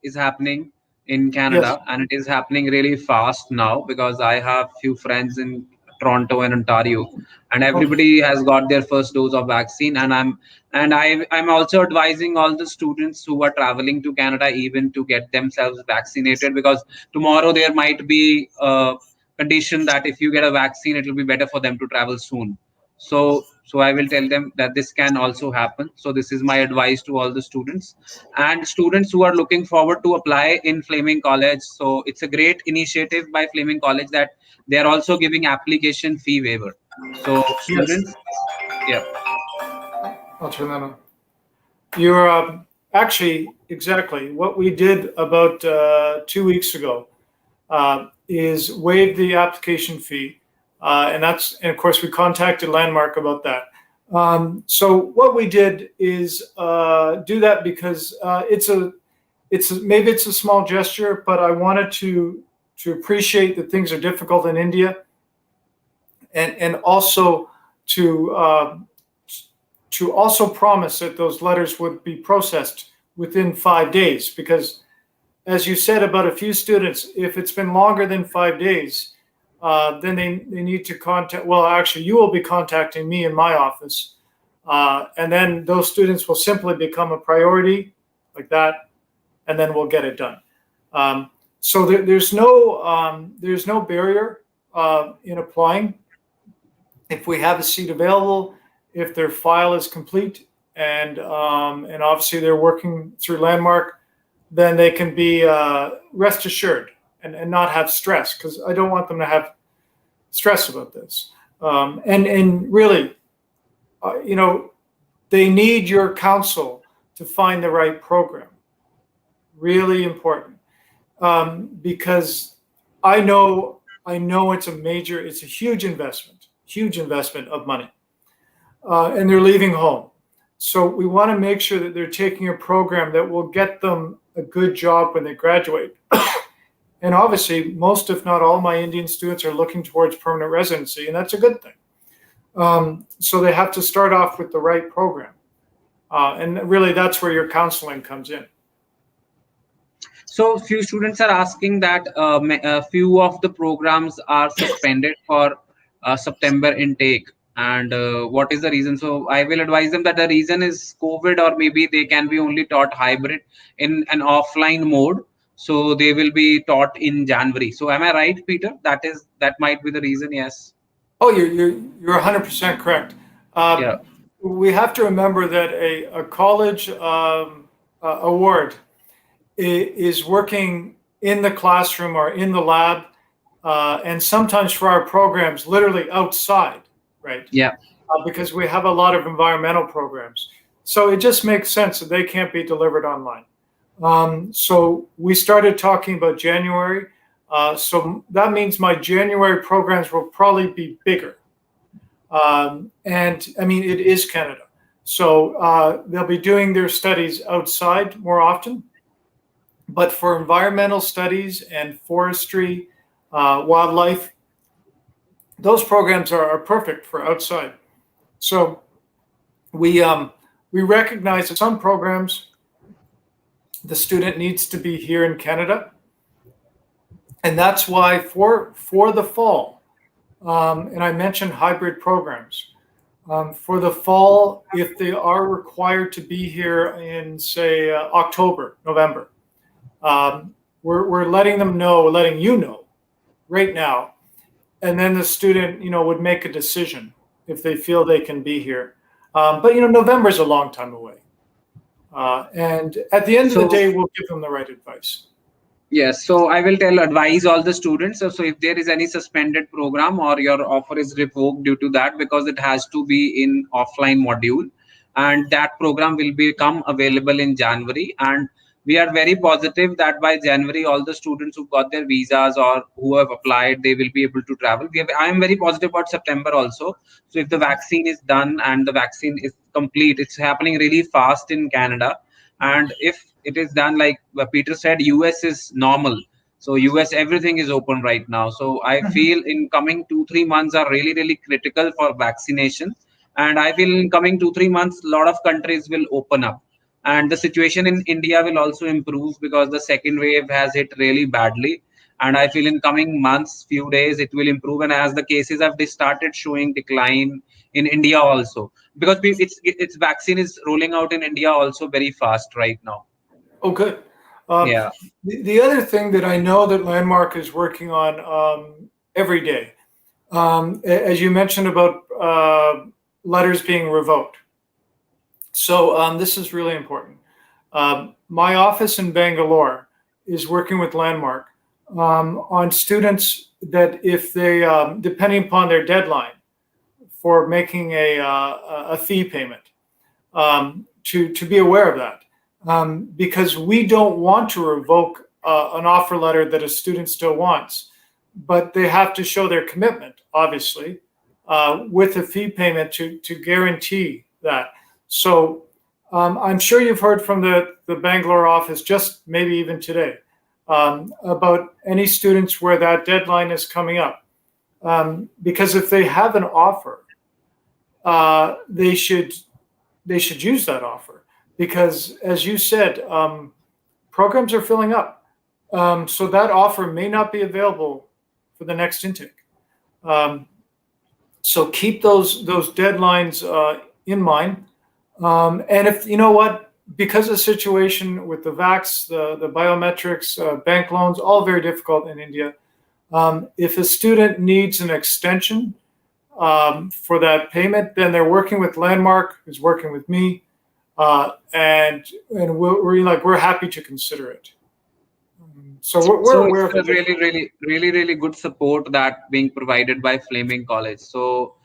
is happening in Canada, and it is happening really fast now, because I have few friends in Toronto and Ontario, and everybody has got their first dose of vaccine. And I'm also advising all the students who are traveling to Canada even to get themselves vaccinated, because tomorrow there might be a condition that if you get a vaccine, it will be better for them to travel soon. So I will tell them that this can also happen. So this is my advice to all the students, and students who are looking forward to apply in Fleming College. So it's a great initiative by Fleming College that they are also giving application fee waiver. So students, I'll turn that on. You're actually exactly what we did about 2 weeks ago is waive the application fee. And of course we contacted Landmark about that. So what we did is do that because maybe it's a small gesture, but I wanted to appreciate that things are difficult in India, and also to also promise that those letters would be processed within 5 days, because as you said about a few students, if it's been longer than 5 days, then they need to contact, well, actually, you will be contacting me in my office. And then those students will simply become a priority like that, and then we'll get it done. So there's no barrier in applying. If we have a seat available, if their file is complete, and obviously they're working through Landmark, then they can be rest assured and not have stress, because I don't want them to have stress about this. And really, they need your counsel to find the right program. Really important, because I know it's a huge investment of money, and they're leaving home. So we want to make sure that they're taking a program that will get them a good job when they graduate. And obviously, most, if not all, my Indian students are looking towards permanent residency, and that's a good thing. So they have to start off with the right program. And really, that's where your counseling comes in. So few students are asking that a few of the programs are suspended for September intake. And what is the reason? So I will advise them that the reason is COVID, or maybe they can be only taught hybrid in an offline mode. So they will be taught in January. So am I right, Peter? That might be the reason. Yes. Oh, you're 100% correct. We have to remember that a college award is working in the classroom or in the lab, and sometimes for our programs, literally outside, right? Yeah. Because we have a lot of environmental programs. So it just makes sense that they can't be delivered online. So we started talking about January. So that means my January programs will probably be bigger. And I mean, it is Canada. So they'll be doing their studies outside more often. But for environmental studies and forestry, wildlife, those programs are perfect for outside. So we recognize that some programs, the student needs to be here in Canada. And that's why for the fall, and I mentioned hybrid programs, for the fall, if they are required to be here in, say, October, November, we're letting you know right now, and then the student, would make a decision if they feel they can be here. But November is a long time away, and at the end of the day, we'll give them the right advice. Yes, so I will advise all the students. So if there is any suspended program or your offer is revoked due to that, because it has to be in offline module, and that program will become available in January. And we are very positive that by January, all the students who got their visas or who have applied, they will be able to travel. I am very positive about September also. So if the vaccine is done and the vaccine is complete, it's happening really fast in Canada. And if it is done, like Peter said, US is normal. So US, everything is open right now. So I feel in coming 2-3 months are really, really critical for vaccination. And I feel in coming 2-3 months, a lot of countries will open up. And the situation in India will also improve because the second wave has hit really badly. And I feel in coming months, few days, it will improve. And as the cases have started showing decline in India also, because its vaccine is rolling out in India also very fast right now. Oh, good. Yeah. The other thing that I know that Landmark is working on every day, as you mentioned about letters being revoked. So this is really important. My office in Bangalore is working with Landmark on students that if they, depending upon their deadline for making a fee payment, to be aware of that. Because we don't want to revoke an offer letter that a student still wants, but they have to show their commitment, obviously, with a fee payment to guarantee that. So I'm sure you've heard from the Bangalore office, just maybe even today, about any students where that deadline is coming up. Because if they have an offer, they should use that offer. Because as you said, programs are filling up. So that offer may not be available for the next intake. So keep those deadlines in mind. And if, because of the situation with the vax, the biometrics, bank loans, all very difficult in India, if a student needs an extension for that payment, then they're working with Landmark, who's working with me. And we're happy to consider it. So we're aware of it. Really good support that being provided by Fleming College. So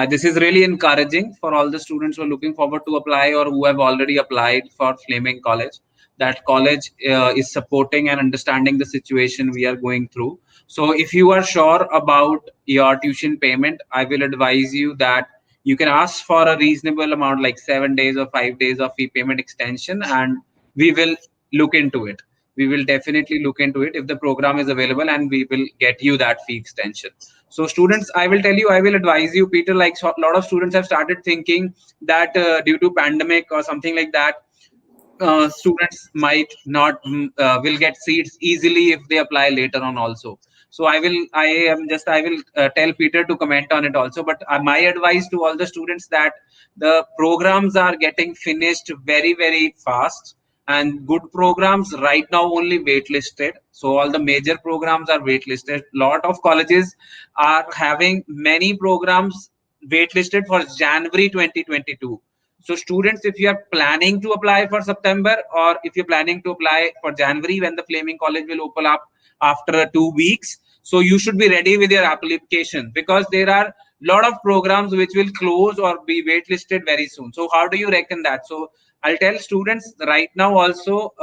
this is really encouraging for all the students who are looking forward to apply or who have already applied for Fleming College. That college is supporting and understanding the situation we are going through. So if you are sure about your tuition payment, I will advise you that you can ask for a reasonable amount, like 7 days or 5 days of fee payment extension, and we will look into it. We will definitely look into it if the program is available, and we will get you that fee extension. So students, I will advise you, Peter, like a lot of students have started thinking that due to pandemic or something like that, students might not will get seats easily if they apply later on also. So I will tell Peter to comment on it also. But my advice to all the students that the programs are getting finished very, very fast, and good programs right now only waitlisted. So all the major programs are waitlisted. Lot of colleges are having many programs waitlisted for January 2022. So students, if you are planning to apply for September, or if you're planning to apply for January when the Fleming College will open up after 2 weeks, so you should be ready with your application, because there are a lot of programs which will close or be waitlisted very soon. So how do you reckon that? So I'll tell students right now also,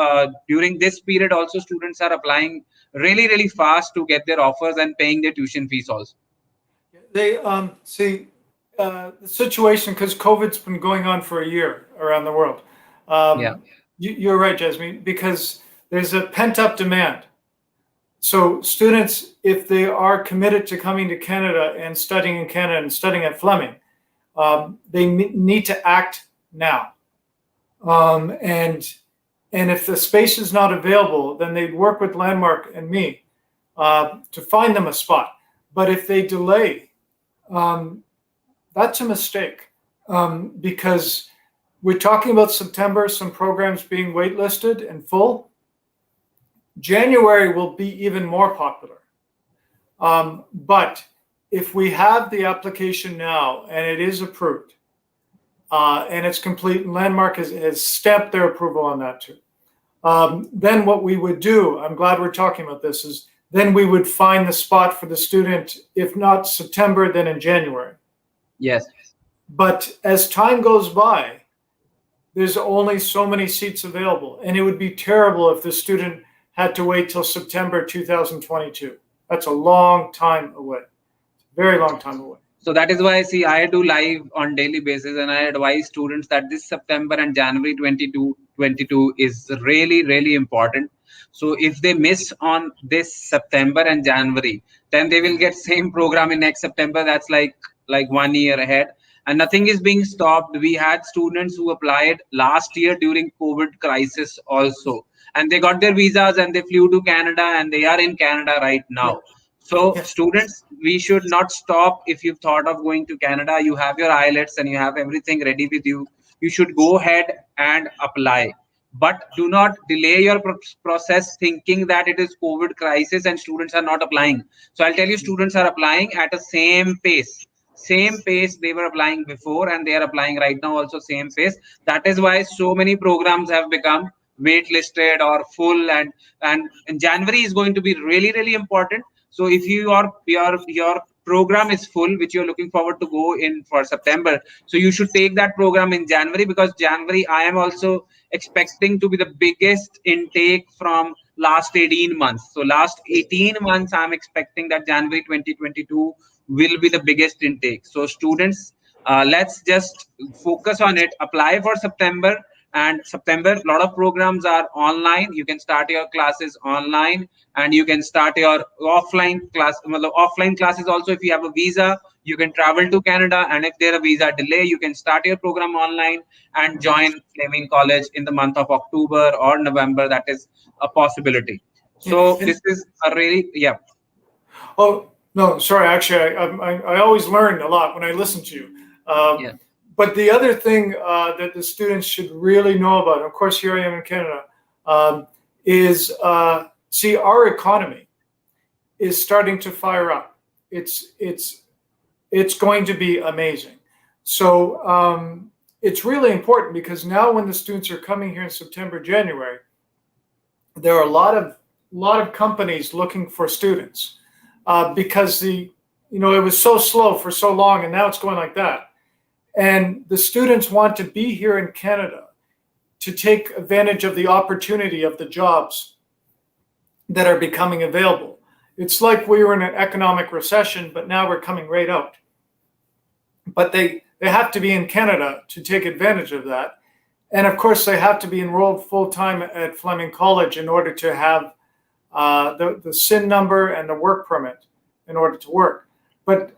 during this period also, students are applying really, really fast to get their offers and paying their tuition fees also. They see the situation, because COVID's been going on for a year around the world. Yeah. You're right, Jasmine, because there's a pent-up demand. So students, if they are committed to coming to Canada and studying in Canada and studying at Fleming, they need to act now. And if the space is not available, then they'd work with Landmark and me to find them a spot. But if they delay, that's a mistake, because we're talking about September, some programs being waitlisted and full. January will be even more popular. But if we have the application now and it is approved, and it's complete, and Landmark has stamped their approval on that too, then what we would do, I'm glad we're talking about this, is then we would find the spot for the student, if not September, then in January. Yes. But as time goes by, there's only so many seats available, and it would be terrible if the student had to wait till September 2022. That's a long time away, very long time away. So that is why, see, I do live on daily basis, and I advise students that this September and January 2022 is really, really important. So if they miss on this September and January, then they will get same program in next September. That's like 1 year ahead, and nothing is being stopped. We had students who applied last year during COVID crisis also, and they got their visas and they flew to Canada, and they are in Canada right now. So students, we should not stop. If you've thought of going to Canada, you have your IELTS and you have everything ready with you, you should go ahead and apply. But do not delay your process thinking that it is COVID crisis and students are not applying. So I'll tell you, students are applying at a same pace they were applying before, and they are applying right now also same pace. That is why so many programs have become waitlisted or full, and January is going to be really, really important. So if your program is full, which you're looking forward to go in for September, so you should take that program in January, because January I am also expecting to be the biggest intake from last 18 months. So last 18 months, I'm expecting that January 2022 will be the biggest intake. So students, let's just focus on it, apply for September. And September, a lot of programs are online. You can start your classes online, and you can start your offline classes also. If you have a visa, you can travel to Canada, and if there is a visa delay, you can start your program online and join Fleming College in the month of October or November. That is a possibility. So this is a really, yeah. Oh, no, sorry. Actually, I always learn a lot when I listen to you. Yeah. But the other thing that the students should really know about, of course, here I am in Canada, is see, our economy is starting to fire up. It's going to be amazing. So it's really important, because now when the students are coming here in September, January, there are a lot of companies looking for students because it was so slow for so long, and now it's going like that. And the students want to be here in Canada to take advantage of the opportunity of the jobs that are becoming available. It's like we were in an economic recession, but now we're coming right out. But they have to be in Canada to take advantage of that. And of course, they have to be enrolled full-time at Fleming College in order to have the SIN number and the work permit in order to work. But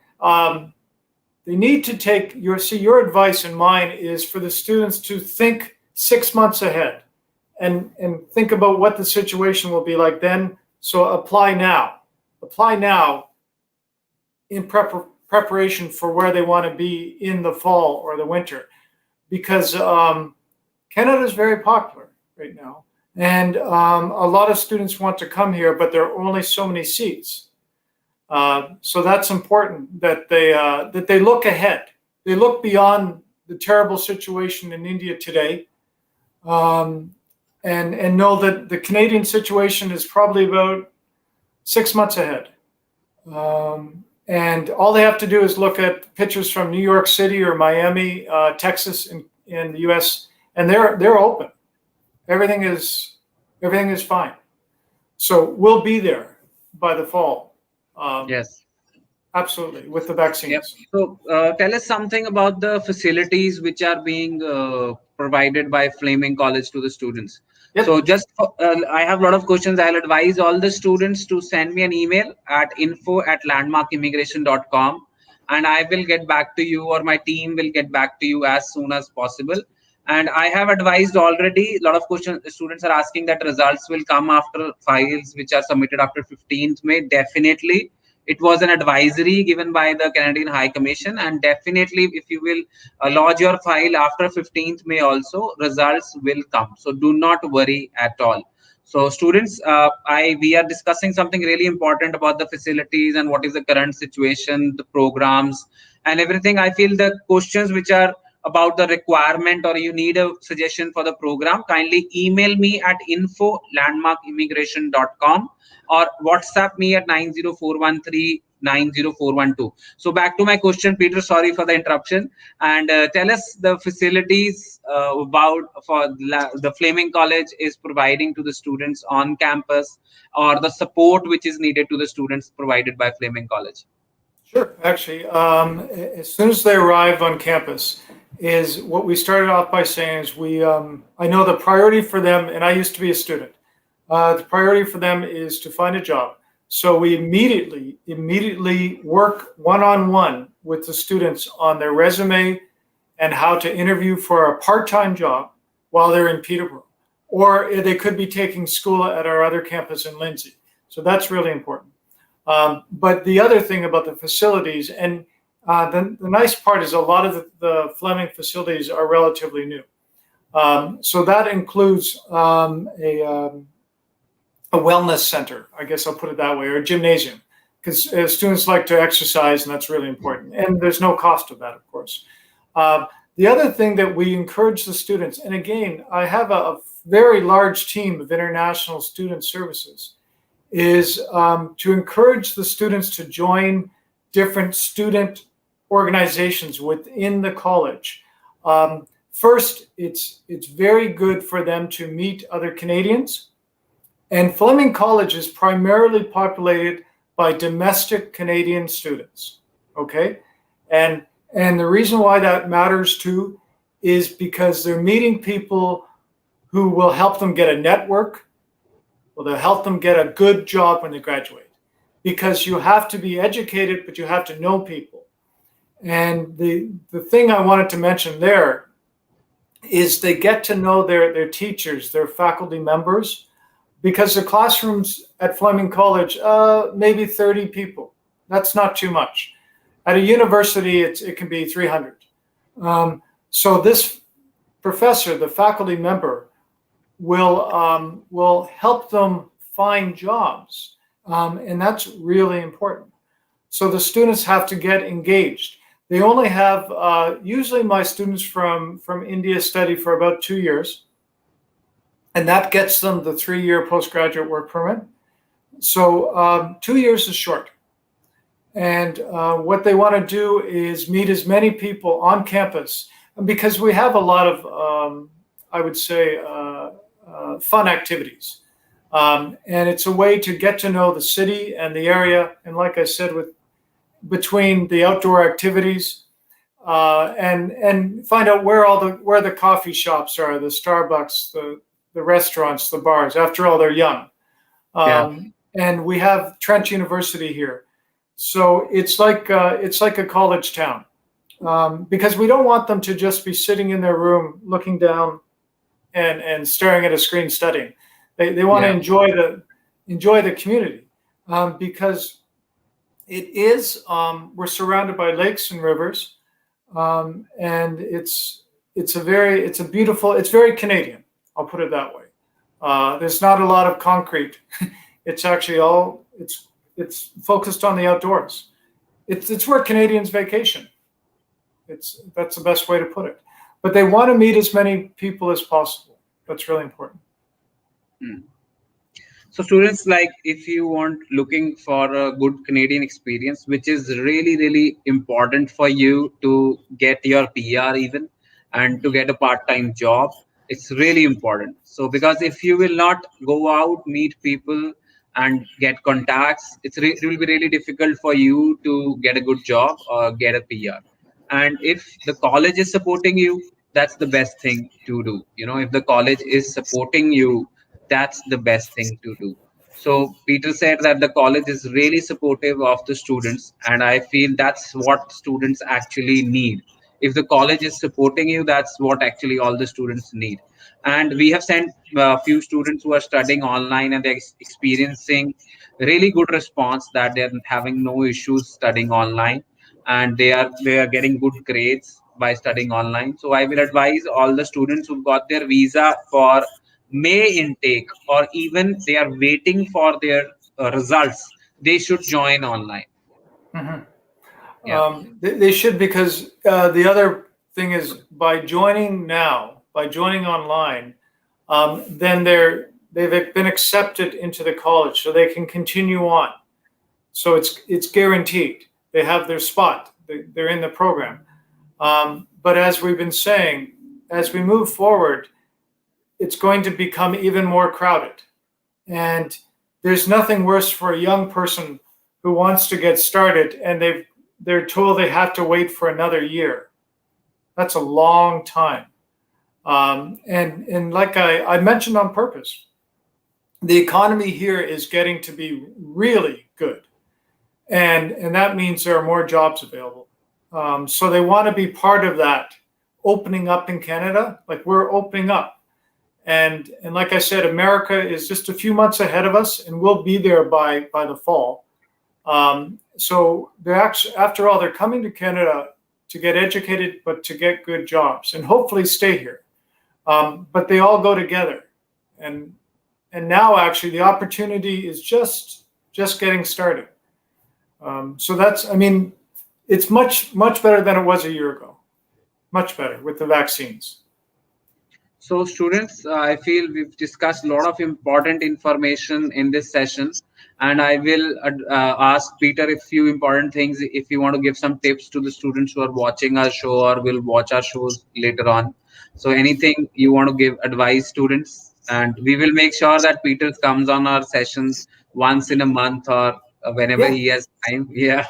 they need to take your advice and mine is for the students to think 6 months ahead and think about what the situation will be like then. So apply now in preparation for where they want to be in the fall or the winter, because Canada is very popular right now. And a lot of students want to come here, but there are only so many seats. So that's important that they look ahead. They look beyond the terrible situation in India today, and know that the Canadian situation is probably about 6 months ahead. And all they have to do is look at pictures from New York City or Miami, Texas in the U.S., and they're open. Everything is fine. So we'll be there by the fall. Yes. Absolutely, with the vaccines. Yep. So tell us something about the facilities which are being provided by Fleming College to the students. Yep. So just I have a lot of questions. I'll advise all the students to send me an email at info@landmarkimmigration.com, and I will get back to you, or my team will get back to you as soon as possible. And I have advised already. A lot of questions students are asking that results will come after files which are submitted after 15th May. Definitely. It was an advisory given by the Canadian High Commission, and definitely if you will lodge your file after 15th May also, results will come. So do not worry at all. So students, we are discussing something really important about the facilities and what is the current situation, the programs and everything. I feel the questions which are about the requirement, or you need a suggestion for the program, kindly email me at info@landmarkimmigration.com or WhatsApp me at 90413 So back to my question, Peter, sorry for the interruption, and tell us the facilities the Fleming College is providing to the students on campus, or the support which is needed to the students provided by Fleming College. Sure. Actually, as soon as they arrive on campus, is what we started off by saying is I know the priority for them, and I used to be a student, the priority for them is to find a job. So we immediately work one-on-one with the students on their resume and how to interview for a part-time job while they're in Peterborough, or they could be taking school at our other campus in Lindsay. So that's really important. But the other thing about the facilities, and the nice part is a lot of the Fleming facilities are relatively new. So that includes a wellness center, I guess I'll put it that way, or a gymnasium, because students like to exercise, and that's really important. And there's no cost of that, of course. The other thing that we encourage the students, and again, I have a very large team of international student services, is to encourage the students to join different student organizations within the college. First, it's very good for them to meet other Canadians. And Fleming College is primarily populated by domestic Canadian students, okay? And the reason why that matters too is because they're meeting people who will help them get a network, well, they'll help them get a good job when they graduate. Because you have to be educated, but you have to know people. And the thing I wanted to mention there is they get to know their teachers, their faculty members, because the classrooms at Fleming College, maybe 30 people. That's not too much. At a university, it can be 300. So this professor, the faculty member, will help them find jobs, and that's really important. So the students have to get engaged. They only have, usually my students from India study for about 2 years, and that gets them the 3-year postgraduate work permit. So 2 years is short. And what they want to do is meet as many people on campus, because we have a lot of, I would say, fun activities. And it's a way to get to know the city and the area. And like I said, between the outdoor activities and find out where the coffee shops are, the Starbucks, the restaurants, the bars. After all, they're young. And we have Trent University here. So it's like a college town, because we don't want them to just be sitting in their room looking down and staring at a screen studying. They want to enjoy the community, because it is we're surrounded by lakes and rivers, and it's very Canadian. I'll put it that way. There's not a lot of concrete. It's actually it's focused on the outdoors. It's where Canadians vacation. That's the best way to put it. But they want to meet as many people as possible. That's really important. So students, like, if you want looking for a good Canadian experience, which is really, really important for you to get your PR even, and to get a part-time job, It's really important. So because if you will not go out, meet people, and get contacts, it will be really difficult for you to get a good job or get a PR. And if the college is supporting you, that's the best thing to do. If the college is supporting you, that's the best thing to do. So Peter said that the college is really supportive of the students, and I feel that's what students actually need. If the college is supporting you, that's what actually all the students need. And we have sent a few students who are studying online, and they're experiencing really good response, that they're having no issues studying online, and they are getting good grades by studying online. So I will advise all the students who've got their visa for May intake, or even they are waiting for their results, they should join online. Mhm. Yeah. They should, because the other thing is, by joining now, by joining online, then they've been accepted into the college, so they can continue on. So it's guaranteed. They have their spot. They're in the program. But as we've been saying, as we move forward, it's going to become even more crowded. And there's nothing worse for a young person who wants to get started and they're told they have to wait for another year. That's a long time. And like I mentioned on purpose, the economy here is getting to be really good. And that means there are more jobs available. So they want to be part of that opening up in Canada. Like, we're opening up. And like I said, America is just a few months ahead of us, and we'll be there by the fall. So they're actually, after all, they're coming to Canada to get educated, but to get good jobs and hopefully stay here. But they all go together. And now actually the opportunity is just getting started. So that's, I mean, it's much better than it was a year ago. Much better with the vaccines. So students, I feel we've discussed a lot of important information in this session, and I will ask Peter a few important things if you want to give some tips to the students who are watching our show or will watch our shows later on. So anything you want to give advice, students, and we will make sure that Peter comes on our sessions once in a month or whenever he has time. Yeah.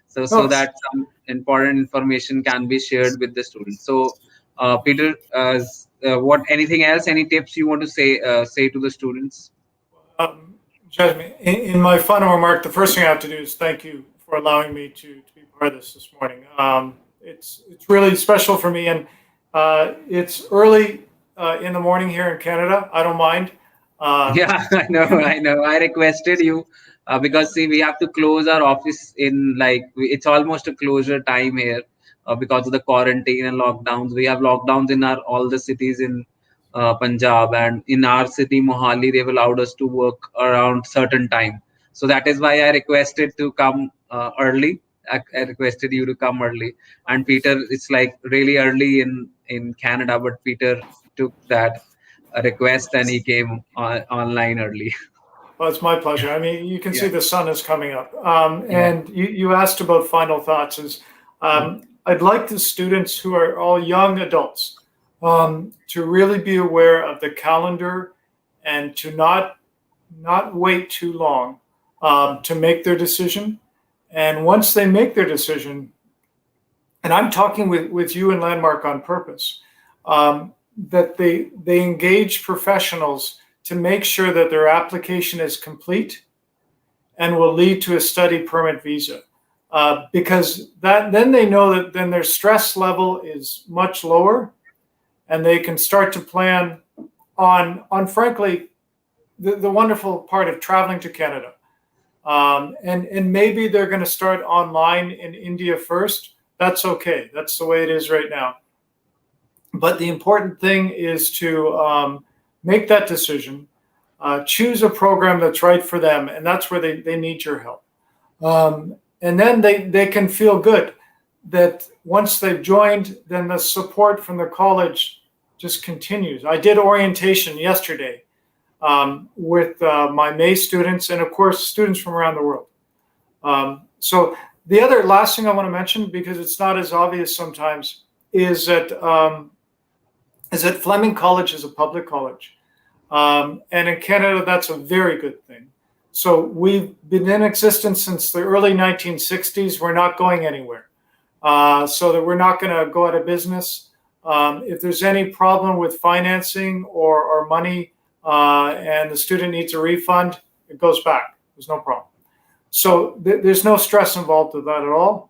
So that some important information can be shared with the students. So Peter, what anything else? Any tips you want to say to the students? Jasmine, in my final remark, the first thing I have to do is thank you for allowing me to be part of this morning. It's really special for me, and it's early in the morning here in Canada. I don't mind. Yeah, I know. I requested you because see, we have to close our office in it's almost a closure time here because of the quarantine and lockdowns. We have lockdowns in all the cities in Punjab, and in our city, Mohali, they've allowed us to work around certain time. So that is why I requested to come early. I requested you to come early, and Peter, it's like really early in Canada, but Peter took that a request and he came online early. Well, it's my pleasure. I mean, you can see Yeah. the sun is coming up. Yeah. And you asked about final thoughts. I'd like the students, who are all young adults, to really be aware of the calendar and to not wait too long to make their decision. And once they make their decision, and I'm talking with you and Landmark on purpose, that they engage professionals to make sure that their application is complete and will lead to a study permit visa. Because then they know that then their stress level is much lower, and they can start to plan on frankly, the wonderful part of traveling to Canada. And maybe they're going to start online in India first. That's okay. That's the way it is right now. But the important thing is to make that decision, choose a program that's right for them, and that's where they need your help. And then they can feel good that once they've joined, then the support from the college just continues. I did orientation yesterday with my May students, and of course students from around the world. So the other last thing I want to mention, because it's not as obvious sometimes, is that is that Fleming College is a public college. And in Canada, that's a very good thing. So we've been in existence since the early 1960s. We're not going anywhere. So that we're not going to go out of business. If there's any problem with financing or money and the student needs a refund, it goes back. There's no problem. So there's no stress involved with that at all.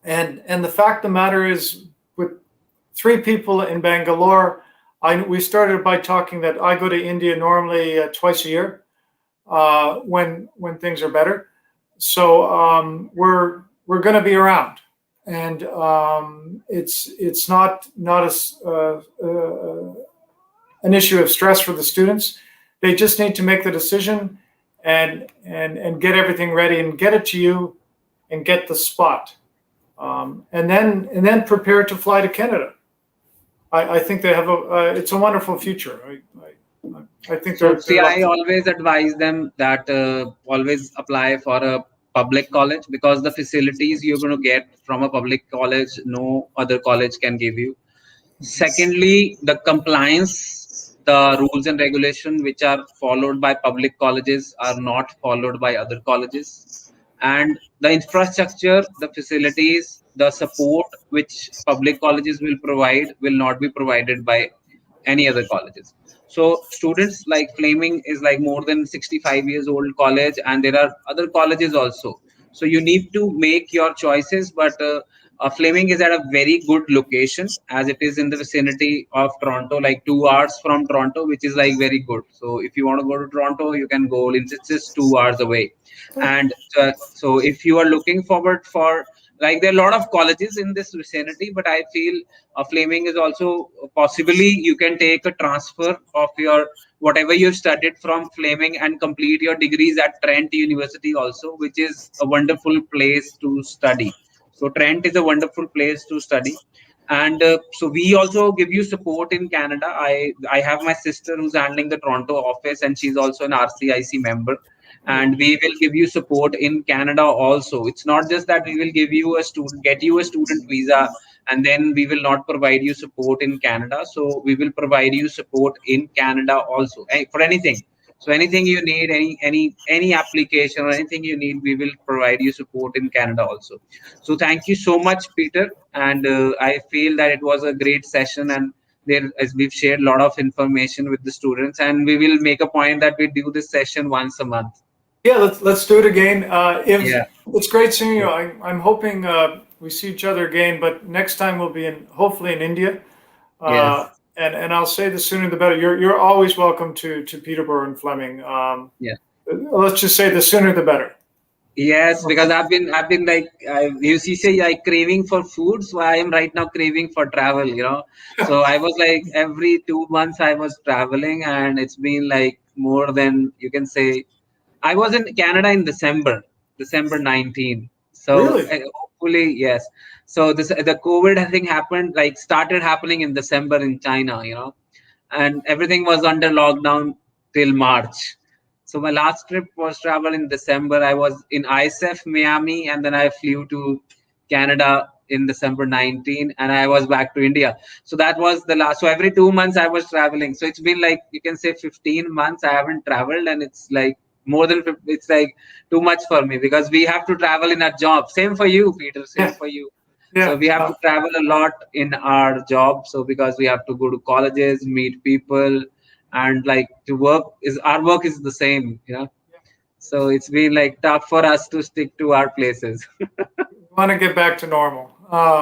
And the fact of the matter is, with 3 people in Bangalore, we started by talking that I go to India normally twice a year when things are better. So we're going to be around, and it's not an issue of stress for the students. They just need to make the decision and get everything ready and get it to you and get the spot, and then prepare to fly to Canada. I think they have it's a wonderful future. I think so. See, I always advise them that always apply for a public college, because the facilities you're going to get from a public college, no other college can give you. Secondly, the compliance, the rules and regulation which are followed by public colleges are not followed by other colleges. And the infrastructure, the facilities, the support which public colleges will provide will not be provided by any other colleges. So students like Fleming is like more than 65 years old college, and there are other colleges also. So you need to make your choices, but Fleming is at a very good location, as it is in the vicinity of Toronto, like 2 hours from Toronto, which is like very good. So if you want to go to Toronto, you can go. It's just 2 hours away. And so if you are looking forward for, like, there are a lot of colleges in this vicinity, but I feel Fleming is also possibly you can take a transfer of your whatever you've studied from Fleming and complete your degrees at Trent University also, which is a wonderful place to study. So Trent is a wonderful place to study. And so we also give you support in Canada. I have my sister who's handling the Toronto office, and she's also an RCIC member. And we will give you support in Canada also. It's not just that we will give you get you a student visa, and then we will not provide you support in Canada. So we will provide you support in Canada also for anything. So anything you need, any application or anything you need, we will provide you support in Canada also. So thank you so much, Peter. And I feel that it was a great session, and as we've shared a lot of information with the students, and we will make a point that we do this session once a month. Yeah, let's do it again. It's great seeing you. I'm hoping we see each other again, but next time we'll be hopefully in India. Yes. And I'll say the sooner the better. You're always welcome to Peterborough and Fleming. Let's just say the sooner the better. Yes, because I've been like, you say like craving for food, so I am right now craving for travel, So I was like every 2 months I was traveling, and it's been like more than, you can say, I was in Canada in December 19. So really? Hopefully, yes. So the COVID thing started happening in December in China, and everything was under lockdown till March. So my last trip was travel in December. I was in ISF Miami, and then I flew to Canada in December 19, and I was back to India. So that was the last. So every 2 months I was traveling. So it's been like, you can say 15 months I haven't traveled, and it's like more than, it's like too much for me, because we have to travel in our job. Same for you, Peter. Same for you. Yeah. So we have to travel a lot in our job. So because we have to go to colleges, meet people, and like our work is the same, So it's been like tough for us to stick to our places. We want to get back to normal.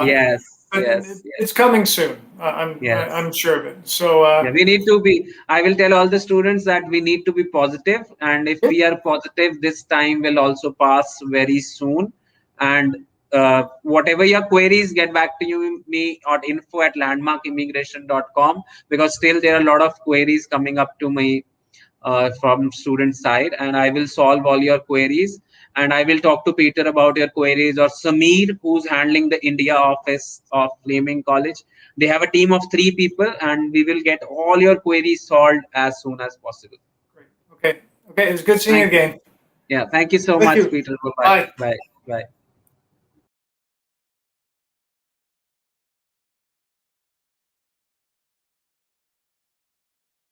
Yes. It's coming soon. I'm sure of it. So we need to be. I will tell all the students that we need to be positive, and if we are positive, this time will also pass very soon. And whatever your queries, get back to me at info@landmarkimmigration.com, because still there are a lot of queries coming up to me from student side, and I will solve all your queries. And I will talk to Peter about your queries, or Sameer, who's handling the India office of Fleming College. They have a team of 3 people, and we will get all your queries solved as soon as possible. Great. Okay. It's good seeing you again. Yeah. Thank you so much, Peter. Bye.